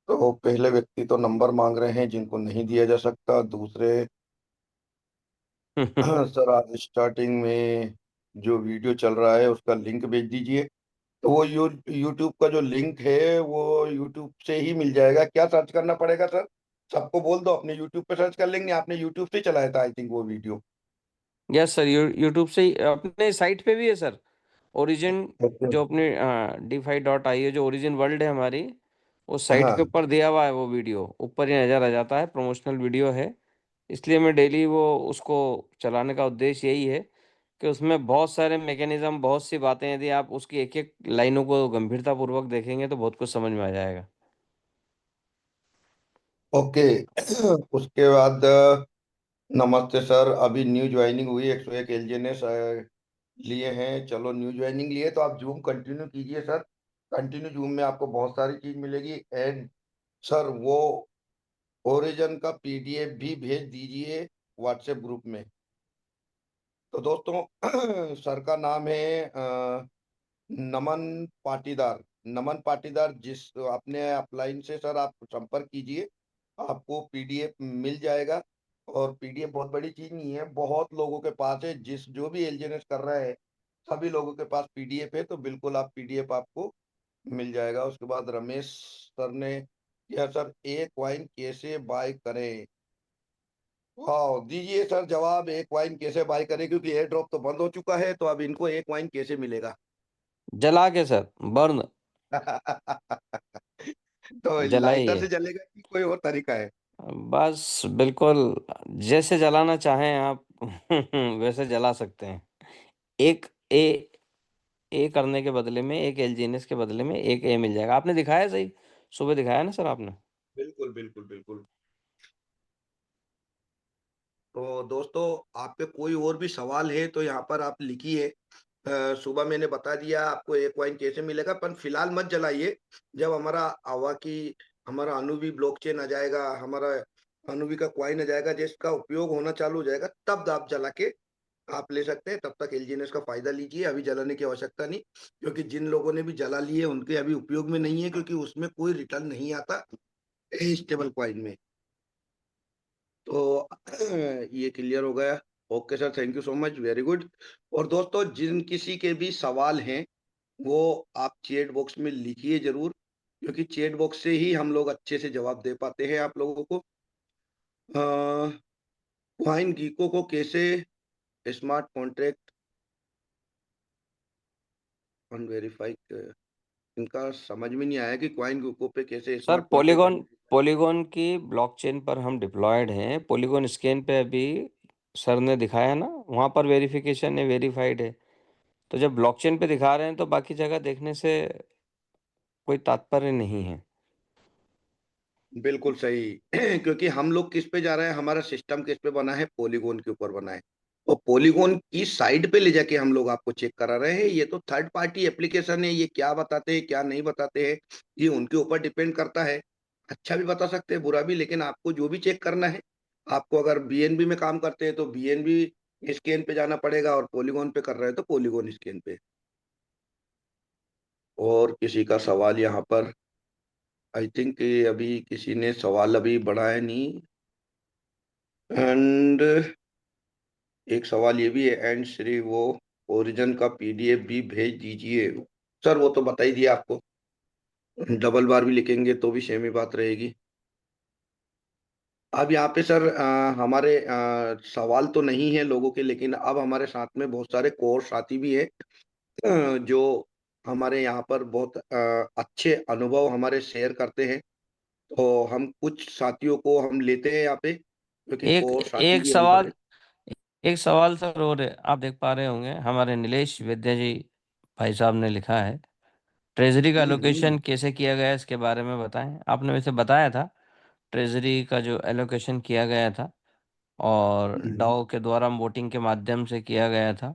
तो पहले व्यक्ति तो नंबर मांग रहे हैं जिनको नहीं दिया जा सकता। दूसरे सर आज स्टार्टिंग में जो वीडियो चल रहा है उसका लिंक भेज दीजिए। तो वो यूट्यूब का जो लिंक है वो यूट्यूब से ही मिल जाएगा, क्या सर्च करना पड़ेगा सर? सबको बोल दो अपने यूट्यूब पे सर्च कर लेंगे, आपने यूट्यूब से चलाया था आई थिंक वो वीडियो। यस सर, यूट्यूब से ही अपने साइट पे भी है सर। Origin, okay. जो अपने DeFi.io जो ओरिजिन वर्ल्ड है हमारी, उस साइट के हाँ। ऊपर दिया हुआ है वो वीडियो, ऊपर ही नज़र आ जाता है, प्रमोशनल वीडियो है। इसलिए मैं डेली वो उसको चलाने का उद्देश्य यही है कि उसमें बहुत सारे मैकेनिज्म, बहुत सी बातें, यदि आप उसकी एक एक लाइनों को गंभीरतापूर्वक देखेंगे तो बहुत कुछ समझ में आ जाएगा। ओके। उसके बाद नमस्ते सर, अभी न्यू ज्वाइनिंग हुई, 101 एलजे ने लिए हैं। चलो न्यू ज्वाइनिंग लिए तो आप जूम कंटिन्यू कीजिए सर। कंटिन्यू जूम में आपको बहुत सारी चीज मिलेगी। एंड सर वो ओरिजिन का पीडीएफ भी भेज दीजिए व्हाट्सएप ग्रुप में। तो दोस्तों सर का नाम है नमन पाटीदार। नमन पाटीदार, जिस अपने अपलाइन से सर आप संपर्क कीजिए, आपको पीडीएफ मिल जाएगा। और पीडीएफ बहुत बड़ी चीज नहीं है, बहुत लोगों के पास है, जिस जो भी एलजीएनएस कर रहा है सभी लोगों के पास पीडीएफ है, तो बिल्कुल आप पीडीएफ आपको मिल जाएगा। उसके बाद रमेश सर ने किया सर, एक वाइन कैसे बाय करें? हाँ दीजिए सर जवाब, एक वाइन कैसे बाय करें, क्योंकि एयर ड्रॉप तो बंद हो चुका है, तो अब इनको एक वाइन कैसे मिलेगा? जला के सर, बर्न, तो लाइटर जलाइए। से जलेगा कि कोई और तरीका है? बस बिल्कुल, जैसे जलाना चाहें आप वैसे जला सकते हैं। एक ए करने के बदले में, एक एलजीएनएस के बदले में एक ए मिल जाएगा। आपने दिखाया सही, सुबह दिखाया ना सर आपने। बिल्कुल बिल्कुल बिल्कुल। तो दोस्तों आपके कोई और भी सवाल है तो यहाँ पर आप लिखिए। सुबह मैंने बता दिया आपको एक वाइन कैसे मिलेगा, पर फिलहाल मत जलाइए। जब हमारा आवा की हमारा अनुवी ब्लॉकचेन आ जाएगा, हमारा अनुवी का क्वाइन आ जाएगा जिसका उपयोग होना चालू हो जाएगा, तब आप जला के आप ले सकते हैं। तब तक एलजीएनएस का फायदा लीजिए, अभी जलाने की आवश्यकता नहीं। क्योंकि जिन लोगों ने भी जला लिए उनके अभी उपयोग में नहीं है, क्योंकि उसमें कोई रिटर्न नहीं आता स्टेबल क्वाइन में। तो ये क्लियर हो गया। Okay sir, thank you so much, very good. और दोस्तों जिन किसी के भी सवाल हैं वो आप चैट बॉक्स में लिखिए जरूर, क्योंकि चैट बॉक्स से ही हम लोग अच्छे से जवाब दे पाते हैं आप लोगों को। क्वाइन गीको को कैसे स्मार्ट कॉन्ट्रैक्ट अनवेरीफाई, इनका समझ में नहीं आया कि क्वाइन गीको पे कैसे sir smart contract. Polygon, polygon की ब्लॉकचेन पर हम डिप्लॉयड हैं। पॉलीगॉन स्कैन पे अभी सर ने दिखाया ना, वहाँ पर वेरिफिकेशन है, वेरीफाइड है। तो जब ब्लॉकचेन पे दिखा रहे हैं तो बाकी जगह देखने से कोई तात्पर्य नहीं है। बिल्कुल सही। क्योंकि हम लोग किस पे जा रहे हैं, हमारा सिस्टम किस पे बना है, पॉलीगॉन के ऊपर बना है। और पॉलीगॉन की साइड पे ले जाके हम लोग आपको चेक करा रहे हैं। ये तो थर्ड पार्टी एप्लीकेशन है, ये क्या बताते हैं क्या नहीं बताते हैं ये उनके ऊपर डिपेंड करता है। अच्छा भी बता सकते हैं बुरा भी, लेकिन आपको जो भी चेक करना है, आपको अगर बीएनबी में काम करते हैं तो बीएनबी स्कैन पे जाना पड़ेगा, और पॉलीगॉन पे कर रहे हैं तो पॉलीगॉन स्कैन पे। और किसी का सवाल यहाँ पर आई थिंक अभी किसी ने सवाल अभी बढ़ाया नहीं। एंड एक सवाल ये भी है, एंड श्री वो ओरिजिन का पीडीएफ भी भेज दीजिए। सर वो तो बता ही दिया आपको, डबल बार भी लिखेंगे तो भी सेम ही बात रहेगी। अब यहाँ पे सर हमारे सवाल तो नहीं है लोगों के, लेकिन अब हमारे साथ में बहुत सारे कोर साथी भी है जो हमारे यहाँ पर बहुत अच्छे अनुभव हमारे शेयर करते हैं। तो हम कुछ साथियों को हम लेते हैं यहाँ पे, क्योंकि एक कोर साथी एक भी हमारे। सवाल, एक सवाल सर, और आप देख पा रहे होंगे हमारे नीलेश विद्या जी भाई साहब ने लिखा है ट्रेजरी का एलोकेशन हम्म। कैसे किया गया है इसके बारे में बताएं। आपने वैसे बताया था ट्रेजरी का जो एलोकेशन किया गया था, और हम्म। डाओ के द्वारा वोटिंग के माध्यम से किया गया था,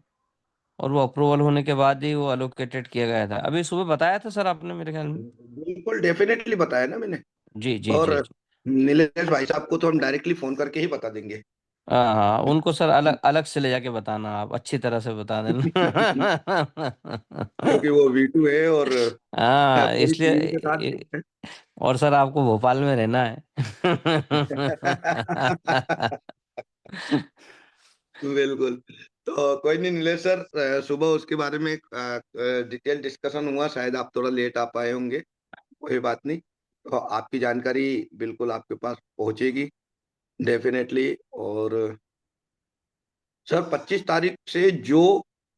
और वो अप्रूवल होने के बाद ही वो एलोकेटेड किया गया था। अभी सुबह बताया था सर आपने मेरे ख्याल में। बिल्कुल डेफिनेटली बताया ना मैंने। जी जी और जी जी। नीलेश भाई साहब को तो हम डायरेक्टली फोन करके ही बता देंगे। हाँ हाँ, उनको सर अलग अलग से ले जाके बताना, आप अच्छी तरह से बता देना। क्योंकि वो वीटू है और हाँ पूरी इसलिए टीम के साथ और सर आपको भोपाल में रहना है। बिल्कुल। तो कोई नहीं नीलेश सर, सुबह उसके बारे में डिटेल डिस्कशन हुआ, शायद आप थोड़ा लेट आ पाए होंगे। कोई बात नहीं, तो आपकी जानकारी बिल्कुल आपके पास पहुंचेगी डेफिनेटली। और सर 25 तारीख से जो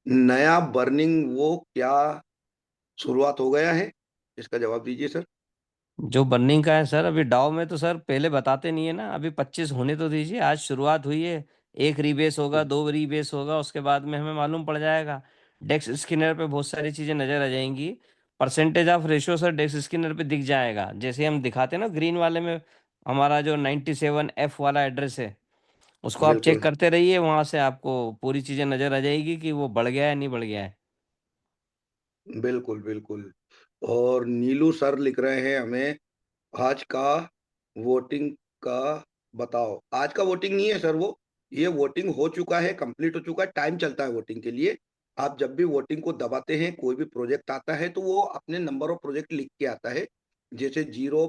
नया बर्निंग वो क्या शुरुआत हो गया है, इसका जवाब दीजिए सर। जो बर्निंग का है सर, अभी डाउ में तो सर पहले बताते नहीं है ना, अभी 25 होने तो दीजिए, आज शुरुआत हुई है। एक रीबेस होगा, दो रीबेस होगा, उसके बाद में हमें मालूम पड़ जाएगा। डेक्स स्किनर पे बहुत सारी चीजें नजर आ जाएंगी। Percentage of ratio sir DEX Screener पे दिख जाएगा, जैसे हम दिखाते हैं ना ग्रीन वाले में। हमारा जो 97F वाला एड्रेस है, उसको आप चेक बिल्कुल करते रहिए, वहां से आपको पूरी चीजें नजर आ जाएगी कि वो बढ़ गया है नहीं बढ़ गया है। बिल्कुल बिल्कुल। और नीलू सर लिख रहे हैं हमें, आज का वोटिंग का बताओ। आज का वोटिंग नहीं है सर, वो ये वोटिंग हो चुका है, कंप्लीट हो चुका है। टाइम चलता है वोटिंग के लिए। आप जब भी वोटिंग को दबाते हैं, कोई भी प्रोजेक्ट आता है तो वो अपने नंबर ऑफ प्रोजेक्ट लिख के आता है। जैसे 0,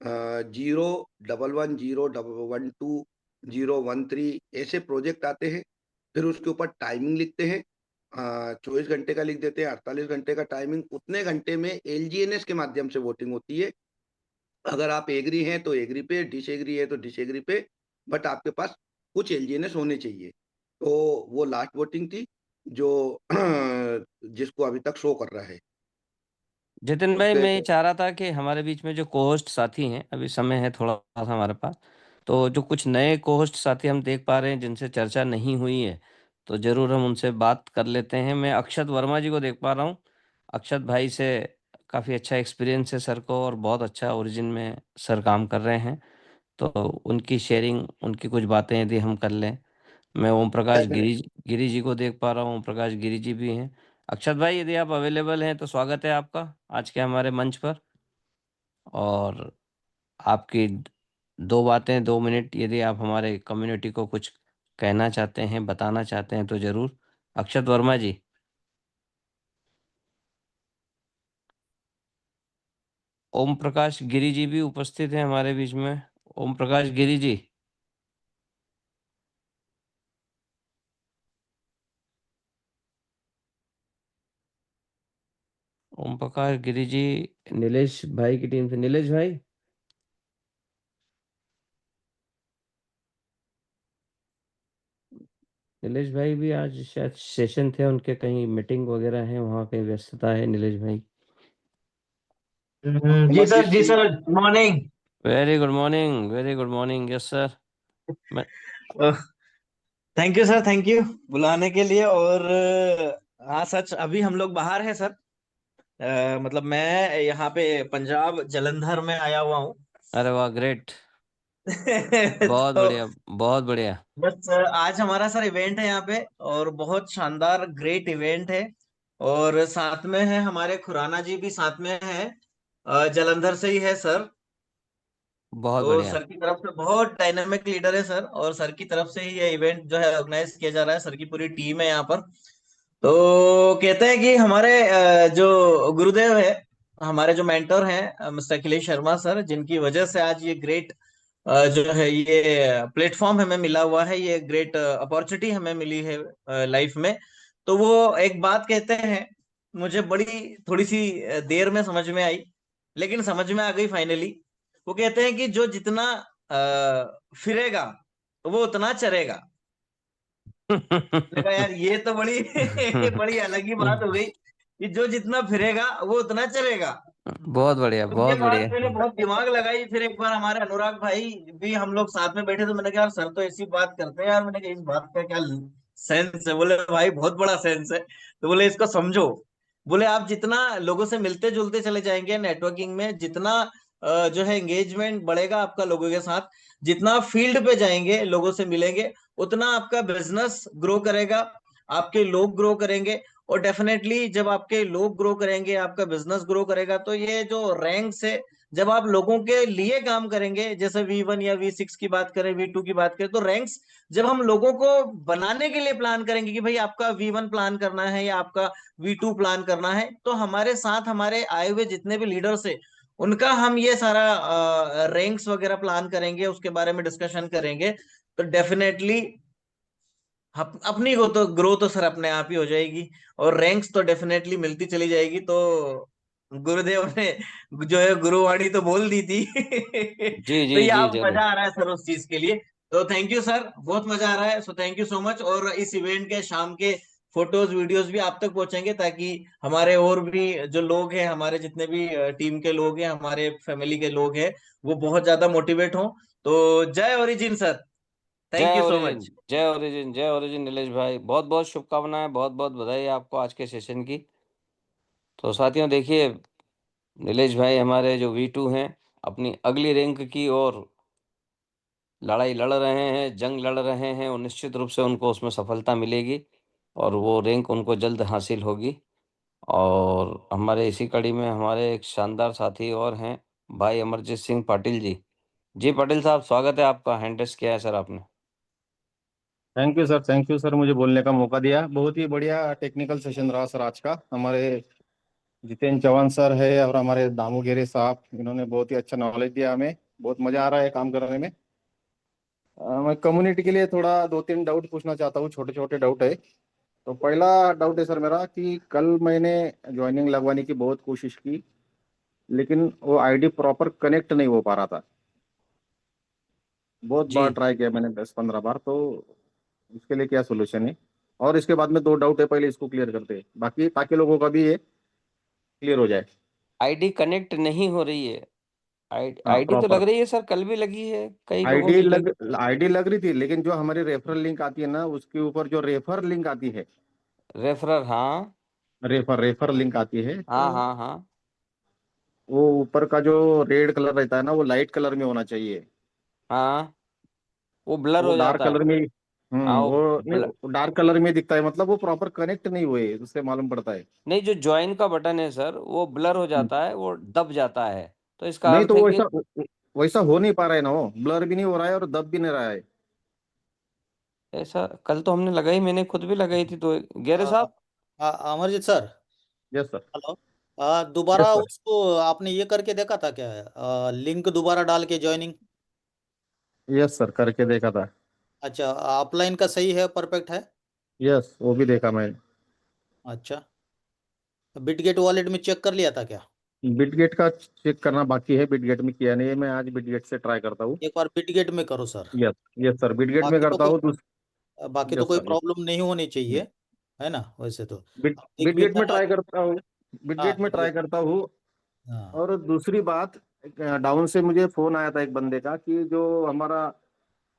0, 11, 0, 12, 0, 13 ऐसे प्रोजेक्ट आते हैं। फिर उसके ऊपर टाइमिंग लिखते हैं, 24 घंटे का लिख देते हैं, 48 घंटे का टाइमिंग। उतने घंटे में एलजीएनएस के माध्यम से वोटिंग होती है। अगर आप एग्री हैं तो एग्री पे, डिस एग्री है तो डिस एग्री पे, बट आपके पास कुछ एलजीएनएस होने चाहिए। तो वो लास्ट वोटिंग थी जो जिसको अभी तक शो कर रहा है। जितिन भाई, उसके मैं ये चाह रहा था कि हमारे बीच में जो कोहोस्ट साथी हैं, अभी समय है थोड़ा सा हमारे पास, तो जो कुछ नए कोहोस्ट साथी हम देख पा रहे हैं जिनसे चर्चा नहीं हुई है, तो जरूर हम उनसे बात कर लेते हैं। मैं अक्षत वर्मा जी को देख पा रहा हूँ। अक्षत भाई से काफ़ी अच्छा एक्सपीरियंस है सर को, और बहुत अच्छा ओरिजिन में सर काम कर रहे हैं। तो उनकी शेयरिंग, उनकी कुछ बातें यदि हम कर लें। मैं ओम प्रकाश गिरी गिरी जी को देख पा रहा हूँ, ओम प्रकाश गिरी जी भी हैं। अक्षत भाई, यदि आप अवेलेबल हैं तो स्वागत है आपका आज के हमारे मंच पर। और आपकी 2 बातें, 2 मिनट, यदि आप हमारे कम्युनिटी को कुछ कहना चाहते हैं, बताना चाहते हैं तो जरूर। अक्षत वर्मा जी। ओम प्रकाश गिरी जी भी उपस्थित हैं हमारे बीच में। ओम प्रकाश गिरी जी। ओम प्रकाश गिरी जी नीलेश भाई की टीम से। नीलेश भाई, नीलेश भाई भी आज शायद सेशन थे उनके, कहीं मीटिंग वगैरह है, वहाँ कहीं व्यस्तता है Nilesh bhai. Amarjeet ji Singh. Sir, good morning. Very good morning, very good morning, yes sir. मैं thank you sir, thank you बुलाने के लिए। और हाँ सच, अभी हम लोग बाहर हैं सर। मतलब मैं यहाँ पे पंजाब जलंधर में आया हुआ हूँ। अरे वाह, ग्रेट, बहुत तो बढ़िया, बहुत बढ़िया। बस आज हमारा सर इवेंट है यहाँ पे, और बहुत शानदार ग्रेट इवेंट है। और साथ में है हमारे खुराना जी भी साथ में है, जलंधर से ही है सर। बहुत तो बढ़िया। सर की तरफ से बहुत डायनामिक लीडर है सर, और सर की तरफ से ही ये इवेंट जो है ऑर्गेनाइज किया जा रहा है। सर की पूरी टीम है यहाँ पर। तो कहते हैं कि हमारे जो गुरुदेव है, हमारे जो मेंटर हैं मिस्टर अखिलेश शर्मा सर, जिनकी वजह से आज ये ग्रेट जो है ये प्लेटफॉर्म हमें मिला हुआ है, ये ग्रेट अपॉर्चुनिटी हमें मिली है लाइफ में। तो वो एक बात कहते हैं, मुझे बड़ी थोड़ी सी देर में समझ में आई, लेकिन समझ में आ गई फाइनली। वो कहते हैं कि जो जितना फिरेगा वो उतना चरेगा। लगा यार, ये तो बड़ी बड़ी अलग ही बात हो गई कि जो जितना फिरेगा वो उतना चलेगा। बहुत बढ़िया, तो ये बहुत बात बढ़िया। मैंने बहुत दिमाग लगाई। फिर एक बार हमारे अनुराग भाई भी हम लोग साथ में बैठे, तो मैंने कहा यार सर तो ऐसी बात करते हैं यार। मैंने कहा इस बात का क्या सेंस है? बोले भाई बहुत बड़ा सेंस है। तो बोले इसको समझो बोले आप जितना लोगों से मिलते जुलते चले जाएंगे नेटवर्किंग में, जितना जो है एंगेजमेंट बढ़ेगा आपका लोगों के साथ, जितना फील्ड पे जाएंगे लोगों से मिलेंगे, उतना आपका बिजनेस ग्रो करेगा, आपके लोग ग्रो करेंगे। और डेफिनेटली जब आपके लोग ग्रो करेंगे, आपका बिजनेस ग्रो करेगा, तो ये जो रैंक्स है, जब आप लोगों के लिए काम करेंगे, जैसे V1 या V6 की बात करें, V2 की बात करें, तो रैंक्स जब हम लोगों को बनाने के लिए प्लान करेंगे कि भाई आपका V1 प्लान करना है या आपका V2 प्लान करना है, तो हमारे साथ हमारे आए हुए जितने भी लीडर्स है, उनका हम ये सारा रैंक्स वगैरह प्लान करेंगे, उसके बारे में डिस्कशन करेंगे। तो डेफिनेटली अपनी को तो ग्रो तो सर अपने आप ही हो जाएगी, और रैंक्स तो डेफिनेटली मिलती चली जाएगी। तो गुरुदेव ने जो है गुरुवाणी तो बोल दी थी जी तो जी ये जी आप जरूर। मजा आ रहा है सर उस चीज के लिए। तो थैंक यू सर, बहुत मजा आ रहा है, so thank you so much. और इस इवेंट के शाम के फोटोज वीडियोस भी आप तक पहुंचेंगे, ताकि हमारे और भी जो लोग हैं, हमारे जितने भी टीम के लोग हैं, हमारे फैमिली के लोग हैं, वो बहुत ज्यादा मोटिवेट हों। तो जय ओरिजिन सर, थैंक जय यू सो ओरिजिन, मच। जय ओरिजिन, जय ओरिजिन नीलेश भाई, बहुत बहुत शुभकामनाएं, बहुत बहुत बधाई आपको आज के सेशन की। तो साथियों देखिए, नीलेश भाई हमारे जो V2 हैं, अपनी अगली रैंक की और लड़ाई लड़ रहे हैं, जंग लड़ रहे हैं, और निश्चित रूप से उनको उसमें सफलता मिलेगी और वो रैंक उनको जल्द हासिल होगी। और हमारे इसी कड़ी में हमारे एक शानदार साथी और हैं, भाई अमरजीत सिंह पाटिल जी। जी पाटिल साहब, स्वागत है आपका। हैंड रेस किया है सर आपने। थैंक यू सर, मुझे बोलने का मौका दिया। बहुत ही बढ़िया टेक्निकल सेशन रहा सर आज का। हमारे जितेंद्र चौहान सर है और हमारे दामू गेरे साहब, इन्होंने बहुत ही अच्छा नॉलेज दिया हमें। बहुत मजा आ रहा है काम करने में। मैं कम्युनिटी के लिए थोड़ा दो तीन डाउट पूछना चाहता हूँ, छोटे छोटे डाउट है। तो पहला डाउट है सर मेरा कि कल मैंने ज्वाइनिंग लगवाने की बहुत कोशिश की, लेकिन वो आईडी प्रॉपर कनेक्ट नहीं हो पा रहा था। बहुत बार जी, ट्राई किया मैंने, 10-15 बार। तो इसके लिए क्या सोल्यूशन है? और इसके बाद में दो डाउट है, पहले इसको क्लियर करते हैं, बाकी ताकि लोगों का भी ये क्लियर हो जाए। आईडी कनेक्ट नहीं हो रही है। हाँ आईडी तो लग प्रॉपर रही है सर, कल भी लगी है कई लोगों की कई। आईडी लग रही थी, लेकिन जो हमारी रेफरल लिंक आती है ना, उसके ऊपर जो रेफर लिंक आती है, रेफरर, हाँ रेफर लिंक आती है, हाँ तो हाँ हाँ वो ऊपर का जो रेड कलर रहता है ना, वो लाइट कलर में होना चाहिए। हाँ, वो ब्लर वो हो डार्क जाता है। कलर में, हाँ वो ब्लर, नहीं, डार्क कलर में दिखता है, मतलब वो प्रॉपर कनेक्ट नहीं हुए, उससे मालूम पड़ता है। नहीं, जो ज्वाइन का बटन है सर, वो ब्लर हो हम्म। जाता है, वो दब जाता है। तो इसका नहीं अर्थ तो है कि वैसा वैसा हो नहीं पा रहा है ना, वो ब्लर भी नहीं हो रहा है और दब भी नहीं रहा है। ऐसा कल तो हमने लगाई, मैंने खुद भी लगाई थी तो। गेरे आ, साहब। Amarjeet sir, yes sir. Hello. Yes दोबारा सर। उसको आपने ये करके देखा था क्या? लिंक दोबारा डाल के ज्वाइनिंग। यस सर, करके देखा था। अच्छा, ऑफलाइन का सही है, परफेक्ट है। यस, वो भी देखा मैंने। अच्छा, बिटगेट वॉलेट में चेक कर लिया था क्या? बिटगेट का चेक करना बाकी है, बिटगेट में किया नहीं है। मैं आज बिटगेट से ट्राई करता हूँ। एक बार बिटगेट में करो sir. Yes. Yes sir, Bitget में बाकी तो करता कोई हूँ बाकी तो यस कोई सर। प्रॉब्लम नहीं होनी चाहिए, है ना? वैसे तो आप देख भी बिटगेट में लेना। ट्राई करता हूँ। हाँ, बिटगेट में ट्राई बिटगेट। करता हूँ। हाँ और दूसरी बात, डाउन से मुझे फोन आया था एक बंदे का कि जो हमारा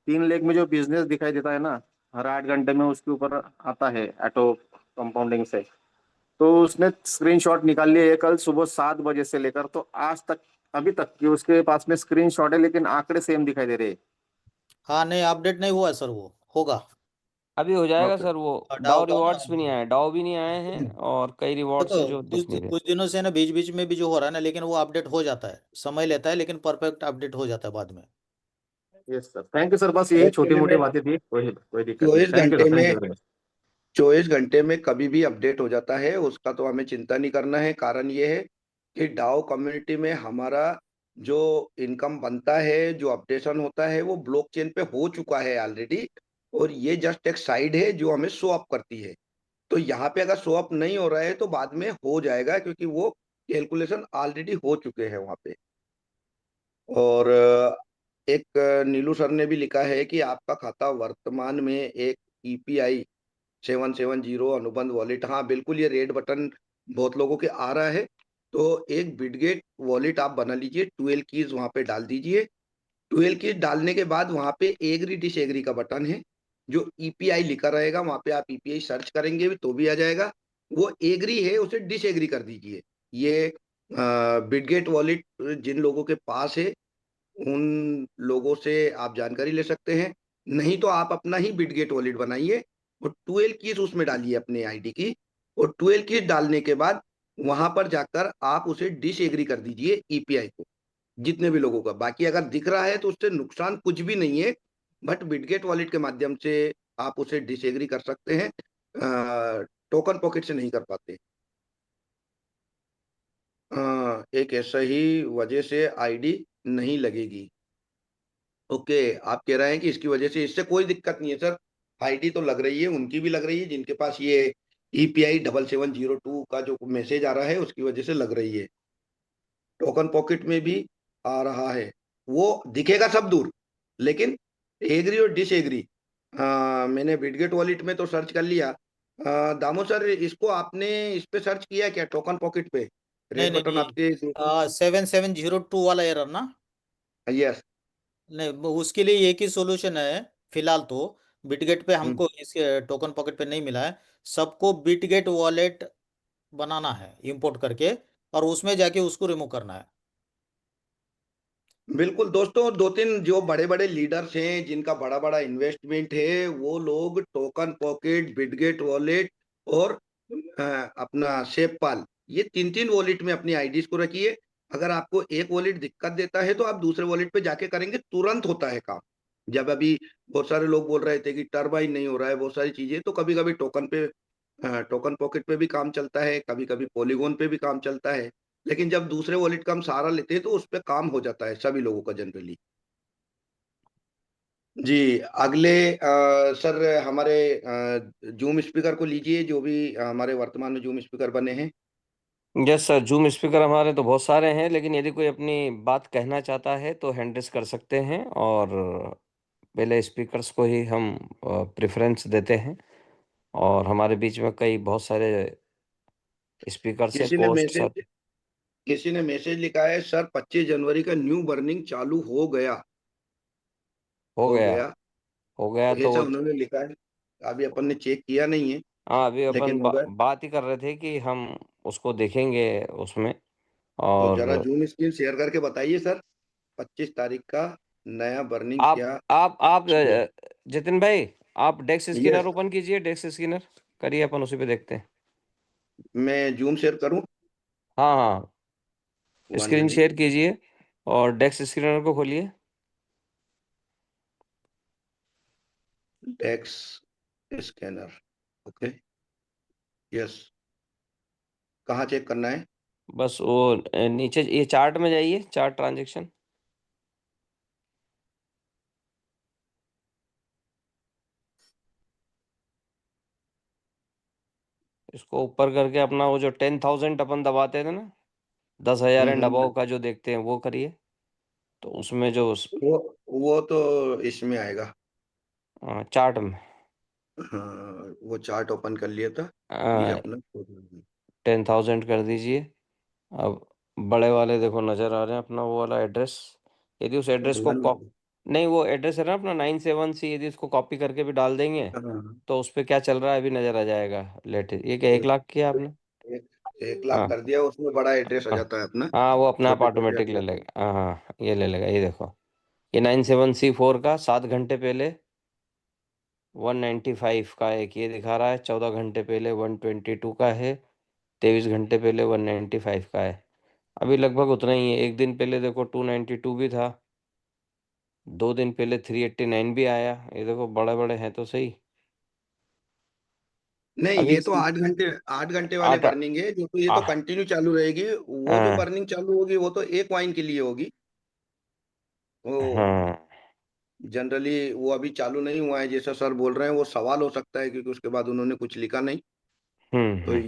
3 लेग में जो बिजनेस दिखाई देता है ना, हर 8 घंटे में उसके ऊपर आता है ऑटो कंपाउंडिंग से। तो उसने स्क्रीनशॉट निकाल लिया है कल सुबह 7 बजे से लेकर तो आज तक, अभी तक कि उसके पास में स्क्रीनशॉट है, लेकिन आंकड़े सेम दिखाई दे रहे हैं। हाँ, नहीं अपडेट नहीं हुआ है सर, वो होगा। अभी हो जाएगा ओके। सर वो। डाउ डाउ का ना। रिवॉर्ड्स भी नहीं आए, डाउ भी नहीं आए हैं, और कई रिवॉर्ड्स देखो, हैं जो दिख कुछ नहीं रहे। कुछ दिनों से ना बीच बीच में भी जो हो रहा है ना, लेकिन वो अपडेट हो जाता है, समय लेता है, लेकिन परफेक्ट अपडेट हो जाता है बाद में। Yes sir, thank you sir. बस यही छोटी एक्चुअली मोटी में बातें थी, कोई कोई दिक्कत नहीं। 24 थैंक यू घंटे सर, थैंक में यू वेरी मच। 24 घंटे में कभी भी अपडेट हो जाता है, उसका तो हमें चिंता नहीं करना है। कारण ये है कि डाओ कम्युनिटी में हमारा जो इनकम बनता है, जो अपडेशन होता है, वो ब्लॉकचेन पे हो चुका है ऑलरेडी। और ये जस्ट एक साइड है जो हमें शो अप करती है। तो यहाँ पे अगर शो अप नहीं हो रहा है तो बाद में हो जाएगा, क्योंकि वो कैलकुलेशन ऑलरेडी हो चुके हैं वहाँ पे। और एक नीलू सर ने भी लिखा है कि आपका खाता वर्तमान में एक ईपीआई 770 अनुबंध वॉलेट, हाँ बिल्कुल, ये रेड बटन बहुत लोगों के आ रहा है। तो एक बिटगेट वॉलेट आप बना लीजिए, 12 कीज वहाँ पे डाल दीजिए। 12 कीज डालने के बाद वहाँ पे एग्री डिस एग्री का बटन है, जो ईपीआई लिखा रहेगा, वहाँ पे आप ईपीआई सर्च करेंगे भी तो भी आ जाएगा। वो एग्री है उसे डिसएग्री कर दीजिए। ये बिटगेट वॉलेट जिन लोगों के पास है उन लोगों से आप जानकारी ले सकते हैं। नहीं तो आप अपना ही बिटगेट वॉलेट बनाइए और 12 कीज़ उसमें डालिए अपने आईडी की, और 12 कीज़ डालने के बाद वहाँ पर जाकर आप उसे डिसएग्री कर दीजिए ईपीआई को, जितने भी लोगों का। बाकी अगर दिख रहा है तो उससे नुकसान कुछ भी नहीं है, बट बिटगेट वॉलेट के माध्यम से आप उसे डिसएग्री कर सकते हैं, टोकन पॉकेट से नहीं कर पाते। एक ऐसा ही वजह से आईडी नहीं लगेगी। ओके, आप कह रहे हैं कि इसकी वजह से, इससे कोई दिक्कत नहीं है सर। आईडी तो लग रही है, उनकी भी लग रही है जिनके पास ये ईपीआई 7702 का जो मैसेज आ रहा है उसकी वजह से लग रही है। टोकन पॉकेट में भी आ रहा है, वो दिखेगा सब दूर, लेकिन एग्री और डिसएग्री मैंने बिटगेट वॉलेट में तो सर्च कर लिया। दामो सर, इसको आपने इस पे सर्च किया क्या, टोकन पॉकेट पे? नहीं रेड नहीं बटन नहीं, आपके। 7702 वाला एरर ना? यस। नहीं, उसके लिए एक ही सॉल्यूशन है फिलहाल तो। बिटगेट पे हमको इसके टोकन पॉकेट पे नहीं मिला है। सबको बिटगेट वॉलेट बनाना है इंपोर्ट करके, और उसमें जाके उसको रिमूव करना है। बिल्कुल दोस्तों, 2-3 जो बड़े-बड़े लीडर्स हैं, जिनका बड़ा-बड़ा इन्वेस्टमेंट है, वो लोग टोकन पॉकेट, बिटगेट वॉलेट और अपना शेपपाल, ये 3-3 वॉलेट में अपनी आईडीज़ को रखिए। अगर आपको एक वॉलेट दिक्कत देता है, तो आप दूसरे वॉलेट पे जाके करेंगे, तुरंत होता है काम। जब अभी बहुत सारे लोग बोल रहे थे कि टरबाइन नहीं हो रहा है, बहुत सारी चीज़ें, तो कभी-कभी टोकन पॉकेट पे भी काम चलता है, कभी-कभी पॉलीगॉन पे भी काम चलता है। लेकिन जब दूसरे वॉलेट का हम सहारा लेते हैं तो उस पे काम हो जाता है सभी लोगों का जनरली। जी, अगले सर हमारे ज़ूम स्पीकर को लीजिए, जो भी हमारे वर्तमान में ज़ूम स्पीकर बने हैं। यस सर, जूम स्पीकर हमारे तो बहुत सारे हैं, लेकिन यदि कोई अपनी बात कहना चाहता है तो हैंड रेज़ कर सकते हैं, और पहले स्पीकर्स को ही हम प्रेफ़रेंस देते हैं। और हमारे बीच में कई बहुत सारे स्पीकर्स हैं, किसी ने पोस्ट सर। मैसेज किसी ने मैसेज लिखा है, सर 25 जनवरी का न्यू बर्निंग चालू हो गया। हो हो गया, गया, हो गया तो ऐसा उन्होंने लिखा है। अभी अपन ने चेक किया नहीं है, हाँ, अभी अपन लेकिन हो गया। बात ही कर रहे थे कि हम उसको देखेंगे उसमें। तो जरा और ज़ूम स्क्रीन शेयर करके बताइए सर, 25 तारीख का नया बर्निंग आप क्या आप हुआ? जितिन भाई, आप डेस्क यस, स्कैनर ओपन कीजिए, डेस्क स्कैनर करिए, अपन उसी पे देखते हैं। मैं ज़ूम शेयर करूँ? हाँ हाँ, 1 स्क्रीन मिनट। शेयर कीजिए और डेस्क स्कैनर को खोलिए। डेक्स स्कैनर, ओके, यस। कहाँ चेक करना है? बस वो नीचे ये चार्ट में जाइए, चार्ट ट्रांजैक्शन। इसको ऊपर करके अपना वो जो 10,000 अपन दबाते थे ना, 10,000 एंड हम्म। अबव का जो देखते हैं वो करिए। तो उसमें जो वो वो तो इसमें आएगा। चार्ट में हाँ, वो चार्ट ओपन कर लिया था, ये अपना। 10,000 कर दीजिए। अब बड़े वाले देखो नज़र आ रहे हैं, अपना वो वाला एड्रेस। यदि उस एड्रेस को वन। कॉप नहीं, वो एड्रेस है ना अपना 97C, यदि उसको कॉपी करके भी डाल देंगे हाँ, तो उस पे क्या चल रहा है अभी नज़र आ जाएगा। लेटेस्ट ये क्या 1 लाख किया आपने? एक 1 लाख हाँ कर दिया, उसमें बड़ा एड्रेस आ हाँ जाता है अपना। हाँ, वो अपने आप छोटे छोटे ऑटोमेटिक ले एड्रेस। लेगा। हाँ हाँ, ये ले लेगा, ये देखो। ये 97C4 का 7 घंटे पहले 195 का एक ये दिखा रहा है, 14 घंटे पहले 122 का है, 23 घंटे पहले 195 का है। अभी लगभग उतना ही है। एक दिन पहले देखो 292 भी था, 2 दिन पहले 389 भी आया। ये देखो बड़े बड़े हैं तो सही। नहीं, अभी ये तो 8 घंटे, 8 घंटे वाले आठ बर्निंग है, जो तो ये तो आह, कंटिन्यू चालू रहेगी। वो जो हाँ बर्निंग चालू होगी वो तो एक वाइन के लिए होगी। वो हाँ। जनरली वो अभी चालू नहीं हुआ है, जैसा सर बोल रहे हैं, वो सवाल हो सकता है क्योंकि उसके बाद उन्होंने कुछ लिखा नहीं। तो हम्म।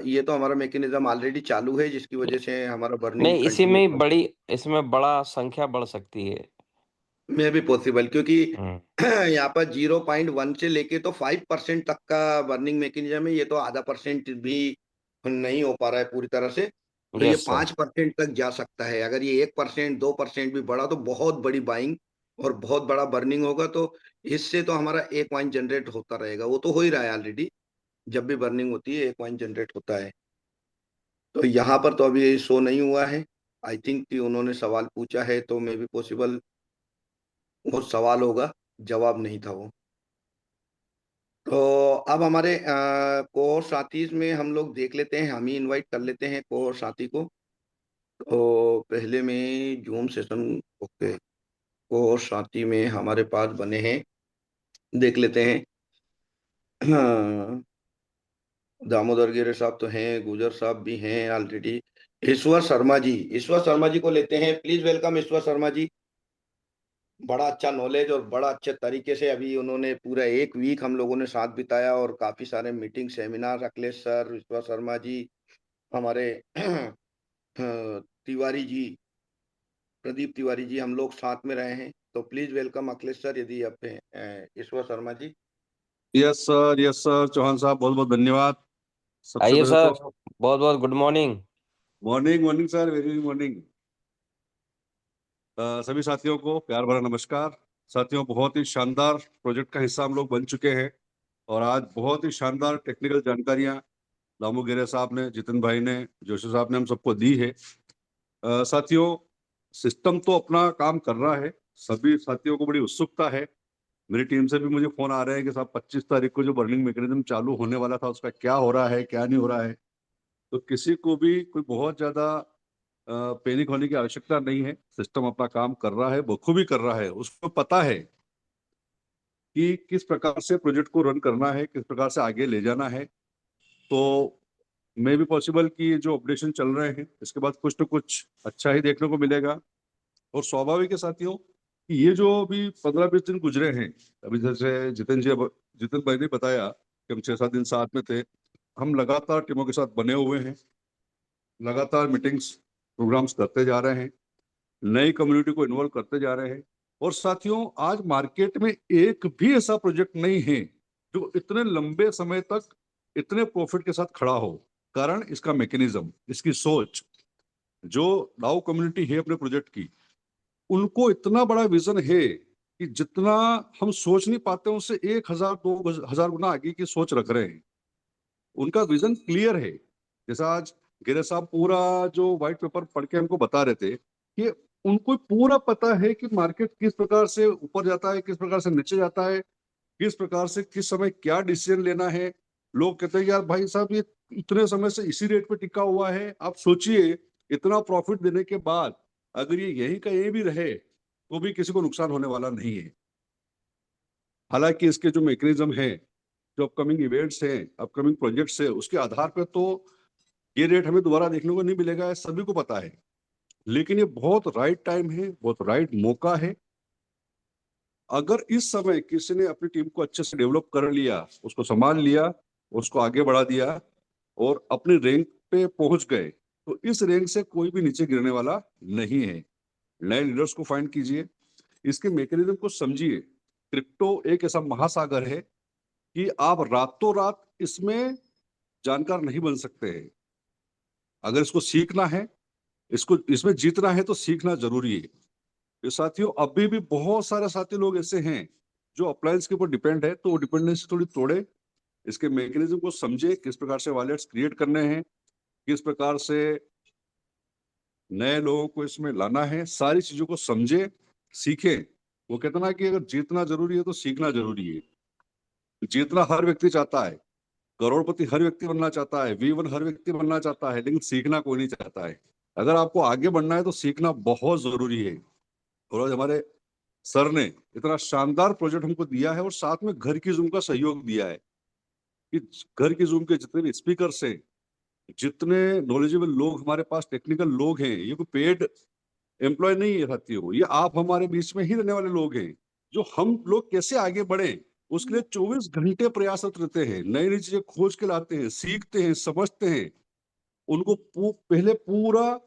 ये तो हमारा मैकेनिज्म ऑलरेडी चालू है, जिसकी वजह से हमारा बर्निंग नहीं, इसी में कंटिन्यू। ही बड़ी, इसमें बड़ा संख्या बढ़ सकती है। में भी पॉसिबल, क्योंकि हम्म। यहाँ पर 0.1 से लेके तो 5% तक का बर्निंग मैकेनिज्म है। ये तो आधा परसेंट भी नहीं हो पा रहा है पूरी तरह से। तो ये यस सर। 5% तक जा सकता है। अगर ये 1% 2% भी बढ़ा तो बहुत बड़ी बाइंग और बहुत बड़ा बर्निंग होगा। तो इससे तो हमारा एक वाइन जनरेट होता रहेगा, वो तो हो ही रहा है ऑलरेडी। जब भी बर्निंग होती है 1 पॉइंट जनरेट होता है। तो यहाँ पर तो अभी शो नहीं हुआ है। आई थिंक कि उन्होंने सवाल पूछा है तो मे बी पॉसिबल वो सवाल होगा, जवाब नहीं था वो। तो अब हमारे कोर साथी में हम लोग देख लेते हैं, हम ही इनवाइट कर लेते हैं कोर साथी को। तो पहले में जूम सेशन, ओके, कोर साथी में हमारे पास बने हैं, देख लेते हैं। हाँ, दामोदर गिरे साहब तो हैं, गुजर साहब भी हैं ऑलरेडी। ईश्वर शर्मा जी, ईश्वर शर्मा जी को लेते हैं, प्लीज वेलकम ईश्वर शर्मा जी। बड़ा अच्छा नॉलेज और बड़ा अच्छे तरीके से अभी उन्होंने पूरा 1 वीक हम लोगों ने साथ बिताया और काफी सारे मीटिंग सेमिनार, अखिलेश सर, ईश्वर शर्मा जी, हमारे तिवारी जी, प्रदीप तिवारी जी, हम लोग साथ में रहे हैं। तो प्लीज वेलकम अखिलेश सर, यदि आप हैं, ईश्वर शर्मा जी। यस सर चौहान साहब, बहुत बहुत धन्यवाद। सबसे आइए पहले सर, तो बहुत बहुत good morning. Morning morning sir, very morning. सभी साथियों को प्यार भरा नमस्कार। साथियों, बहुत ही शानदार प्रोजेक्ट का हिस्सा हम लोग बन चुके हैं और आज बहुत ही शानदार टेक्निकल जानकारियां दामू गिरे साहब ने, जितिन भाई ने, जोशी साहब ने हम सबको दी है। साथियों, सिस्टम तो अपना काम कर रहा है, सभी साथियों को बड़ी उत्सुकता है। मेरी टीम से भी मुझे फोन आ रहे हैं कि साहब 25 तारीख को जो बर्निंग मैकेनिज्म चालू होने वाला था उसका क्या हो रहा है, क्या नहीं हो रहा है। तो किसी को भी कोई बहुत ज्यादा पैनिक होने की आवश्यकता नहीं है। सिस्टम अपना काम कर रहा है, बखूबी कर रहा है। उसको पता है कि किस प्रकार से प्रोजेक्ट को रन करना है, किस प्रकार से आगे ले जाना है। तो मे भी पॉसिबल कि ये जो ऑपरेशन चल रहे हैं इसके बाद कुछ तो कुछ अच्छा ही देखने को मिलेगा। और स्वाभाविक है साथियों कि ये जो अभी 15-20 दिन गुजरे हैं, अभी जैसे जितिन भाई ने बताया कि हम 6-7 दिन साथ में थे, हम लगातार टीमों के साथ बने हुए हैं, लगातार मीटिंग्स प्रोग्राम्स करते जा रहे हैं, नई कम्युनिटी को इन्वॉल्व करते जा रहे हैं। और साथियों, आज मार्केट में एक भी ऐसा प्रोजेक्ट नहीं है जो इतने लंबे समय तक इतने प्रॉफिट के साथ खड़ा हो। कारण इसका मैकेनिज्म, इसकी सोच। जो डाउ कम्युनिटी है अपने प्रोजेक्ट की, उनको इतना बड़ा विजन है कि जितना हम सोच नहीं पाते उससे 1000-2000 गुना आगे की सोच रख रहे हैं। उनका विजन क्लियर है। जैसा आज गिरे साहब पूरा जो व्हाइट पेपर पढ़ के हमको बता रहे थे कि उनको पूरा पता है कि मार्केट किस प्रकार से ऊपर जाता है, किस प्रकार से नीचे जाता है, किस प्रकार से किस समय क्या डिसीजन लेना है। लोग कहते हैं यार भाई साहब, ये इतने समय से इसी रेट पे टिका हुआ है, आप सोचिए इतना प्रॉफिट देने के बाद अगर ये यही का ये भी रहे तो भी किसी को नुकसान होने वाला नहीं है। हालांकि इसके जो मैकेनिज्म है, जो अपकमिंग इवेंट्स हैं, अपकमिंग प्रोजेक्ट्स है, उसके आधार पर तो ये रेट हमें दोबारा देखने को नहीं मिलेगा, सभी को पता है। लेकिन ये बहुत राइट टाइम है, बहुत राइट मौका है। अगर इस समय किसी ने अपनी टीम को अच्छे से डेवलप कर लिया, उसको संभाल लिया, उसको आगे बढ़ा दिया और अपनी रैंक पे पहुंच गए, तो इस रैंक से कोई भी नीचे गिरने वाला नहीं है। नए लीडर्स को फाइंड कीजिए, इसके मैकेनिज्म को समझिए। क्रिप्टो एक ऐसा महासागर है कि आप रातों रात इसमें जानकार नहीं बन सकते हैं। अगर इसको सीखना है, इसको इसमें जीतना है तो सीखना जरूरी है। तो साथियों, अभी भी बहुत सारे साथी लोग ऐसे हैं जो अप्लायंस के ऊपर डिपेंड है, तो वो डिपेंडेंसी थोड़ी तोड़े, इसके मैकेनिज्म को समझे, किस प्रकार से वॉलेट्स क्रिएट करने हैं, किस प्रकार से नए लोगों को इसमें लाना है, सारी चीजों को समझे, सीखे। वो कहते ना कि अगर जीतना जरूरी है तो सीखना जरूरी है। जीतना हर व्यक्ति चाहता है, करोड़पति हर व्यक्ति बनना चाहता है, V1 हर व्यक्ति बनना चाहता है, लेकिन सीखना कोई नहीं चाहता है। अगर आपको आगे बढ़ना है तो सीखना बहुत जरूरी है। और आज हमारे सर ने इतना शानदार प्रोजेक्ट हमको दिया है और साथ में घर की जूम का सहयोग दिया है कि घर की जूम के जितने भी स्पीकर्स हैं, जितने नॉलेजेबल लोग हमारे पास टेक्निकल लोग हैं, ये कोई पेड एम्प्लॉय नहीं है साथियों, ये आप हमारे बीच में ही रहने वाले लोग हैं। जो हम लोग कैसे आगे बढ़े उसके लिए 24 घंटे प्रयासरत रहते हैं, नई नई चीजें खोज के लाते हैं, सीखते हैं, समझते हैं। उनको पहले पूरा,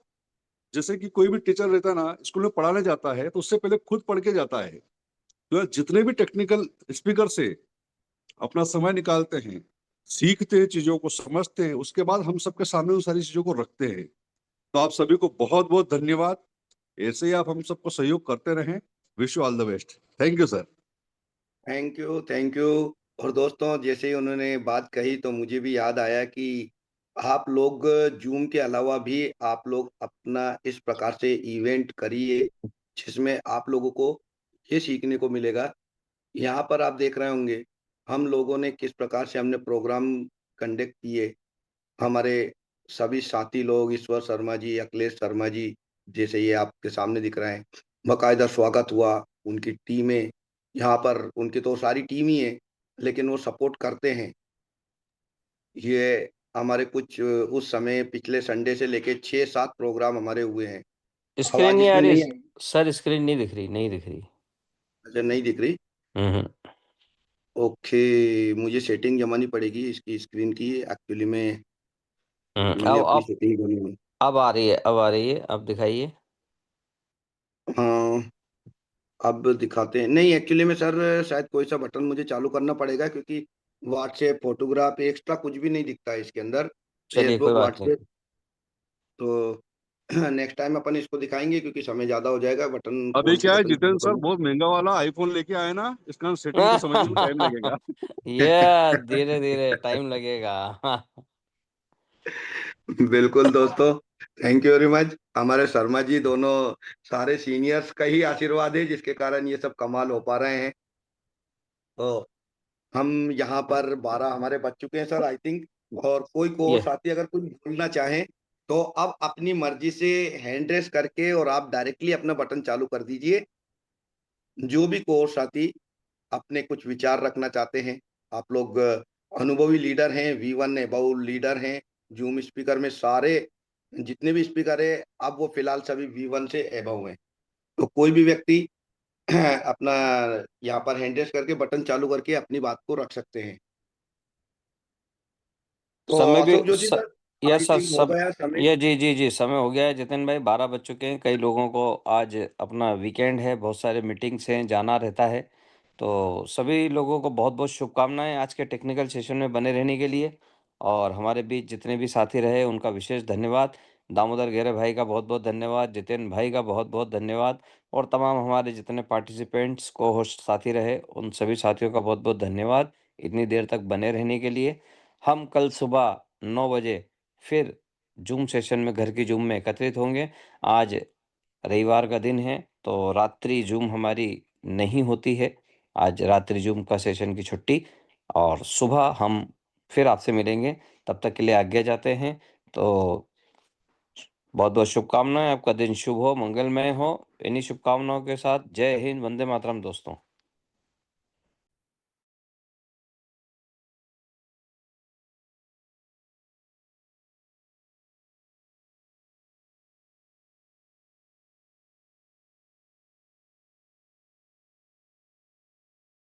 जैसे कि कोई भी टीचर रहता है ना, स्कूल में पढ़ाने जाता है तो उससे पहले खुद पढ़ के जाता है। तो जितने भी टेक्निकल स्पीकर से अपना समय निकालते हैं, सीखते हैं, चीजों को समझते हैं, उसके बाद हम सबके सामने उन सारी चीजों को रखते हैं। तो आप सभी को बहुत बहुत धन्यवाद। ऐसे ही आप हम सबको सहयोग करते रहें। Wish you all the best. Thank you sir. Thank you, thank you. और दोस्तों जैसे ही उन्होंने बात कही तो मुझे भी याद आया कि आप लोग जूम के अलावा भी आप लोग अपना इस प्रकार से इवेंट करिए जिसमें आप लोगों को ये सीखने को मिलेगा। यहाँ पर आप देख रहे होंगे हम लोगों ने किस प्रकार से हमने प्रोग्राम कंडक्ट किए। हमारे सभी साथी लोग ईश्वर शर्मा जी, अखिलेश शर्मा जी, जैसे ये आपके सामने दिख रहे हैं, बाकायदा स्वागत हुआ। उनकी टीमें यहाँ पर उनकी तो सारी टीम ही है, लेकिन वो सपोर्ट करते हैं। ये हमारे कुछ उस समय पिछले संडे से लेके 6-7 प्रोग्राम हमारे हुए हैं। स्क्रीन आवाज़ नहीं आ इसमें रही नहीं आई? सर, स्क्रीन नहीं दिख रही, नहीं दिख रही। अच्छा, नहीं दिख रही? हम्म। ओके, मुझे सेटिंग जमानी पड़ेगी इसकी स्क्रीन की एक्चुअली में। मुझे अपनी अब सेटिंग जमानी। अब आ रही है, अब आ रही है, अब दिखाइए। हाँ, अब दिखाते हैं। नहीं एक्चुअली में सर शायद कोई सा बटन मुझे चालू करना पड़ेगा क्योंकि व्हाट्सएप, फोटोग्राफ एक्स्ट्रा कुछ भी नहीं दिखता है इसके अंदर। चलिए कोई फेसबुक, बात नहीं। व्हाट्सएप तो नेक्स्ट टाइम अपन इसको दिखाएंगे क्योंकि समय ज़्यादा हो जाएगा। बटन अभी कौन से क्या है बटन चालू जितेंद्र सर, करना। बहुत महंगा वाला आईफोन लेके आए ना, इसका सेटिंग को समझने में टाइम लगेगा। ये धीरे धीरे टाइम लगेगा। बिल्कुल दोस्तों, थैंक यू वेरी मच। हमारे शर्मा जी दोनों सारे सीनियर्स का ही आशीर्वाद है जिसके कारण ये सब कमाल हो पा रहे हैं। तो हम यहाँ पर 12 हमारे बच चुके हैं सर आई थिंक। और कोई को ये साथी अगर कुछ बोलना चाहें तो अब अपनी मर्जी से हैंड रेस करके और आप डायरेक्टली अपना बटन चालू कर दीजिए। जो भी कोर साथी अपने कुछ विचार रखना चाहते हैं, आप लोग अनुभवी लीडर हैं, V1 अबव लीडर हैं। जूम स्पीकर में सारे जितने भी स्पीकर है अब वो फिलहाल सभी V1 से अबव हैं। तो कोई भी व्यक्ति अपना यहाँ पर हैंड रेस करके बटन चालू करके अपनी बात को रख सकते हैं। तो समय भी Ashok Joshi sir, yes I sir, think हो सब गया समय। ये जी जी जी, समय हो गया है जितिन भाई, 12 बज चुके हैं। कई लोगों को आज अपना वीकेंड है, बहुत सारे मीटिंग्स हैं, जाना रहता है। तो सभी लोगों को बहुत बहुत शुभकामनाएं आज के टेक्निकल सेशन में बने रहने के लिए। और हमारे बीच जितने भी साथी रहे उनका विशेष धन्यवाद। दामोदर घेरे भाई का बहुत बहुत धन्यवाद, जितेन भाई का बहुत बहुत धन्यवाद, और तमाम हमारे जितने पार्टिसिपेंट्स को होस्ट साथी रहे उन सभी साथियों का बहुत बहुत धन्यवाद इतनी देर तक बने रहने के लिए। हम कल सुबह 9 बजे फिर जूम सेशन में, घर की जूम में एकत्रित होंगे। आज रविवार का दिन है तो रात्रि जूम हमारी नहीं होती है। आज रात्रि जूम का सेशन की छुट्टी, और सुबह हम फिर आपसे मिलेंगे। तब तक के लिए आज्ञा चाहते हैं। तो बहुत बहुत शुभकामनाएं, आपका दिन शुभ हो, मंगलमय हो। इन्हीं शुभकामनाओं के साथ जय हिंद, वंदे मातरम दोस्तों।